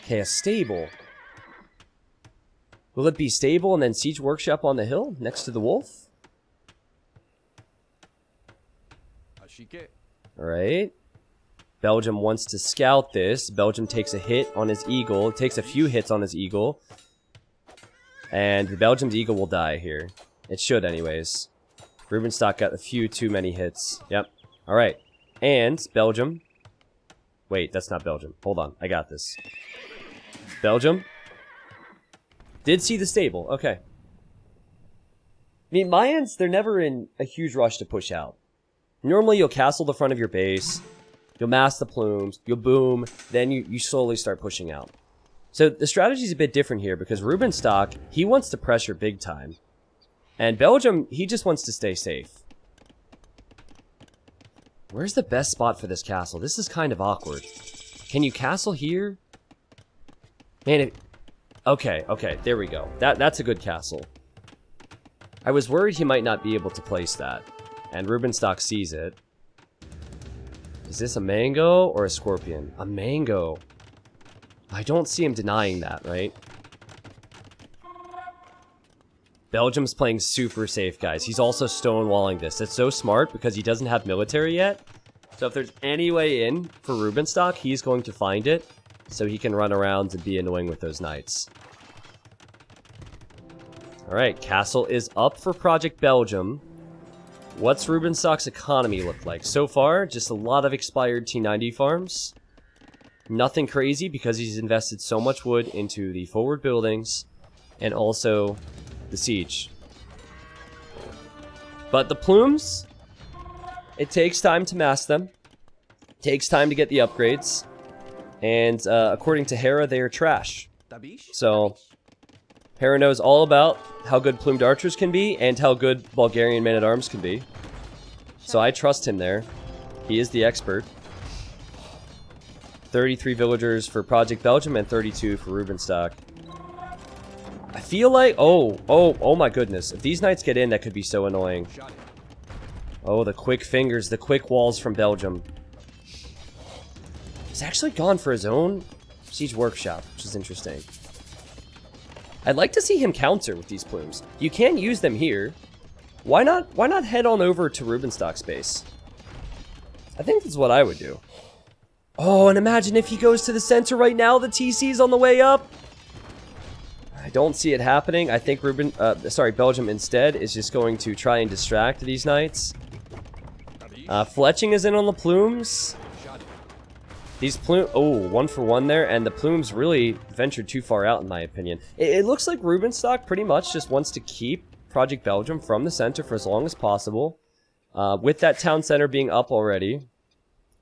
Okay, a stable. Will it be stable and then siege workshop on the hill next to the wolf? Alright. Belgium wants to scout this. Belgium takes a hit on his eagle. Takes a few hits on his eagle. And Belgium's eagle will die here. It should anyways. Rubenstock got a few too many hits. Yep. Alright. And Belgium. Wait, that's not Belgium. Hold on. I got this. Belgium. Did see the stable. Okay. I mean, Mayans, they're never in a huge rush to push out. Normally, you'll castle the front of your base. You'll mass the plumes. You'll boom. Then you slowly start pushing out. So the strategy is a bit different here because Rubenstock, he wants to pressure big time. And Belgium, he just wants to stay safe. Where's the best spot for this castle? This is kind of awkward. Can you castle here? Man, okay, there we go. That's a good castle. I was worried he might not be able to place that. And Rubenstock sees it. Is this a mango or a scorpion? A mango. I don't see him denying that, right? Belgium's playing super safe, guys. He's also stonewalling this. It's so smart because he doesn't have military yet. So if there's any way in for Rubenstock, he's going to find it. So he can run around and be annoying with those knights. Alright, castle is up for Project Belgium. What's Rubenstock's economy look like? So far, just a lot of expired T90 farms. Nothing crazy because he's invested so much wood into the forward buildings and also the siege. But the plumes, it takes time to mass them. It takes time to get the upgrades. And according to Hera, they are trash. So Hera knows all about how good plumed archers can be and how good Bulgarian men-at-arms can be. So I trust him there. He is the expert. 33 villagers for Project Belgium and 32 for Rubenstock. I feel like... Oh my goodness. If these knights get in, that could be so annoying. Oh, the quick fingers, the quick walls from Belgium. He's actually gone for his own siege workshop, which is interesting. I'd like to see him counter with these plumes. You can use them here. Why not head on over to Rubenstock's base? I think that's what I would do. Oh, and imagine if he goes to the center right now, the TC's on the way up. I don't see it happening. I think Belgium instead is just going to try and distract these knights. Fletching is in on the plumes. These plumes, oh, 1 for 1 there, and the plumes really ventured too far out in my opinion. It looks like Rubenstock pretty much just wants to keep Project Belgium from the center for as long as possible. With that town center being up already,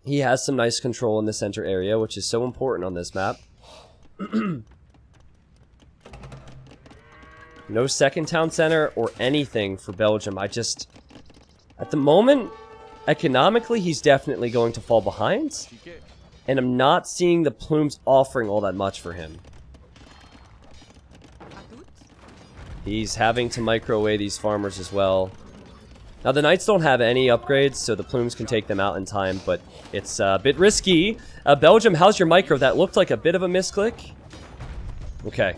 he has some nice control in the center area, which is so important on this map. No second town center or anything for Belgium. I just... At the moment, economically, he's definitely going to fall behind. And I'm not seeing the plumes offering all that much for him. He's having to micro away these farmers as well. Now, the knights don't have any upgrades, so the plumes can take them out in time, but it's a bit risky. Belgium, how's your micro? That looked like a bit of a misclick. Okay.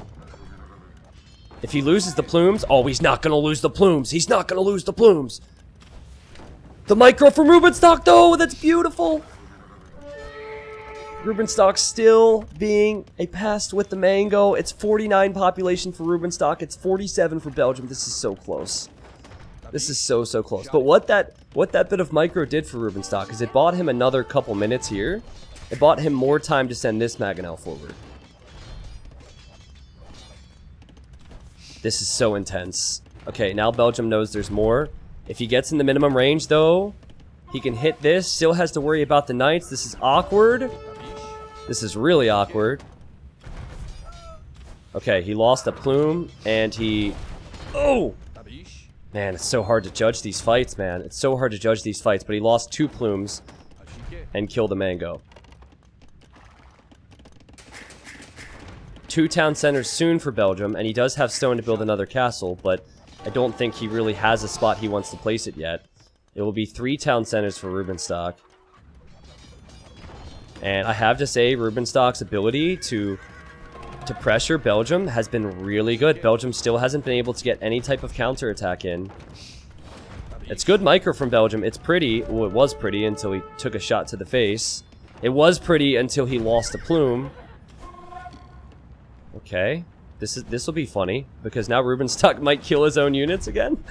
If he loses the plumes... Oh, he's not going to lose the plumes. He's not going to lose the plumes. The micro from Rubenstock, though. That's beautiful. Rubenstock still being a pest with the mango. It's 49 population for Rubenstock. It's 47 for Belgium. This is so close. This is so close. But what that bit of micro did for Rubenstock is it bought him another couple minutes here. It bought him more time to send this Mangonel forward. This is so intense. Okay, now Belgium knows there's more. If he gets in the minimum range, though, he can hit this. Still has to worry about the knights. This is awkward. This is really awkward. Okay, he lost a plume, and he... Oh! Man, it's so hard to judge these fights, man. It's so hard to judge these fights, but he lost 2 plumes and killed a mango. 2 town centers soon for Belgium, and he does have stone to build another castle, but I don't think he really has a spot he wants to place it yet. It will be 3 town centers for Rubenstock. And I have to say, Rubenstock's ability to pressure Belgium has been really good. Belgium still hasn't been able to get any type of counterattack in. It's good micro from Belgium. It's pretty. Well, it was pretty until he took a shot to the face. It was pretty until he lost a plume. Okay. This will be funny, because now Rubenstock might kill his own units again.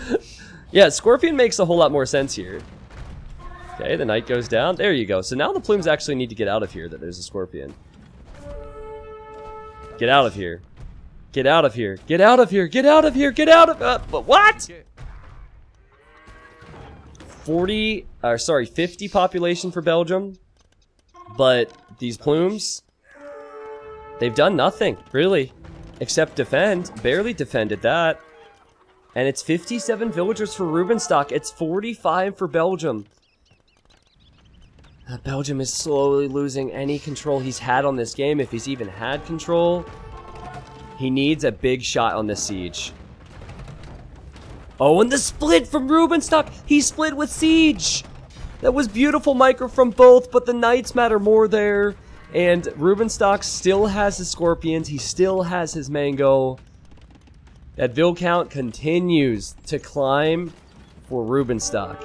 Yeah, Scorpion makes a whole lot more sense here. Okay, the knight goes down. There you go. So now the plumes actually need to get out of here that there's a Scorpion. Get out of here. Get out of here. Get out of here. Get out of here. Get out of... but what? 50 population for Belgium. But these plumes, they've done nothing, really. Except defend. Barely defended that. And it's 57 villagers for Rubenstock. It's 45 for Belgium. Belgium is slowly losing any control he's had on this game, if he's even had control. He needs a big shot on this siege. Oh, and the split from Rubenstock! He split with siege! That was beautiful micro from both, but the knights matter more there. And Rubenstock still has his scorpions, he still has his mango. That vill count continues to climb for Rubenstock.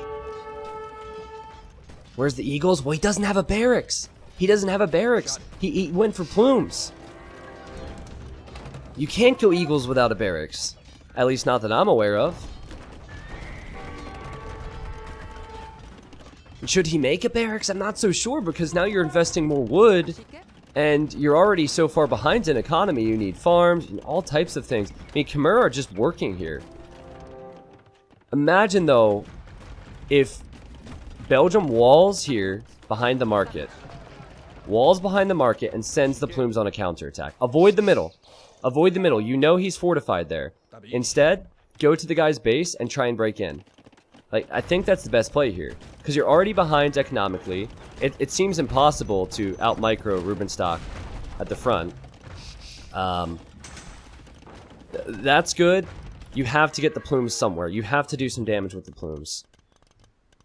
Where's the eagles? Well, he doesn't have a barracks. He doesn't have a barracks. He went for plumes. You can't kill eagles without a barracks. At least not that I'm aware of. Should he make a barracks? I'm not so sure, because now you're investing more wood. And you're already so far behind in economy. You need farms and all types of things. I mean, Khmer are just working here. Imagine, though, if... Belgium walls here behind the market. Walls behind the market and sends the plumes on a counterattack. Avoid the middle. Avoid the middle. You know he's fortified there. Instead, go to the guy's base and try and break in. Like, I think that's the best play here. Because you're already behind economically. It seems impossible to out-micro Rubenstock at the front. That's good. You have to get the plumes somewhere. You have to do some damage with the plumes.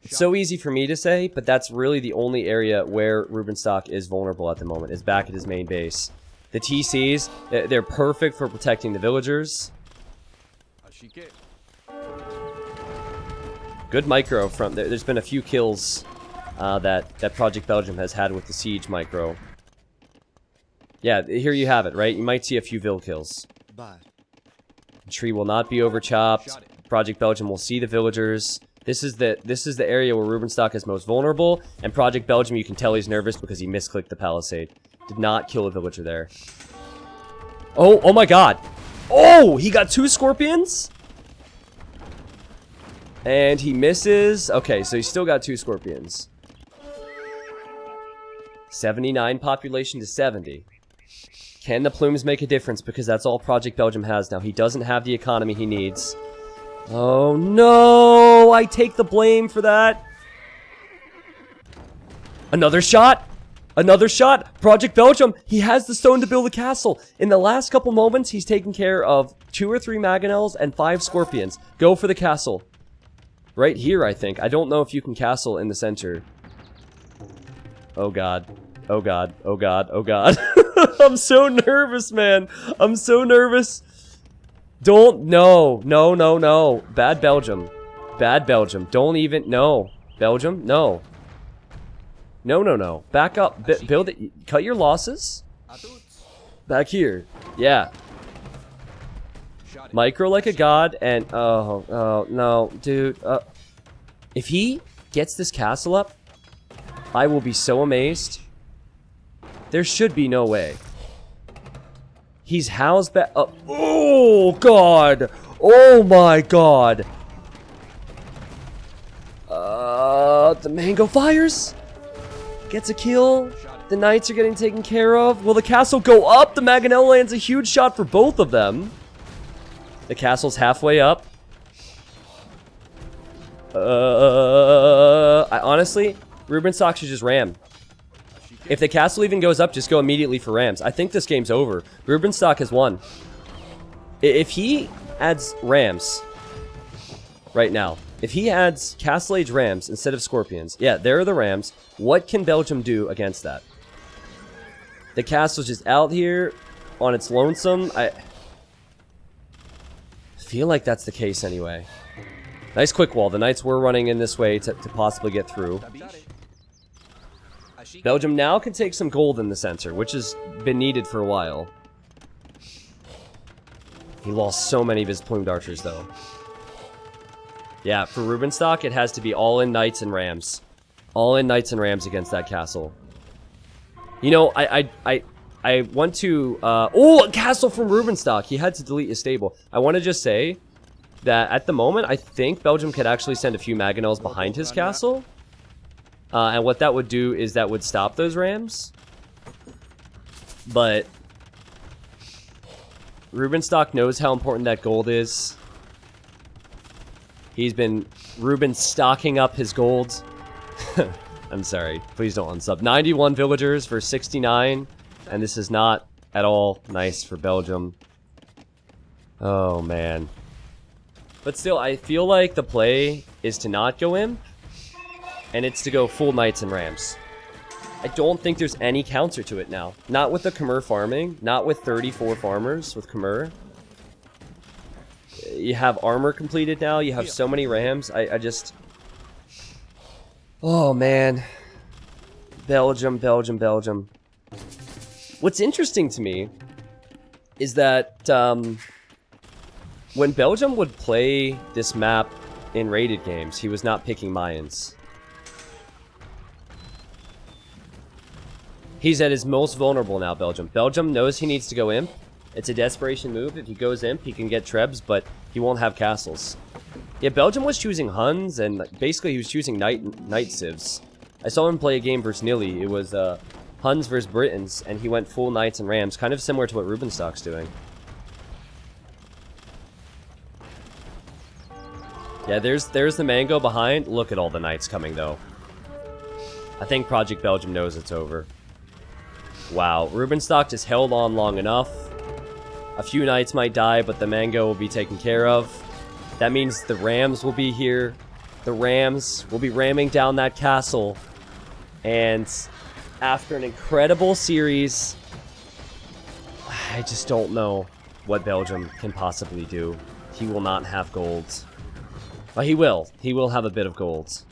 It's so easy for me to say, but that's really the only area where Rubenstock is vulnerable at the moment, is back at his main base. The TCs, they're perfect for protecting the villagers. Good micro from... There's been a few kills that Project Belgium has had with the siege micro. Yeah, here you have it, right? You might see a few vill kills. The tree will not be overchopped. Project Belgium will see the villagers. This is the area where Rubenstock is most vulnerable, and Project Belgium, you can tell he's nervous because he misclicked the palisade. Did not kill a villager there. Oh my god! Oh, he got 2 scorpions? And he misses. Okay, so he still got 2 scorpions. 79 population to 70. Can the plumes make a difference? Because that's all Project Belgium has now. He doesn't have the economy he needs. Oh no! I take the blame for that. Another shot! Another shot! Project Belgium, he has the stone to build a castle. In the last couple moments, he's taken care of 2 or 3 mangonels and 5 scorpions. Go for the castle. Right here, I think. I don't know if you can castle in the center. Oh god. Oh god. Oh god. Oh god. I'm so nervous, man. I'm so nervous. Don't. No. No, no, no. Bad Belgium. Bad Belgium. Don't even. No. Belgium? No. No, no, no. Back up. Build it. Cut your losses. Back here. Yeah. Micro like a god and... Oh, no. Dude. If he gets this castle up, I will be so amazed. There should be no way. He's housed back up. Oh, God. Oh, my God. The mango fires. Gets a kill. The knights are getting taken care of. Will the castle go up? The mangonel lands a huge shot for both of them. The castle's halfway up. Honestly, Rubenstock should just ram. If the castle even goes up, just go immediately for rams. I think this game's over. Rubenstock has won. If he adds rams right now, if he adds Castle Age rams instead of scorpions, yeah, there are the rams. What can Belgium do against that? The castle's just out here on its lonesome. I feel like that's the case anyway. Nice quick wall. The knights were running in this way to possibly get through. Belgium now can take some gold in the center, which has been needed for a while. He lost so many of his plumed archers, though. Yeah, for Rubenstock, it has to be all in knights and rams. All in knights and rams against that castle. You know, I want to... oh, a castle from Rubenstock! He had to delete his stable. I want to just say that at the moment, I think Belgium could actually send a few mangonels behind his castle. And what that would do is that would stop those rams. But Rubenstock knows how important that gold is. He's been Rubenstocking up his gold. I'm sorry. Please don't unsub. 91 villagers for 69. And this is not at all nice for Belgium. Oh, man. But still, I feel like the play is to not go imp. And it's to go full knights and rams. I don't think there's any counter to it now. Not with the Khmer farming. Not with 34 farmers with Khmer. You have armor completed now. You have so many rams. I just... Oh, man. Belgium, Belgium, Belgium. What's interesting to me is that when Belgium would play this map in rated games, he was not picking Mayans. He's at his most vulnerable now, Belgium. Belgium knows he needs to go imp. It's a desperation move. If he goes imp, he can get trebs, but he won't have castles. Yeah, Belgium was choosing Huns, and basically he was choosing knight civs. I saw him play a game versus Nilly. It was Huns versus Britons, and he went full knights and rams, kind of similar to what Rubenstock's doing. Yeah, there's the mango behind. Look at all the knights coming, though. I think Project Belgium knows it's over. Wow, Rubenstock just held on long enough. A few knights might die, but the mango will be taken care of. That means the rams will be here. The rams will be ramming down that castle. And after an incredible series, I just don't know what Belgium can possibly do. He will not have gold. Well, he will. He will have a bit of gold.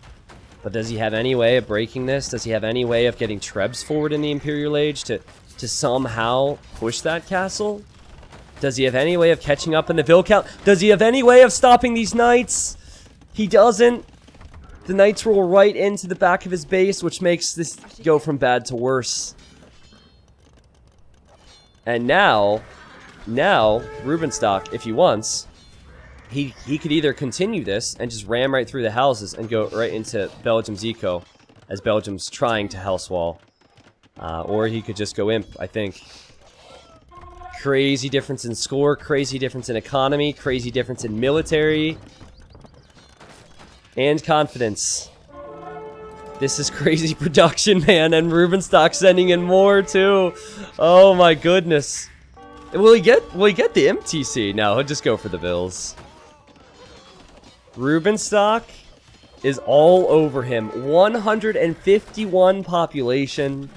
But does he have any way of breaking this? Does he have any way of getting trebs forward in the Imperial Age to somehow push that castle? Does he have any way of catching up in the Vil count? Does he have any way of stopping these knights? He doesn't. The knights roll right into the back of his base, which makes this go from bad to worse. And now, Rubenstock, if he wants, he could either continue this and just ram right through the houses and go right into Belgium's eco, as Belgium's trying to house wall. Or he could just go imp, I think. Crazy difference in score, crazy difference in economy, crazy difference in military. And confidence. This is crazy production, man, and Rubenstock sending in more too. Oh my goodness. Will he get the MTC? No, he'll just go for the Bills. Rubenstock is all over him. 151 population.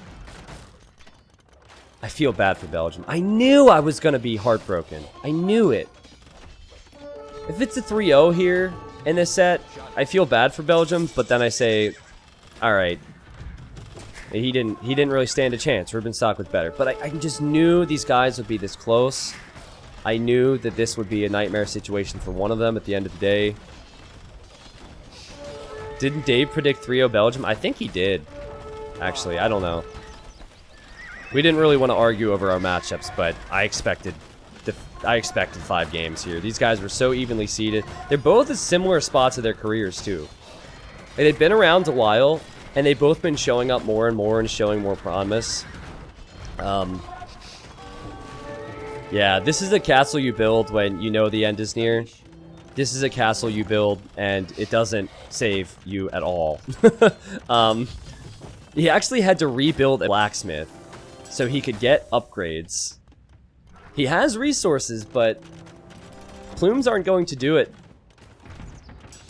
I feel bad for Belgium. I knew I was gonna be heartbroken. I knew it. If it's a 3-0 here in this set, I feel bad for Belgium, but then I say, alright. He didn't really stand a chance. Rubenstock was better. But I just knew these guys would be this close. I knew that this would be a nightmare situation for one of them at the end of the day. Didn't Dave predict 3-0 Belgium? I think he did. Actually, I don't know. We didn't really want to argue over our matchups, but I expected 5 games here. These guys were so evenly seated. They're both at similar spots of their careers, too. They've been around a while, and they've both been showing up more and more and showing more promise. Yeah, this is a castle you build when you know the end is near. This is a castle you build, and it doesn't save you at all. He actually had to rebuild a blacksmith so he could get upgrades. He has resources, but plumes aren't going to do it.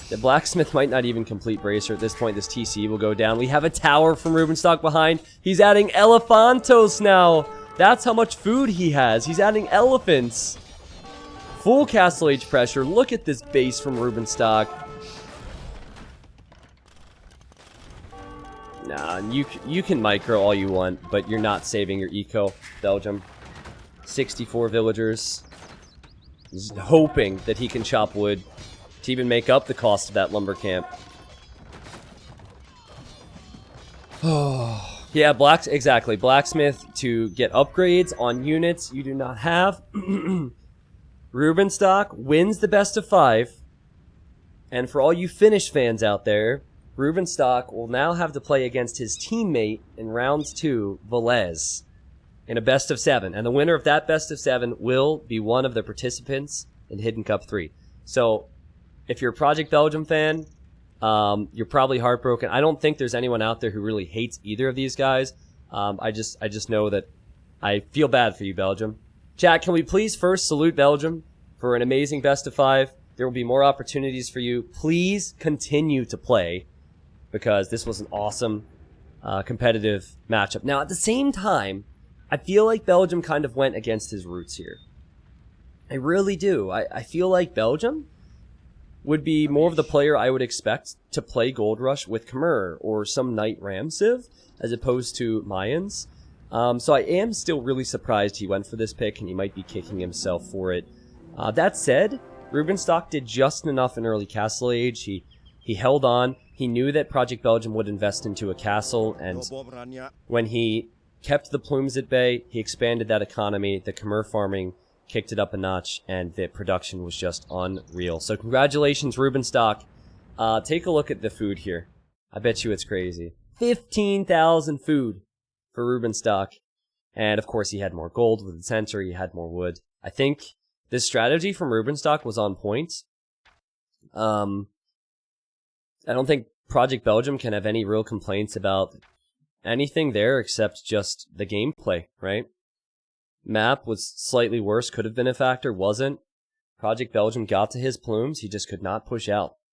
The blacksmith might not even complete Bracer at this point. This TC will go down. We have a tower from Rubenstock behind. He's adding Elephantos now. That's how much food he has. He's adding elephants. Full castle age pressure. Look at this base from Rubenstock. Nah, you can micro all you want, but you're not saving your eco, Belgium. 64 villagers. He's hoping that he can chop wood to even make up the cost of that lumber camp. Oh, yeah, exactly. Blacksmith to get upgrades on units you do not have. Rubenstock wins the best of 5. And for all you Finnish fans out there, Rubenstock will now have to play against his teammate in round 2, Velez, in a best of 7. And the winner of that best of 7 will be one of the participants in Hidden Cup 3. So, if you're a Project Belgium fan, you're probably heartbroken. I don't think there's anyone out there who really hates either of these guys. I just know that I feel bad for you, Belgium. Chat, can we please first salute Belgium for an amazing best of 5? There will be more opportunities for you. Please continue to play, because this was an awesome competitive matchup. Now, at the same time, I feel like Belgium kind of went against his roots here. I really do. I feel like Belgium would be more of the player I would expect to play Gold Rush with Khmer or some Knight Ram Civ, as opposed to Mayans. So I am still really surprised he went for this pick, and he might be kicking himself for it. That said, Rubenstock did just enough in early Castle Age. He held on. He knew that Project Belgium would invest into a castle, and when he kept the plumes at bay, he expanded that economy. The Khmer farming kicked it up a notch, and the production was just unreal. So congratulations, Rubenstock. Take a look at the food here. I bet you it's crazy. 15,000 food for Rubenstock. And of course he had more gold with the center, he had more wood. I think this strategy from Rubenstock was on point. I don't think Project Belgium can have any real complaints about anything there except just the gameplay, right? Map was slightly worse, could have been a factor, wasn't. Project Belgium got to his plumes, he just could not push out.